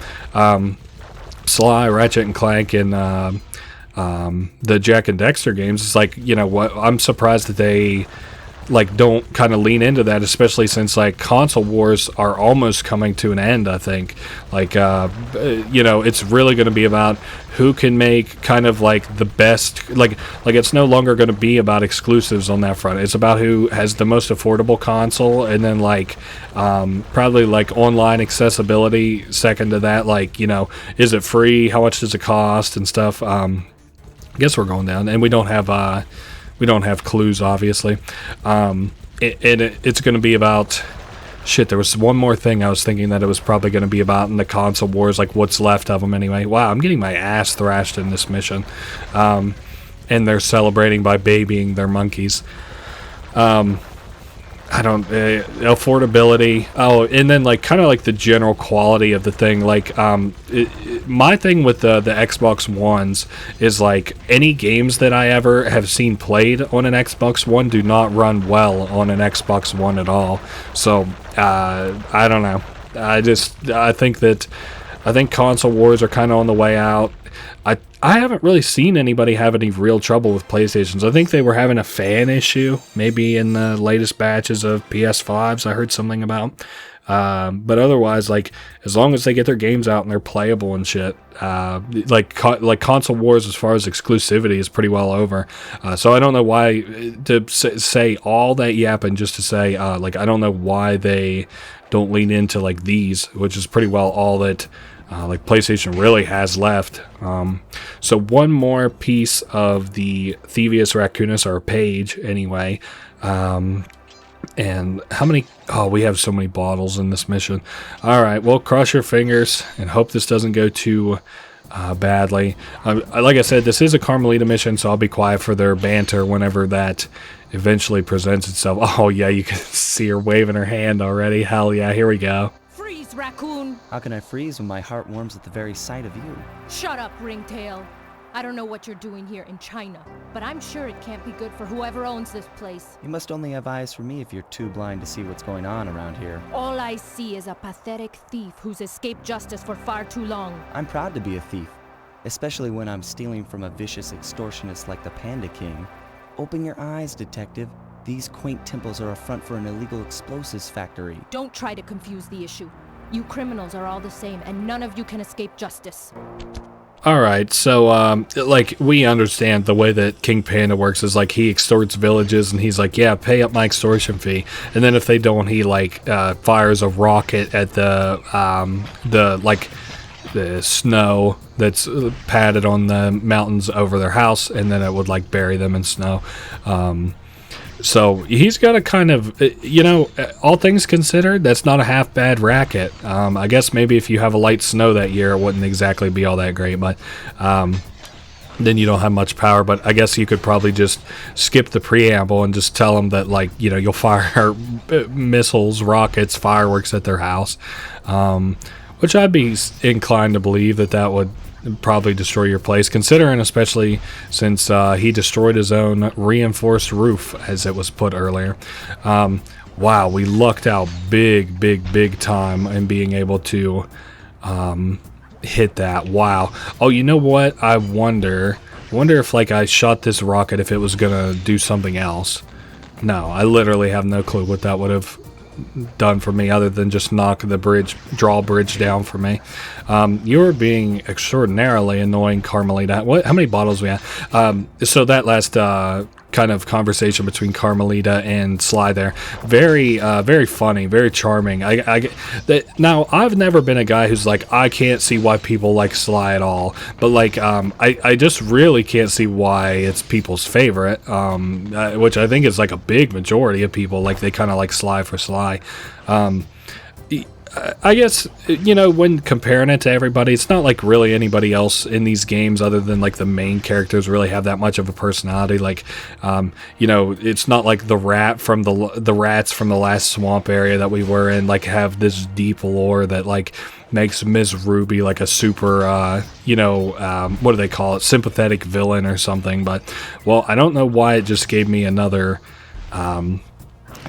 Sly, Ratchet and Clank, and the Jack and Dexter games. It's like, you know what, I'm surprised that they like don't kind of lean into that, especially since like console wars are almost coming to an end. I think like you know, it's really going to be about who can make kind of like the best, like it's no longer going to be about exclusives on that front. It's about who has the most affordable console, and then like probably like online accessibility second to that. Like, you know, is it free, how much does it cost and stuff. I guess we're going down, and we don't have clues, obviously. It's going to be about... Shit, there was one more thing I was thinking that it was probably going to be about in the console wars, like what's left of them anyway. Wow, I'm getting my ass thrashed in this mission. And they're celebrating by babying their monkeys. I don't... affordability. Oh, and then like kind of like the general quality of the thing. Like, my thing with the Xbox Ones is like any games that I ever have seen played on an Xbox One do not run well on an Xbox One at all. So I don't know. I think console wars are kind of on the way out. I haven't really seen anybody have any real trouble with PlayStations. I think they were having a fan issue, maybe in the latest batches of PS5s I heard something about. But otherwise, like, as long as they get their games out and they're playable and shit, like console wars as far as exclusivity is pretty well over. So I don't know why to say all that yapping just to say, like, I don't know why they don't lean into like these, which is pretty well all that like PlayStation really has left. So one more piece of the Thievius Raccoonus, or page anyway. And how many... Oh, we have so many bottles in this mission. Alright, well, cross your fingers and hope this doesn't go too badly. Like I said, this is a Carmelita mission, so I'll be quiet for their banter whenever that eventually presents itself. Oh, yeah, you can see her waving her hand already. Hell yeah, here we go. Freeze, raccoon! How can I freeze when my heart warms at the very sight of you? Shut up, ringtail. I don't know what you're doing here in China, but I'm sure it can't be good for whoever owns this place. You must only have eyes for me if you're too blind to see what's going on around here. All I see is a pathetic thief who's escaped justice for far too long. I'm proud to be a thief, especially when I'm stealing from a vicious extortionist like the Panda King. Open your eyes, detective. These quaint temples are a front for an illegal explosives factory. Don't try to confuse the issue. You criminals are all the same, and none of you can escape justice. Alright, so, like, we understand the way that King Panda works is, like, he extorts villages, and he's like, yeah, pay up my extortion fee. And then if they don't, he, like, fires a rocket at the snow that's padded on the mountains over their house, and then it would, like, bury them in snow. So he's got a kind of, you know, all things considered, that's not a half bad racket. I guess maybe if you have a light snow that year, it wouldn't exactly be all that great, but then you don't have much power. But I guess you could probably just skip the preamble and just tell them that, like, you know, you'll fire missiles, rockets, fireworks at their house, which I'd be inclined to believe that would probably destroy your place, considering especially since he destroyed his own reinforced roof, as it was put earlier. Wow, we lucked out big time in being able to hit that. Wow. Oh, you know what? I wonder wonder if, like, I shot this rocket if it was gonna do something else. No, I literally have no clue what that would have done for me other than just knock the bridge, draw bridge down for me. You're being extraordinarily annoying, Carmelita. How many bottles we have? So that last kind of conversation between Carmelita and Sly there, very funny, very charming. Now I've never been a guy who's like, I can't see why people like Sly at all, but like I just really can't see why it's people's favorite, which I think is like a big majority of people. Like, they kind of like Sly for Sly. I guess, you know, when comparing it to everybody, it's not like really anybody else in these games other than like the main characters really have that much of a personality. Like, you know, it's not like the rats from the last swamp area that we were in, like, have this deep lore that like makes Ms. Ruby like a super, you know, what do they call it? Sympathetic villain or something. But, well, I don't know why it just gave me another,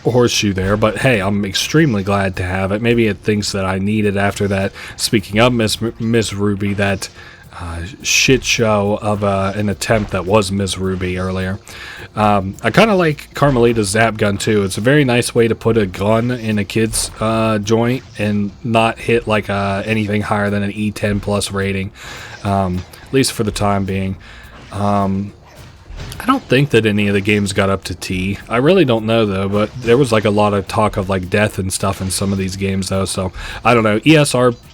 horseshoe there, but hey, I'm extremely glad to have it. Maybe it thinks that I need it after that. Speaking of Miss Ruby, that shit show of an attempt that was Miss Ruby earlier. I kind of like Carmelita's zap gun too. It's a very nice way to put a gun in a kid's joint and not hit like anything higher than an E10 plus rating, at least for the time being. I don't think that any of the games got up to T. I really don't know, though, but there was like a lot of talk of like death and stuff in some of these games, though, so I don't know. ESR,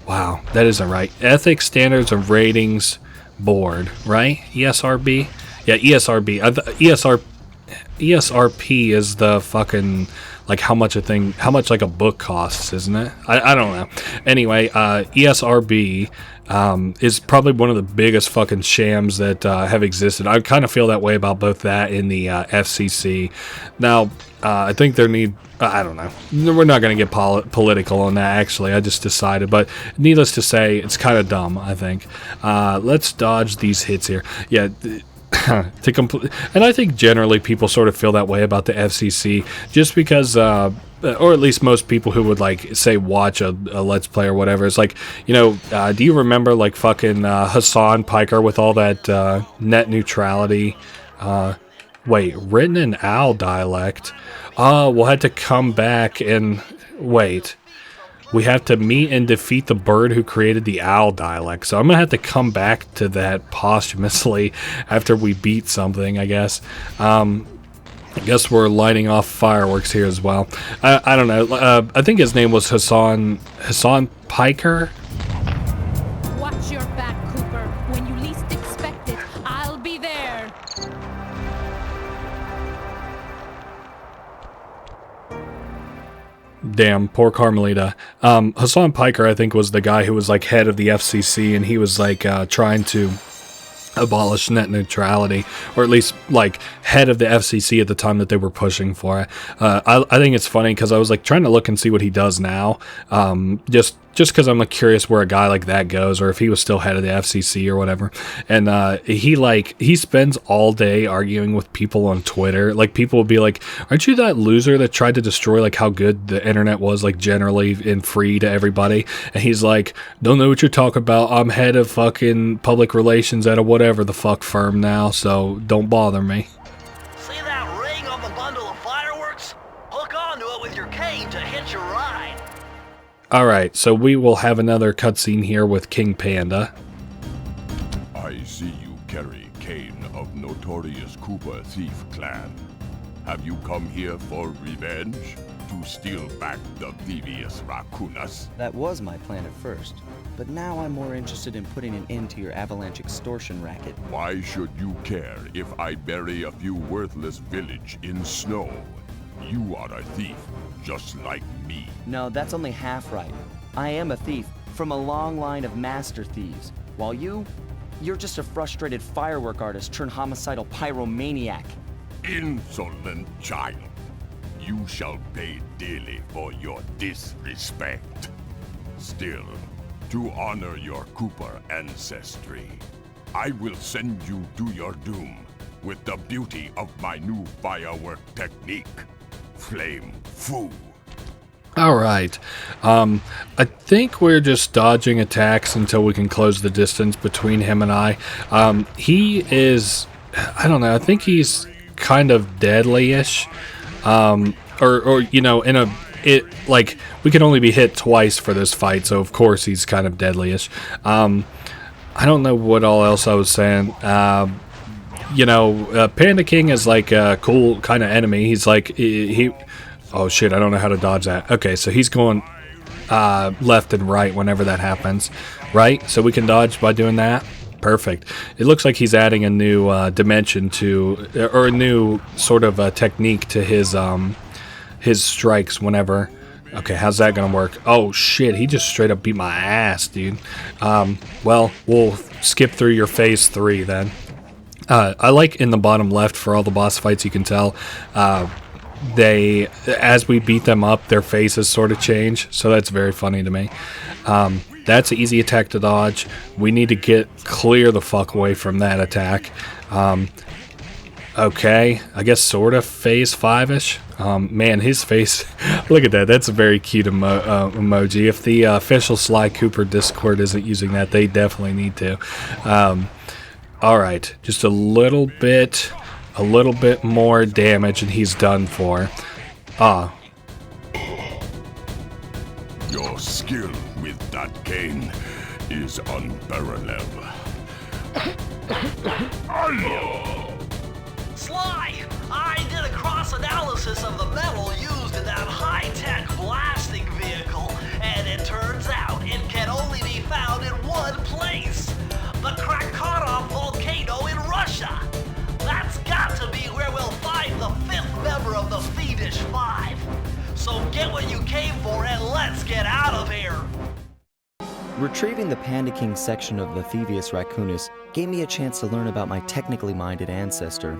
wow, that isn't right. Ethics, Standards, and Ratings Board, right? ESRB? Yeah, ESRB. ESRP is the fucking, like, how much like a book costs, isn't it? I don't know. Anyway, ESRB is probably one of the biggest fucking shams that have existed. I kind of feel that way about both that and the FCC. Now, I think I don't know. We're not going to get political on that, actually. I just decided. But needless to say, it's kind of dumb, I think. Let's dodge these hits here. Yeah, and I think generally people sort of feel that way about the FCC just because, or at least most people who would like say watch a Let's Play or whatever. It's like, you know, do you remember like fucking Hassan Piker with all that net neutrality? Wait, written in OWL dialect. We'll have to come back and wait. We have to meet and defeat the bird who created the OWL dialect. So I'm going to have to come back to that posthumously after we beat something, I guess. I guess we're lighting off fireworks here as well. I don't know. I think his name was Hassan Piker. Watch your back, Cooper. When you least expect it, I'll be there. Damn, poor Carmelita. Hassan Piker, I think, was the guy who was like head of the FCC, and he was like trying to abolish net neutrality, or at least like head of the FCC at the time that they were pushing for it. I think it's funny because I was like trying to look and see what he does now, just because I'm like curious where a guy like that goes, or if he was still head of the FCC or whatever. And he spends all day arguing with people on Twitter. Like, people will be like, aren't you that loser that tried to destroy like how good the internet was, like generally and free to everybody? And he's like, don't know what you're talking about. I'm head of fucking public relations at a whatever the fuck firm now, so don't bother me. See that ring on the bundle of fireworks? Hook onto it with your cane to hitch your ride. Alright, so we will have another cutscene here with King Panda. I see you carry Cane of notorious Cooper thief clan. Have you come here for revenge? To steal back the Thievius Raccoonus? That was my plan at first, but now I'm more interested in putting an end to your avalanche extortion racket. Why should you care if I bury a few worthless village in snow? You are a thief, just like me. No, that's only half right. I am a thief from a long line of master thieves, while you're just a frustrated firework artist turned homicidal pyromaniac. Insolent child. You shall pay dearly for your disrespect. Still, to honor your Cooper ancestry, I will send you to your doom with the beauty of my new firework technique, Flame Foo. All right. I think we're just dodging attacks until we can close the distance between him and I. He is, I don't know, I think he's kind of deadly-ish. Or you know, like, we can only be hit twice for this fight, so of course he's kind of deadly-ish. I don't know what all else I was saying. You know, Panda King is like a cool kind of enemy. He's like, he oh shit, I don't know how to dodge that. Okay, so he's going left and right whenever that happens, right? So we can dodge by doing that. Perfect. It looks like he's adding a new dimension to, or a new sort of technique to his strikes whenever. Okay, how's that gonna work? Oh shit, he just straight up beat my ass, dude. Well, we'll skip through your phase 3 then. I like in the bottom left for all the boss fights, you can tell they, as we beat them up, their faces sort of change, so that's very funny to me. That's an easy attack to dodge. We need to get clear the fuck away from that attack. Okay, I guess sort of phase 5-ish. Man, his face, look at that, that's a very cute emoji. If the official Sly Cooper Discord isn't using that, they definitely need to. Alright, just a little bit more damage and he's done for. Your skill with that cane is unparalleled. Sly, I did a cross-analysis of the metal used in that high-tech blasting vehicle, and it turns out it can only be found in one place. The Krakatoa volcano in Russia. That's got to be where we'll find the 5th member of the Thievius 5. So get what you came for and let's get out of here. Retrieving the Panda King section of the Thievius Raccoonus gave me a chance to learn about my technically minded ancestor,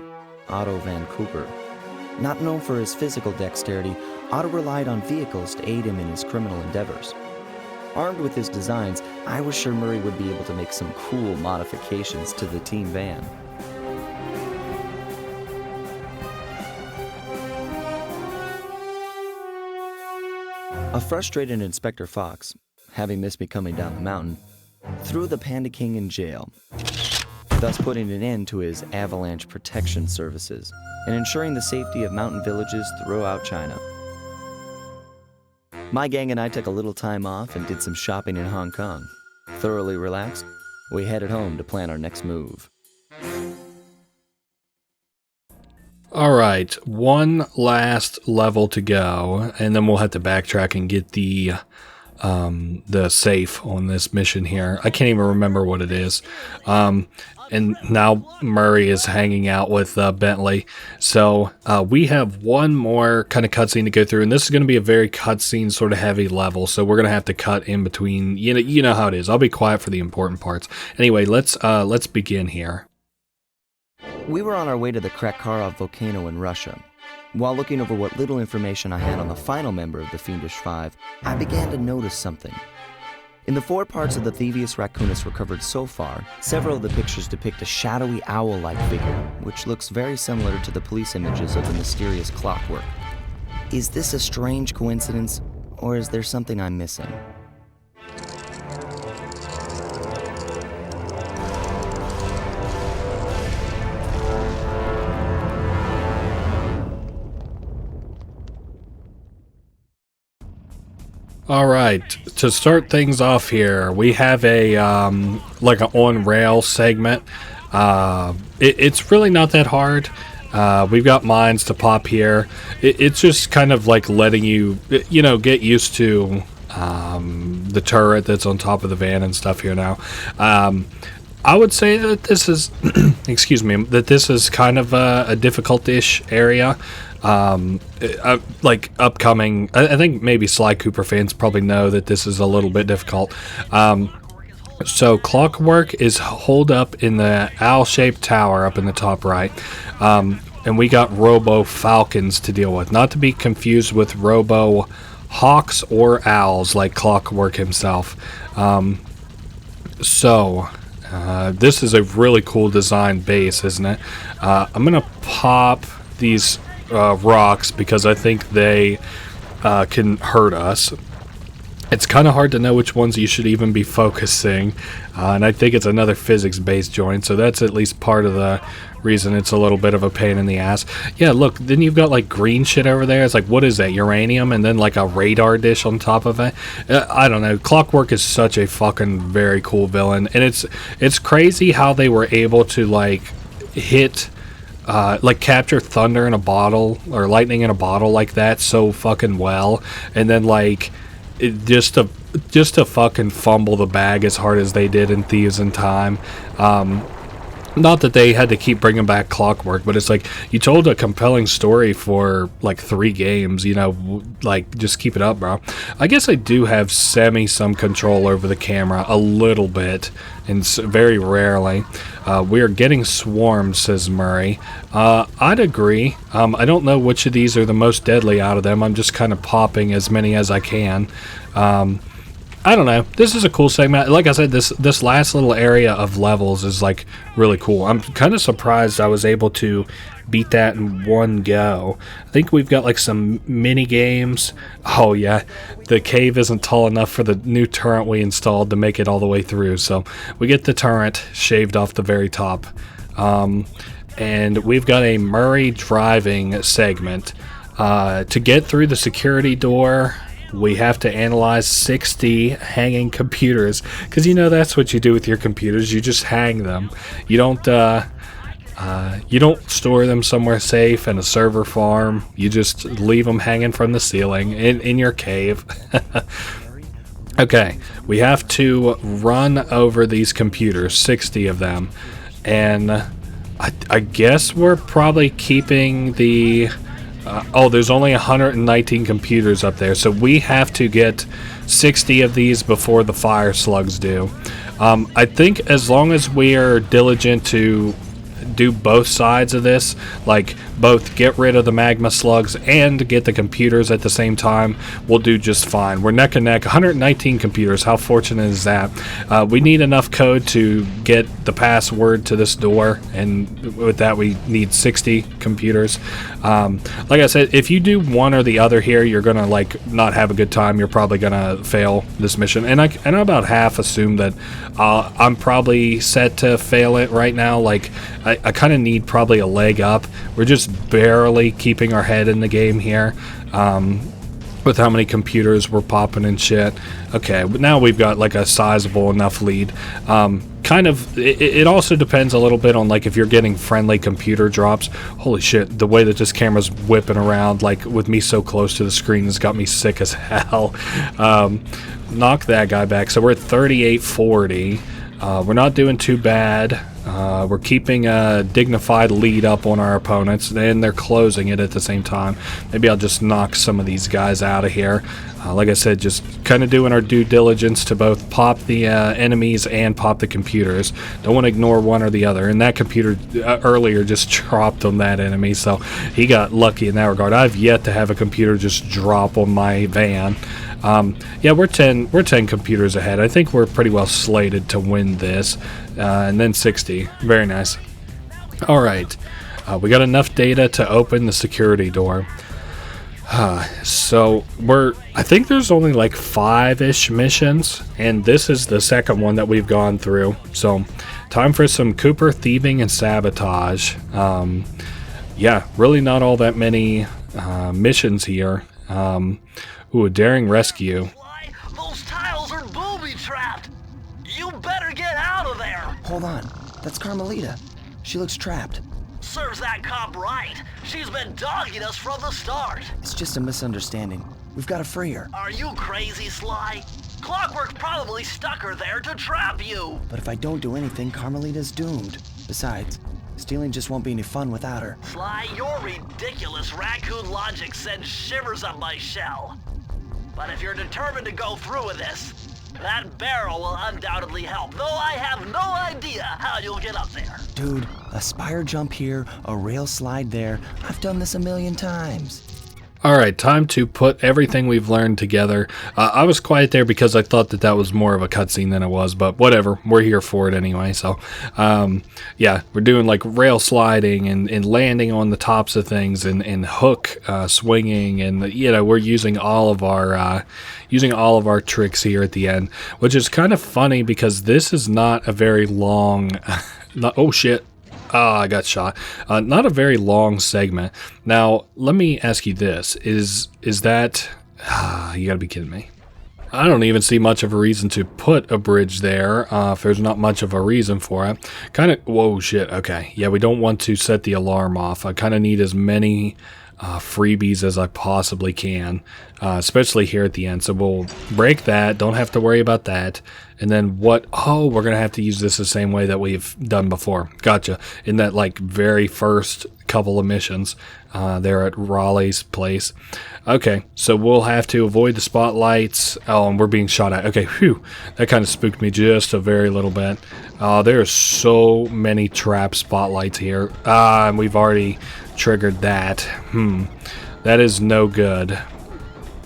Otto Van Cooper. Not known for his physical dexterity, Otto relied on vehicles to aid him in his criminal endeavors. Armed with his designs, I was sure Murray would be able to make some cool modifications to the team van. A frustrated Inspector Fox, having missed me coming down the mountain, threw the Panda King in jail, thus putting an end to his avalanche protection services and ensuring the safety of mountain villages throughout China. My gang and I took a little time off and did some shopping in Hong Kong. Thoroughly relaxed, we headed home to plan our next move. Alright, one last level to go, and then we'll have to backtrack and get the safe on this mission here. I can't even remember what it is. And now Murray is hanging out with Bentley. So we have one more kind of cutscene to go through, and this is going to be a very cutscene sort of heavy level. So we're going to have to cut in between. You know how it is. I'll be quiet for the important parts. Anyway, let's begin here. We were on our way to the Krakatoa volcano in Russia. While looking over what little information I had on the final member of the Fiendish Five, I began to notice something. In the 4 parts of the Thievius Raccoonus recovered so far, several of the pictures depict a shadowy owl-like figure, which looks very similar to the police images of the mysterious Clockwerk. Is this a strange coincidence, or is there something I'm missing? All right, to start things off here, we have a like an on-rail segment. It's really not that hard. We've got mines to pop here. It's just kind of like letting you, get used to the turret that's on top of the van and stuff here now. I would say that this is, excuse me, that this is kind of a difficult-ish area. Like upcoming, I think maybe Sly Cooper fans probably know that this is a little bit difficult. So Clockwerk is holed up in the owl-shaped tower up in the top right. And we got Robo Falcons to deal with, not to be confused with Robo Hawks or Owls like Clockwerk himself. This is a really cool design base, isn't it? I'm gonna pop these rocks because I think they can hurt us. It's kind of hard to know which ones you should even be focusing, and I think it's another physics-based joint, so that's at least part of the reason it's a little bit of a pain in the ass. Yeah, look, then you've got like green shit over there. It's like, what is that, uranium, and then like a radar dish on top of it? I don't know. Clockwerk is such a fucking very cool villain, and it's crazy how they were able to like hit... like capture thunder in a bottle or lightning in a bottle like that so fucking well, and then like just to fucking fumble the bag as hard as they did in Thieves in Time. Not that they had to keep bringing back Clockwerk, but it's like, you told a compelling story for like 3 games, you know, like, just keep it up, bro. I guess I do have some control over the camera, a little bit, and very rarely. We are getting swarmed, says Murray. I'd agree. I don't know which of these are the most deadly out of them. I'm just kind of popping as many as I can. I don't know. This is a cool segment. Like I said, this last little area of levels is like really cool. I'm kind of surprised I was able to beat that in one go. I think we've got like some mini games. Oh yeah, the cave isn't tall enough for the new turret we installed to make it all the way through. So we get the turret shaved off the very top. And we've got a Murray driving segment. To get through the security door, we have to analyze 60 hanging computers, because you know that's what you do with your computers. You just hang them. You don't store them somewhere safe in a server farm. You just leave them hanging from the ceiling in your cave. Okay, we have to run over these computers, 60 of them, and I guess we're probably keeping the... there's only 119 computers up there, so we have to get 60 of these before the fire slugs do. I think as long as we are diligent to do both sides of this, like both get rid of the magma slugs and get the computers at the same time, we'll do just fine. We're neck and neck. 119 computers, how fortunate is that? We need enough code to get the password to this door, and with that we need 60 computers. Like I said, if you do one or the other here, you're gonna like not have a good time. You're probably gonna fail this mission, and I about half assume that I'm probably set to fail it right now. Like I kind of need probably a leg up. We're just barely keeping our head in the game here, with how many computers we're popping and shit. Okay, but now we've got like a sizable enough lead. It also depends a little bit on like if you're getting friendly computer drops. Holy shit, the way that this camera's whipping around, like with me so close to the screen, has got me sick as hell. Knock that guy back. So we're at 3840. We're not doing too bad. We're keeping a dignified lead up on our opponents, and they're closing it at the same time. Maybe I'll just knock some of these guys out of here. Like I said, just kind of doing our due diligence to both pop the enemies and pop the computers. Don't want to ignore one or the other. And that computer earlier just dropped on that enemy, so he got lucky in that regard. I've yet to have a computer just drop on my van. Yeah, we're 10 computers ahead. I think we're pretty well slated to win this. And then 60. Very nice. Alright. We got enough data to open the security door. So I think there's only like 5-ish missions, and this is the second one that we've gone through. So time for some Cooper thieving and sabotage. Yeah, really not all that many missions here. Ooh, a daring rescue. Those tiles are booby-trapped! You better get out of there! Hold on, that's Carmelita. She looks trapped. Serves that cop right. She's been dogging us from the start. It's just a misunderstanding. We've got to free her. Are you crazy, Sly? Clockwerk probably stuck her there to trap you. But if I don't do anything, Carmelita's doomed. Besides, stealing just won't be any fun without her. Sly, your ridiculous raccoon logic sends shivers up my shell. But if you're determined to go through with this, that barrel will undoubtedly help, though I have no idea how you'll get up there. Dude, a spire jump here, a rail slide there. I've done this a million times. All right, time to put everything we've learned together. I was quiet there because I thought that was more of a cutscene than it was, but whatever. We're here for it anyway. So, yeah, we're doing like rail sliding and landing on the tops of things and hook swinging, and you know, we're using all of our tricks here at the end, which is kind of funny because this is not a very long. Oh shit. I got shot. Not a very long segment. Now, let me ask you this. Is that... you gotta be kidding me. I don't even see much of a reason to put a bridge there if there's not much of a reason for it. Kind of... Whoa, shit. Okay. Yeah, we don't want to set the alarm off. I kind of need as many freebies as I possibly can, especially here at the end. So we'll break that. Don't have to worry about that. And then what? Oh, we're going to have to use this the same way that we've done before. Gotcha. In that like very first couple of missions there at Raleigh's place. Okay, so we'll have to avoid the spotlights. Oh, and we're being shot at. Okay, phew. That kind of spooked me just a very little bit. There are so many trap spotlights here. And we've already triggered that. That is no good.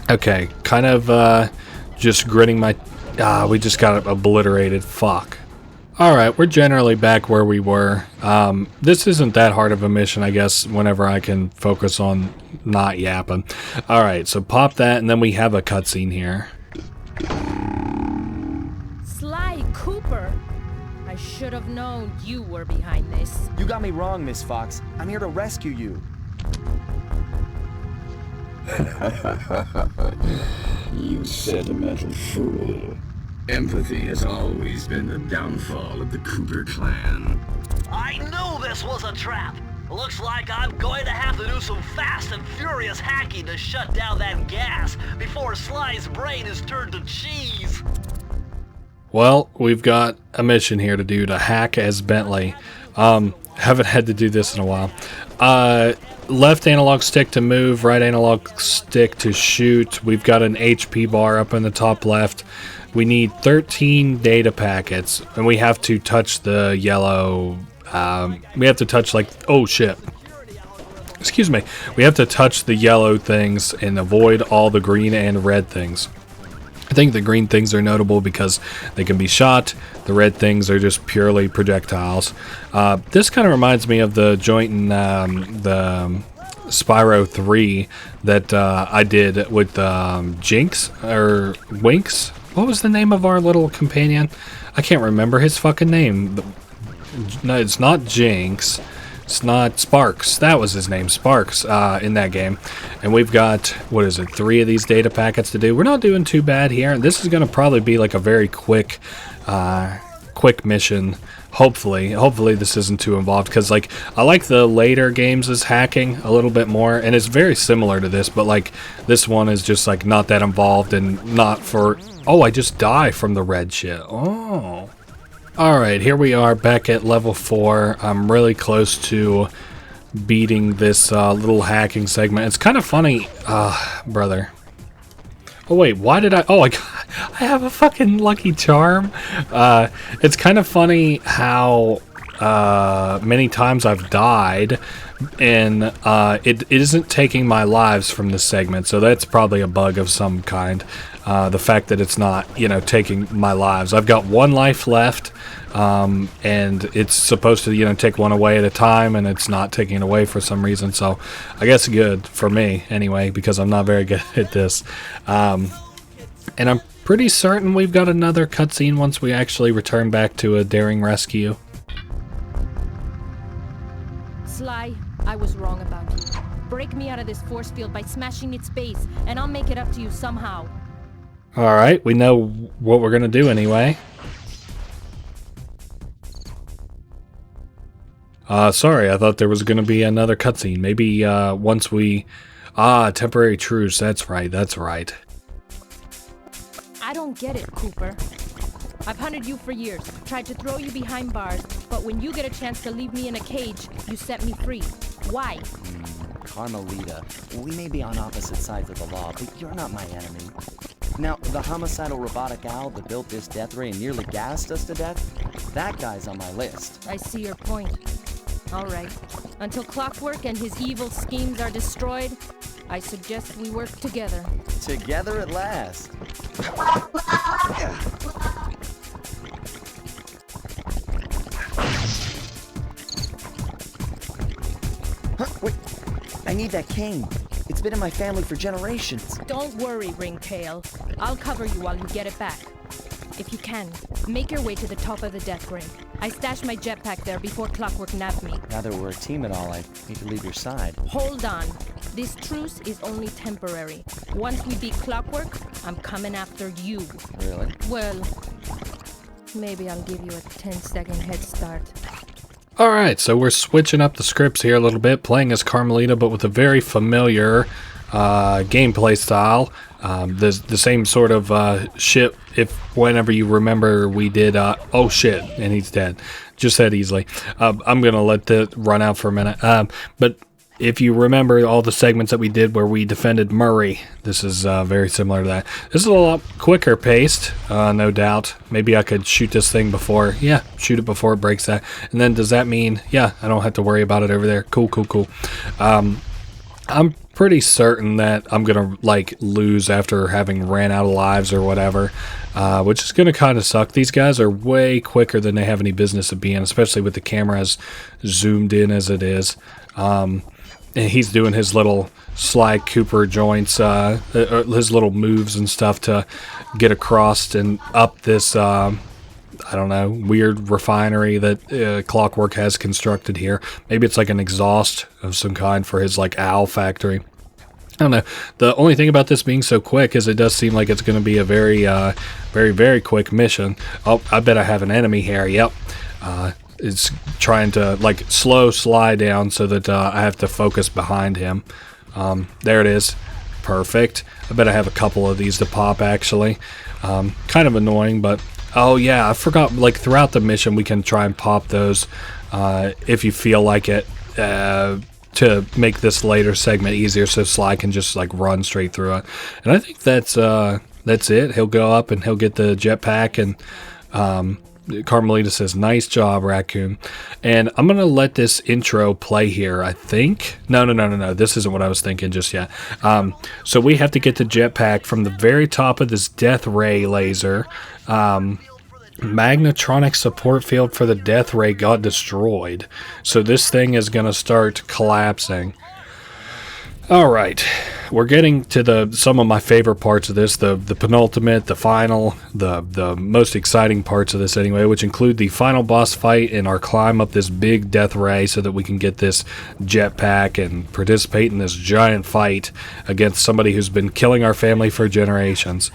Okay, kind of just gritting my... we just got obliterated. Fuck. Alright, we're generally back where we were. This isn't that hard of a mission, I guess, whenever I can focus on not yapping. Alright, so pop that, and then we have a cutscene here. Sly Cooper! I should have known you were behind this. You got me wrong, Miss Fox. I'm here to rescue you. You sentimental fool. Empathy has always been the downfall of the Cooper clan. I knew this was a trap. Looks like I'm going to have to do some fast and furious hacking to shut down that gas before Sly's brain is turned to cheese. Well, we've got a mission here to do, to hack as Bentley. Haven't had to do this in a while. Left analog stick to move, right analog stick to shoot. We've got an HP bar up in the top left. We need 13 data packets, and we have to touch the yellow... we have to touch, like... Oh, shit. Excuse me. We have to touch the yellow things and avoid all the green and red things. I think the green things are notable because they can be shot. The red things are just purely projectiles. This kind of reminds me of the joint in the Spyro 3 that I did with Jinx, or Winx. What was the name of our little companion? I can't remember his fucking name. No, it's not Jinx. It's not Sparks. That was his name, Sparks, in that game. And we've got, what is it, 3 of these data packets to do. We're not doing too bad here. This is going to probably be like a very quick mission. Hopefully this isn't too involved, because like I like the later games as hacking a little bit more, and it's very similar to this, but like this one is just like not that involved and not for... Oh, I just die from the red shit. Oh. Alright, here we are back at level 4. I'm really close to beating this little hacking segment. It's kind of funny, brother. Oh wait, why did I... Oh, I have a fucking lucky charm. It's kind of funny how many times I've died, and it isn't taking my lives from this segment, so that's probably a bug of some kind. The fact that it's not, you know, taking my lives. I've got 1 life left, and it's supposed to, you know, take 1 away at a time, and it's not taking it away for some reason, so I guess good for me, anyway, because I'm not very good at this. And I'm pretty certain we've got another cutscene once we actually return back to a daring rescue. Sly, I was wrong about you. Break me out of this force field by smashing its base, and I'll make it up to you somehow. Alright, we know what we're gonna do anyway. Sorry, I thought there was gonna be another cutscene. Maybe once we... temporary truce, that's right, that's right. I don't get it, Cooper. I've hunted you for years, tried to throw you behind bars, but when you get a chance to leave me in a cage, you set me free. Why? Carmelita, we may be on opposite sides of the law, but you're not my enemy. Now, the homicidal robotic owl that built this death ray and nearly gassed us to death, that guy's on my list. I see your point. All right. Until Clockwerk and his evil schemes are destroyed, I suggest we work together. Together at last. Huh, wait. I need that cane. It's been in my family for generations. Don't worry, Ringtail. I'll cover you while you get it back. If you can, make your way to the top of the death ring. I stashed my jetpack there before Clockwerk nabbed me. Now that we're a team at all, I need to leave your side. Hold on. This truce is only temporary. Once we beat Clockwerk, I'm coming after you. Really? Well, maybe I'll give you a 10-second head start. All right, so we're switching up the scripts here a little bit, playing as Carmelita, but with a very familiar gameplay style. The same sort of ship, if whenever you remember we did, oh shit, and he's dead. Just that easily. I'm going to let that run out for a minute. But if you remember all the segments that we did where we defended Murray, this is very similar to that. This is a lot quicker paced, no doubt. Maybe I could shoot this thing before, shoot it before it breaks that. And then does that mean, I don't have to worry about it over there? Cool. I'm pretty certain that I'm gonna lose after having ran out of lives or whatever, which is gonna kind of suck. These guys are way quicker than they have any business of being, especially with the camera as zoomed in as it is. And he's doing his little Sly Cooper joints, his little moves and stuff to get across and up this I don't know, weird refinery that Clockwerk has constructed here. Maybe it's like an exhaust of some kind for his owl factory. I don't know. The only thing about this being so quick is it does seem like it's going to be a very, very quick mission. Oh, I bet I have an enemy here. Yep. It's trying to slow Sly down so that I have to focus behind him. There it is. Perfect. I bet I have a couple of these to pop actually. Kind of annoying, but oh yeah, I forgot, throughout the mission we can try and pop those if you feel like it, to make this later segment easier so Sly can just run straight through it. And I think that's it. He'll go up and he'll get the jetpack, and Carmelita says, "Nice job, Raccoon." And I'm going to let this intro play here, I think. No. This isn't what I was thinking just yet. So we have to get the jetpack from the very top of this death ray laser. Magnetronic support field for the death ray got destroyed. So this thing is going to start collapsing. All right, we're getting to some of my favorite parts of this, the penultimate, the final, the most exciting parts of this anyway, which include the final boss fight and our climb up this big death ray so that we can get this jetpack and participate in this giant fight against somebody who's been killing our family for generations.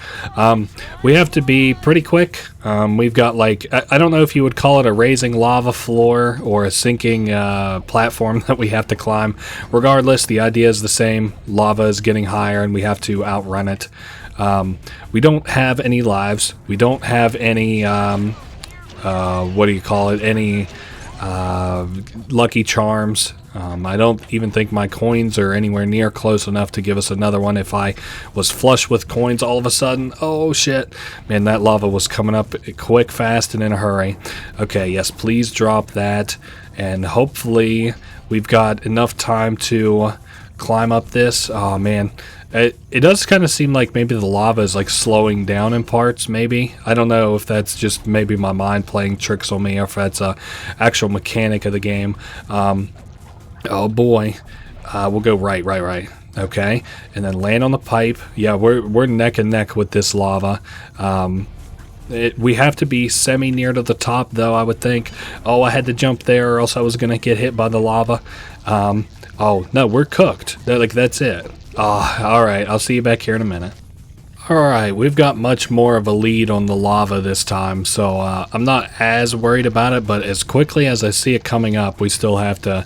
We have to be pretty quick. We've got I don't know if you would call it a raising lava floor or a sinking platform that we have to climb. Regardless, the idea is the same. Lava is getting higher and we have to outrun it. We don't have any lives. We don't have any what do you call it, any lucky charms. I don't even think my coins are anywhere near close enough to give us another one. If I was flush with coins all of a sudden, oh shit, man, that lava was coming up quick, fast, and in a hurry. Okay, yes, please drop that, and hopefully we've got enough time to climb up this. Oh man, it does kind of seem like maybe the lava is slowing down in parts. Maybe, I don't know if that's just maybe my mind playing tricks on me or if that's a actual mechanic of the game. Oh boy, we'll go right. Okay, and then land on the pipe. Yeah, we're neck and neck with this lava. We have to be semi near to the top though, I would think. Oh, I had to jump there or else I was gonna get hit by the lava. Oh no, we're cooked. That's it. Oh, all right, I'll see you back here in a minute. Alright, we've got much more of a lead on the lava this time, so I'm not as worried about it, but as quickly as I see it coming up, we still have to,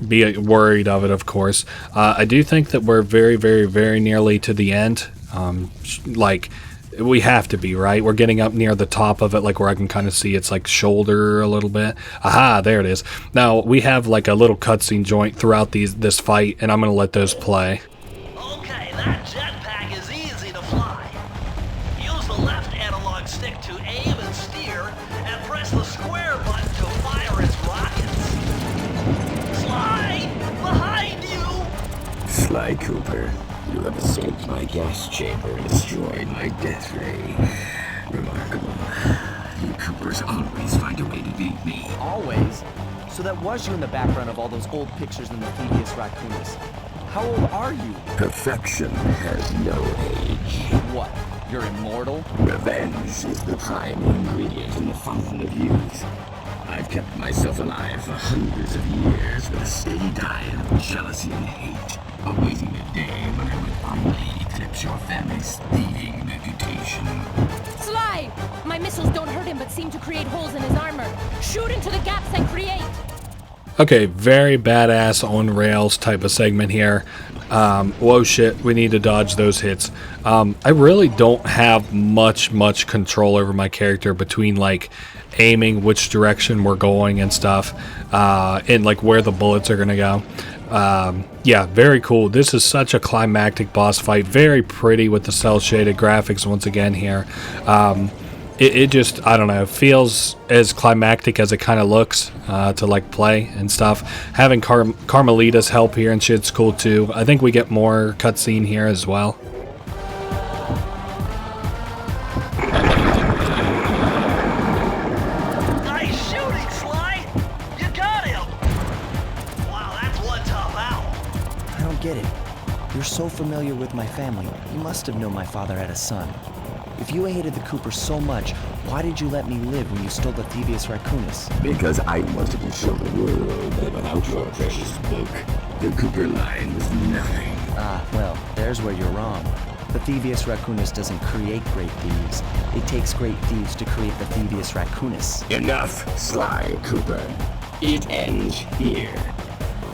be worried of it, of course. I do think that we're very, very, very nearly to the end. We have to be, right? We're getting up near the top of it, where I can kind of see its shoulder a little bit. Aha, there it is. Now, we have a little cutscene joint throughout this fight, and I'm going to let those play. Okay, that jetpack is easy to fly. Use the left analog stick to aim and steer, and press the square button to fire its rockets. Sly! Behind you! Sly Cooper, you have escaped my gas chamber and destroyed my death ray. Remarkable. You Coopers always find a way to beat me. Always? So that was you in the background of all those old pictures in the Thievius Raccoonus. How old are you? Perfection has no age. What? You're immortal? Revenge is the prime ingredient in the fountain of youth. I've kept myself alive for hundreds of years with a steady diet of jealousy and hate, awaiting the day when I would finally eclipse your family's thieving reputation. Sly! My missiles don't hurt him but seem to create holes in his armor. Shoot into the gaps I create! Okay, very badass on rails type of segment here. Whoa shit, we need to dodge those hits. I really don't have much control over my character between like aiming which direction we're going and stuff, and like where the bullets are gonna go. Yeah, very cool. This is such a climactic boss fight. Very pretty with the cel shaded graphics once again here. It just, I don't know, feels as climactic as it kind of looks to like play and stuff. Having Carmelita's help here and shit's cool too. I think we get more cutscene here as well. Nice shooting, Sly! You got him! Wow, that's one tough owl. I don't get it. You're so familiar with my family. You must have known my father had a son. If you hated the Coopers so much, why did you let me live when you stole the Thievius Raccoonus? Because I wanted to show the world that without your precious book, the Cooper line was nothing. Ah, well, there's where you're wrong. The Thievius Raccoonus doesn't create great thieves. It takes great thieves to create the Thievius Raccoonus. Enough, Sly Cooper. It ends here.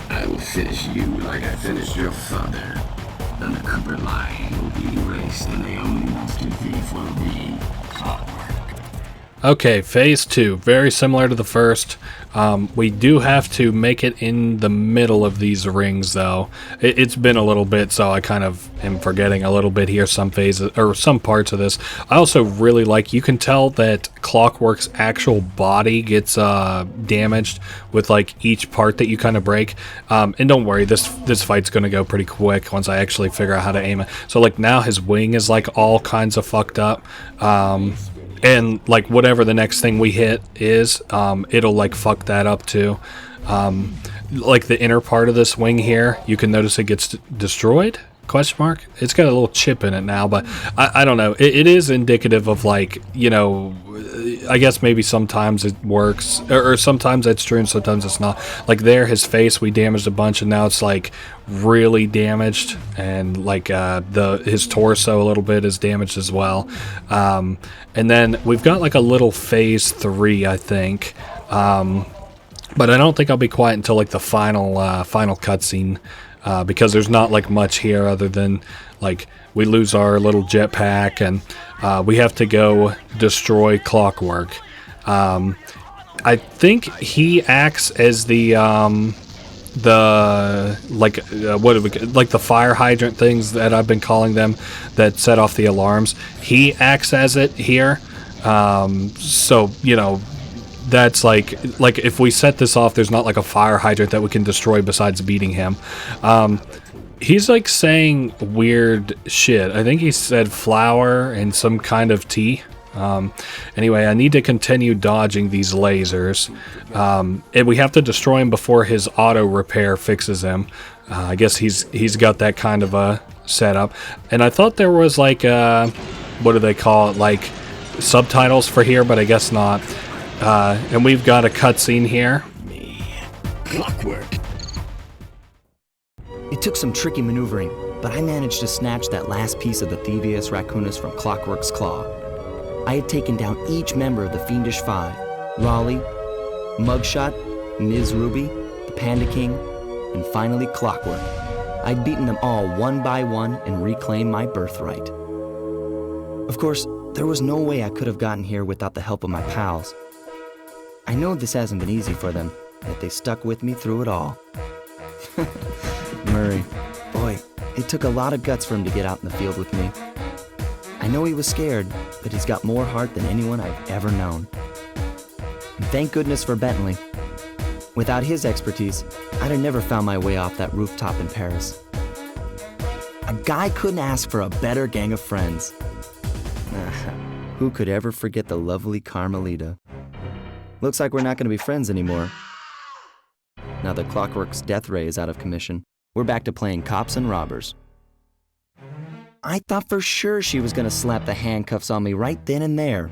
I will finish you like I finished your father. Then the Cooper line will be erased and the only monster thief will be Clockwerk. Okay, phase 2, very similar to the first. We do have to make it in the middle of these rings, though. It's been a little bit, so I kind of am forgetting a little bit here, some phases or some parts of this. I also really like, you can tell that Clockwerk's actual body gets damaged with like each part that you kind of break. And don't worry, this fight's gonna go pretty quick once I actually figure out how to aim it. So like now his wing is like all kinds of fucked up. And like whatever the next thing we hit is, it'll like fuck that up too. Like the inner part of this wing here, you can notice it gets destroyed? Question mark? It's got a little chip in it now, but I don't know. It is indicative of like, you know, I guess maybe sometimes it works, or sometimes it's true and sometimes it's not. Like there, his face, we damaged a bunch and now it's like really damaged, and like his torso a little bit is damaged as well. And then we've got like a little phase 3, I think. But I don't think I'll be quiet until like the final cutscene. Because there's not like much here other than like we lose our little jetpack and we have to go destroy Clockwerk. I think he acts as the like the fire hydrant things that I've been calling them that set off the alarms. He acts as it here. So you know. That's like if we set this off, there's not like a fire hydrant that we can destroy besides beating him. He's like saying weird shit. I think he said flour and some kind of tea. Anyway, I need to continue dodging these lasers. And we have to destroy him before his auto repair fixes him. I guess he's got that kind of a setup. And I thought there was like what do they call it? Like subtitles for here, but I guess not. And we've got a cutscene here. Clockwerk. It took some tricky maneuvering, but I managed to snatch that last piece of the Thievius Raccoonus from Clockwerk's claw. I had taken down each member of the Fiendish Five: Raleigh, Muggshot, Ms. Ruby, the Panda King, and finally Clockwerk. I'd beaten them all one by one and reclaimed my birthright. Of course, there was no way I could have gotten here without the help of my pals. I know this hasn't been easy for them, yet they stuck with me through it all. Murray, boy, it took a lot of guts for him to get out in the field with me. I know he was scared, but he's got more heart than anyone I've ever known. And thank goodness for Bentley. Without his expertise, I'd have never found my way off that rooftop in Paris. A guy couldn't ask for a better gang of friends. Who could ever forget the lovely Carmelita? Looks like we're not going to be friends anymore. Now that Clockwerk's death ray is out of commission, we're back to playing cops and robbers. I thought for sure she was going to slap the handcuffs on me right then and there.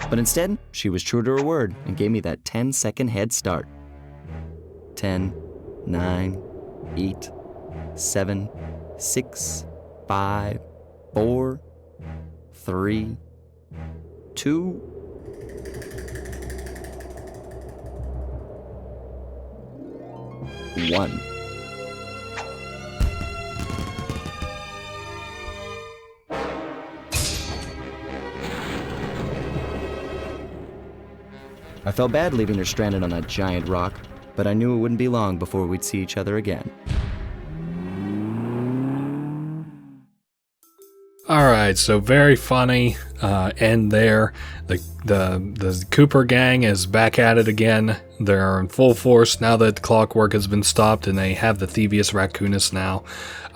But instead, she was true to her word and gave me that 10-second head start. 10, 9, 8, 7, 6, 5, 4, 3, 2, 1. I felt bad leaving her stranded on that giant rock, but I knew it wouldn't be long before we'd see each other again. Alright, so very funny end there. The Cooper gang is back at it again. They're in full force now that Clockwerk has been stopped and they have the Thievius Raccoonus now.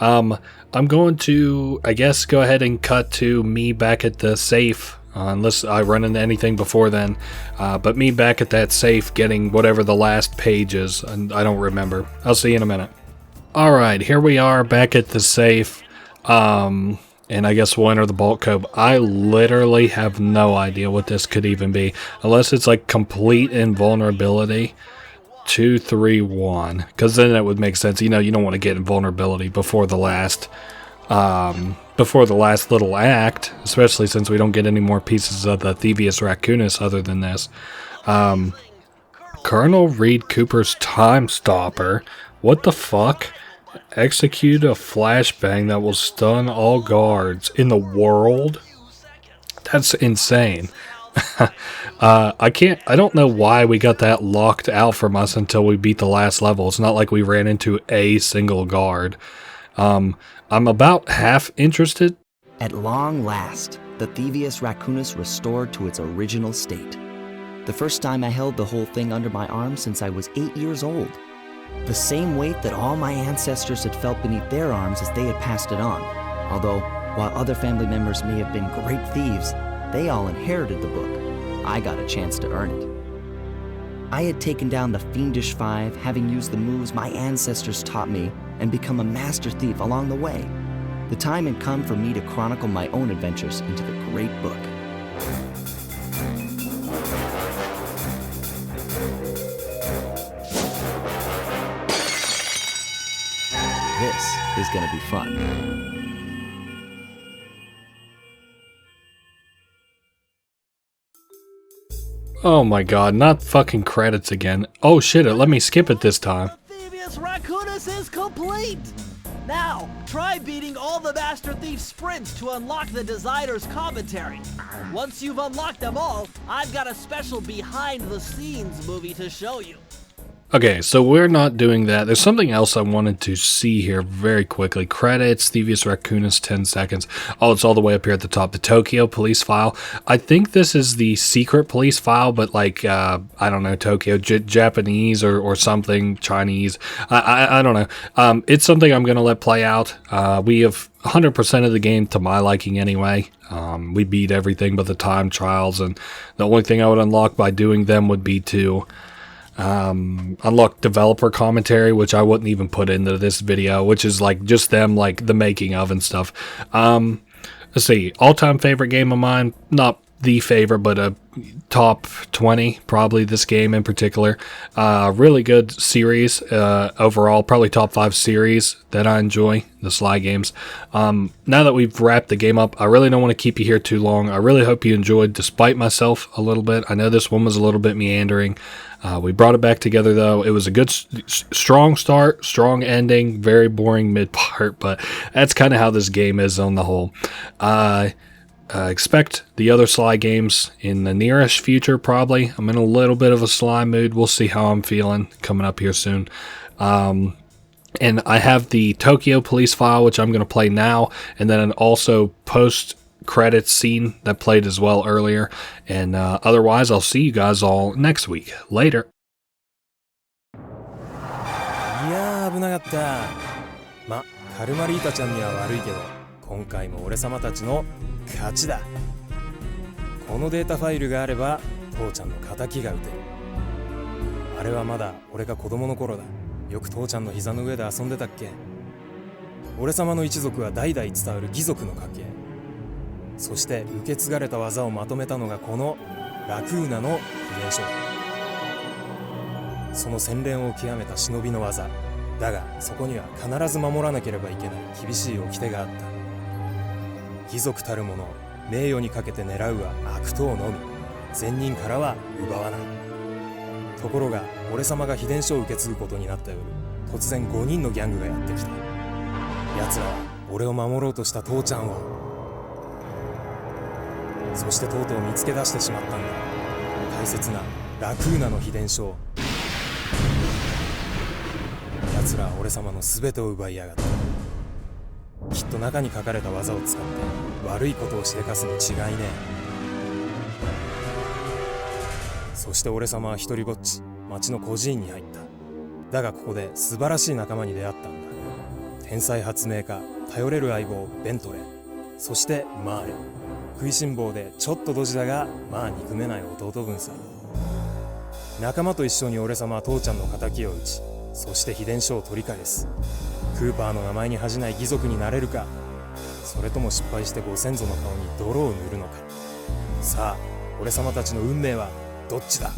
I'm going to, I guess, go ahead and cut to me back at the safe. Unless I run into anything before then. But me back at that safe getting whatever the last page is, and I don't remember. I'll see you in a minute. Alright, here we are back at the safe. And I guess we'll enter the bulk code. I literally have no idea what this could even be. Unless it's like complete invulnerability. 2, 3, 1. Because then it would make sense. You know, you don't want to get invulnerability before the last... before the last little act, especially since we don't get any more pieces of the Thievius Raccoonus other than this. Colonel Reed Cooper's Time Stopper. What the fuck? Execute a flashbang that will stun all guards in the world? That's insane. I don't know why we got that locked out from us until we beat the last level. It's not like we ran into a single guard. I'm about half interested. At long last, the Thievius Raccoonus restored to its original state. The first time I held the whole thing under my arm since I was 8 years old. The same weight that all my ancestors had felt beneath their arms as they had passed it on. Although, while other family members may have been great thieves, they all inherited the book. I got a chance to earn it. I had taken down the Fiendish Five, having used the moves my ancestors taught me, and become a master thief along the way. The time had come for me to chronicle my own adventures into the great book. This is gonna be fun. Oh my god, not fucking credits again. Oh shit, it let me skip it this time. Thievius Raccoonus is complete! Now, try beating all the Master Thief sprints to unlock the designer's commentary. Once you've unlocked them all, I've got a special behind-the-scenes movie to show you. Okay, so we're not doing that. There's something else I wanted to see here very quickly. Credits, Thievius Raccoonus, 10 seconds. Oh, it's all the way up here at the top. The Tokyo police file. I think this is the secret police file, but like, I don't know, Tokyo, Japanese or something, Chinese. I don't know. It's something I'm going to let play out. We have 100% of the game to my liking anyway. We beat everything but the time trials, and the only thing I would unlock by doing them would be to... unlock developer commentary, which I wouldn't even put into this video, which is like just them, like the making of and stuff. Let's see, all-time favorite game of mine, not the favorite, but a top 20, probably this game in particular. Really good series overall, probably top 5 series that I enjoy, the Sly games. Now that we've wrapped the game up, I really don't want to keep you here too long. I really hope you enjoyed, despite myself a little bit. I know this one was a little bit meandering. We brought it back together, though. It was a good, strong start, strong ending, very boring mid part, but that's kind of how this game is on the whole. Expect the other Sly games in the nearest future, probably. I'm in a little bit of a Sly mood. We'll see how I'm feeling coming up here soon. And I have the Tokyo police file, which I'm going to play now, and then also post-credits scene that played as well earlier. And otherwise, I'll see you guys all next week. Later. いやー危なかった。ま、カルマリータちゃんには悪いけど、今回も俺様たちの勝ちだ。このデータファイルがあれば父ちゃんの敵が撃てる。あれはまだ俺が子供の頃だ。よく父ちゃんの膝の上で遊んでたっけ。俺様の一族は代々伝わる義族の家系。そして受け継がれた技をまとめたのがこのラクーナの秘伝書。その洗練を極めた忍びの技だが、そこには必ず守らなければいけない厳しい掟があった。義族たる者、名誉にかけて狙うは悪党のみ、善人からは奪わない。ところが俺様が秘伝書を受け継ぐことになった夜、突然5人のギャングがやってきた。奴らは俺を守ろうとした父ちゃんを、そしてとうとう見つけ出してしまったんだ。大切なラクーナの秘伝書を。奴らは俺様の全てを奪いやがった。きっと中に書かれた技を使って悪いことをしでかすに違いねえ。そして俺様は一人ぼっち町の孤児院に入った。だがここで素晴らしい仲間に出会ったんだ。天才発明家、頼れる相棒ベントレー、そしてマーレ。食いしん坊でちょっとドジだがまあ憎めない弟分さ。仲間と一緒に俺様は父ちゃんの敵を討ち、そして秘伝書を取り返す。クーパーの名前に恥じない義族になれるか、それとも失敗してご先祖の顔に泥を塗るのか。さあ俺様たちの運命はどっちだ。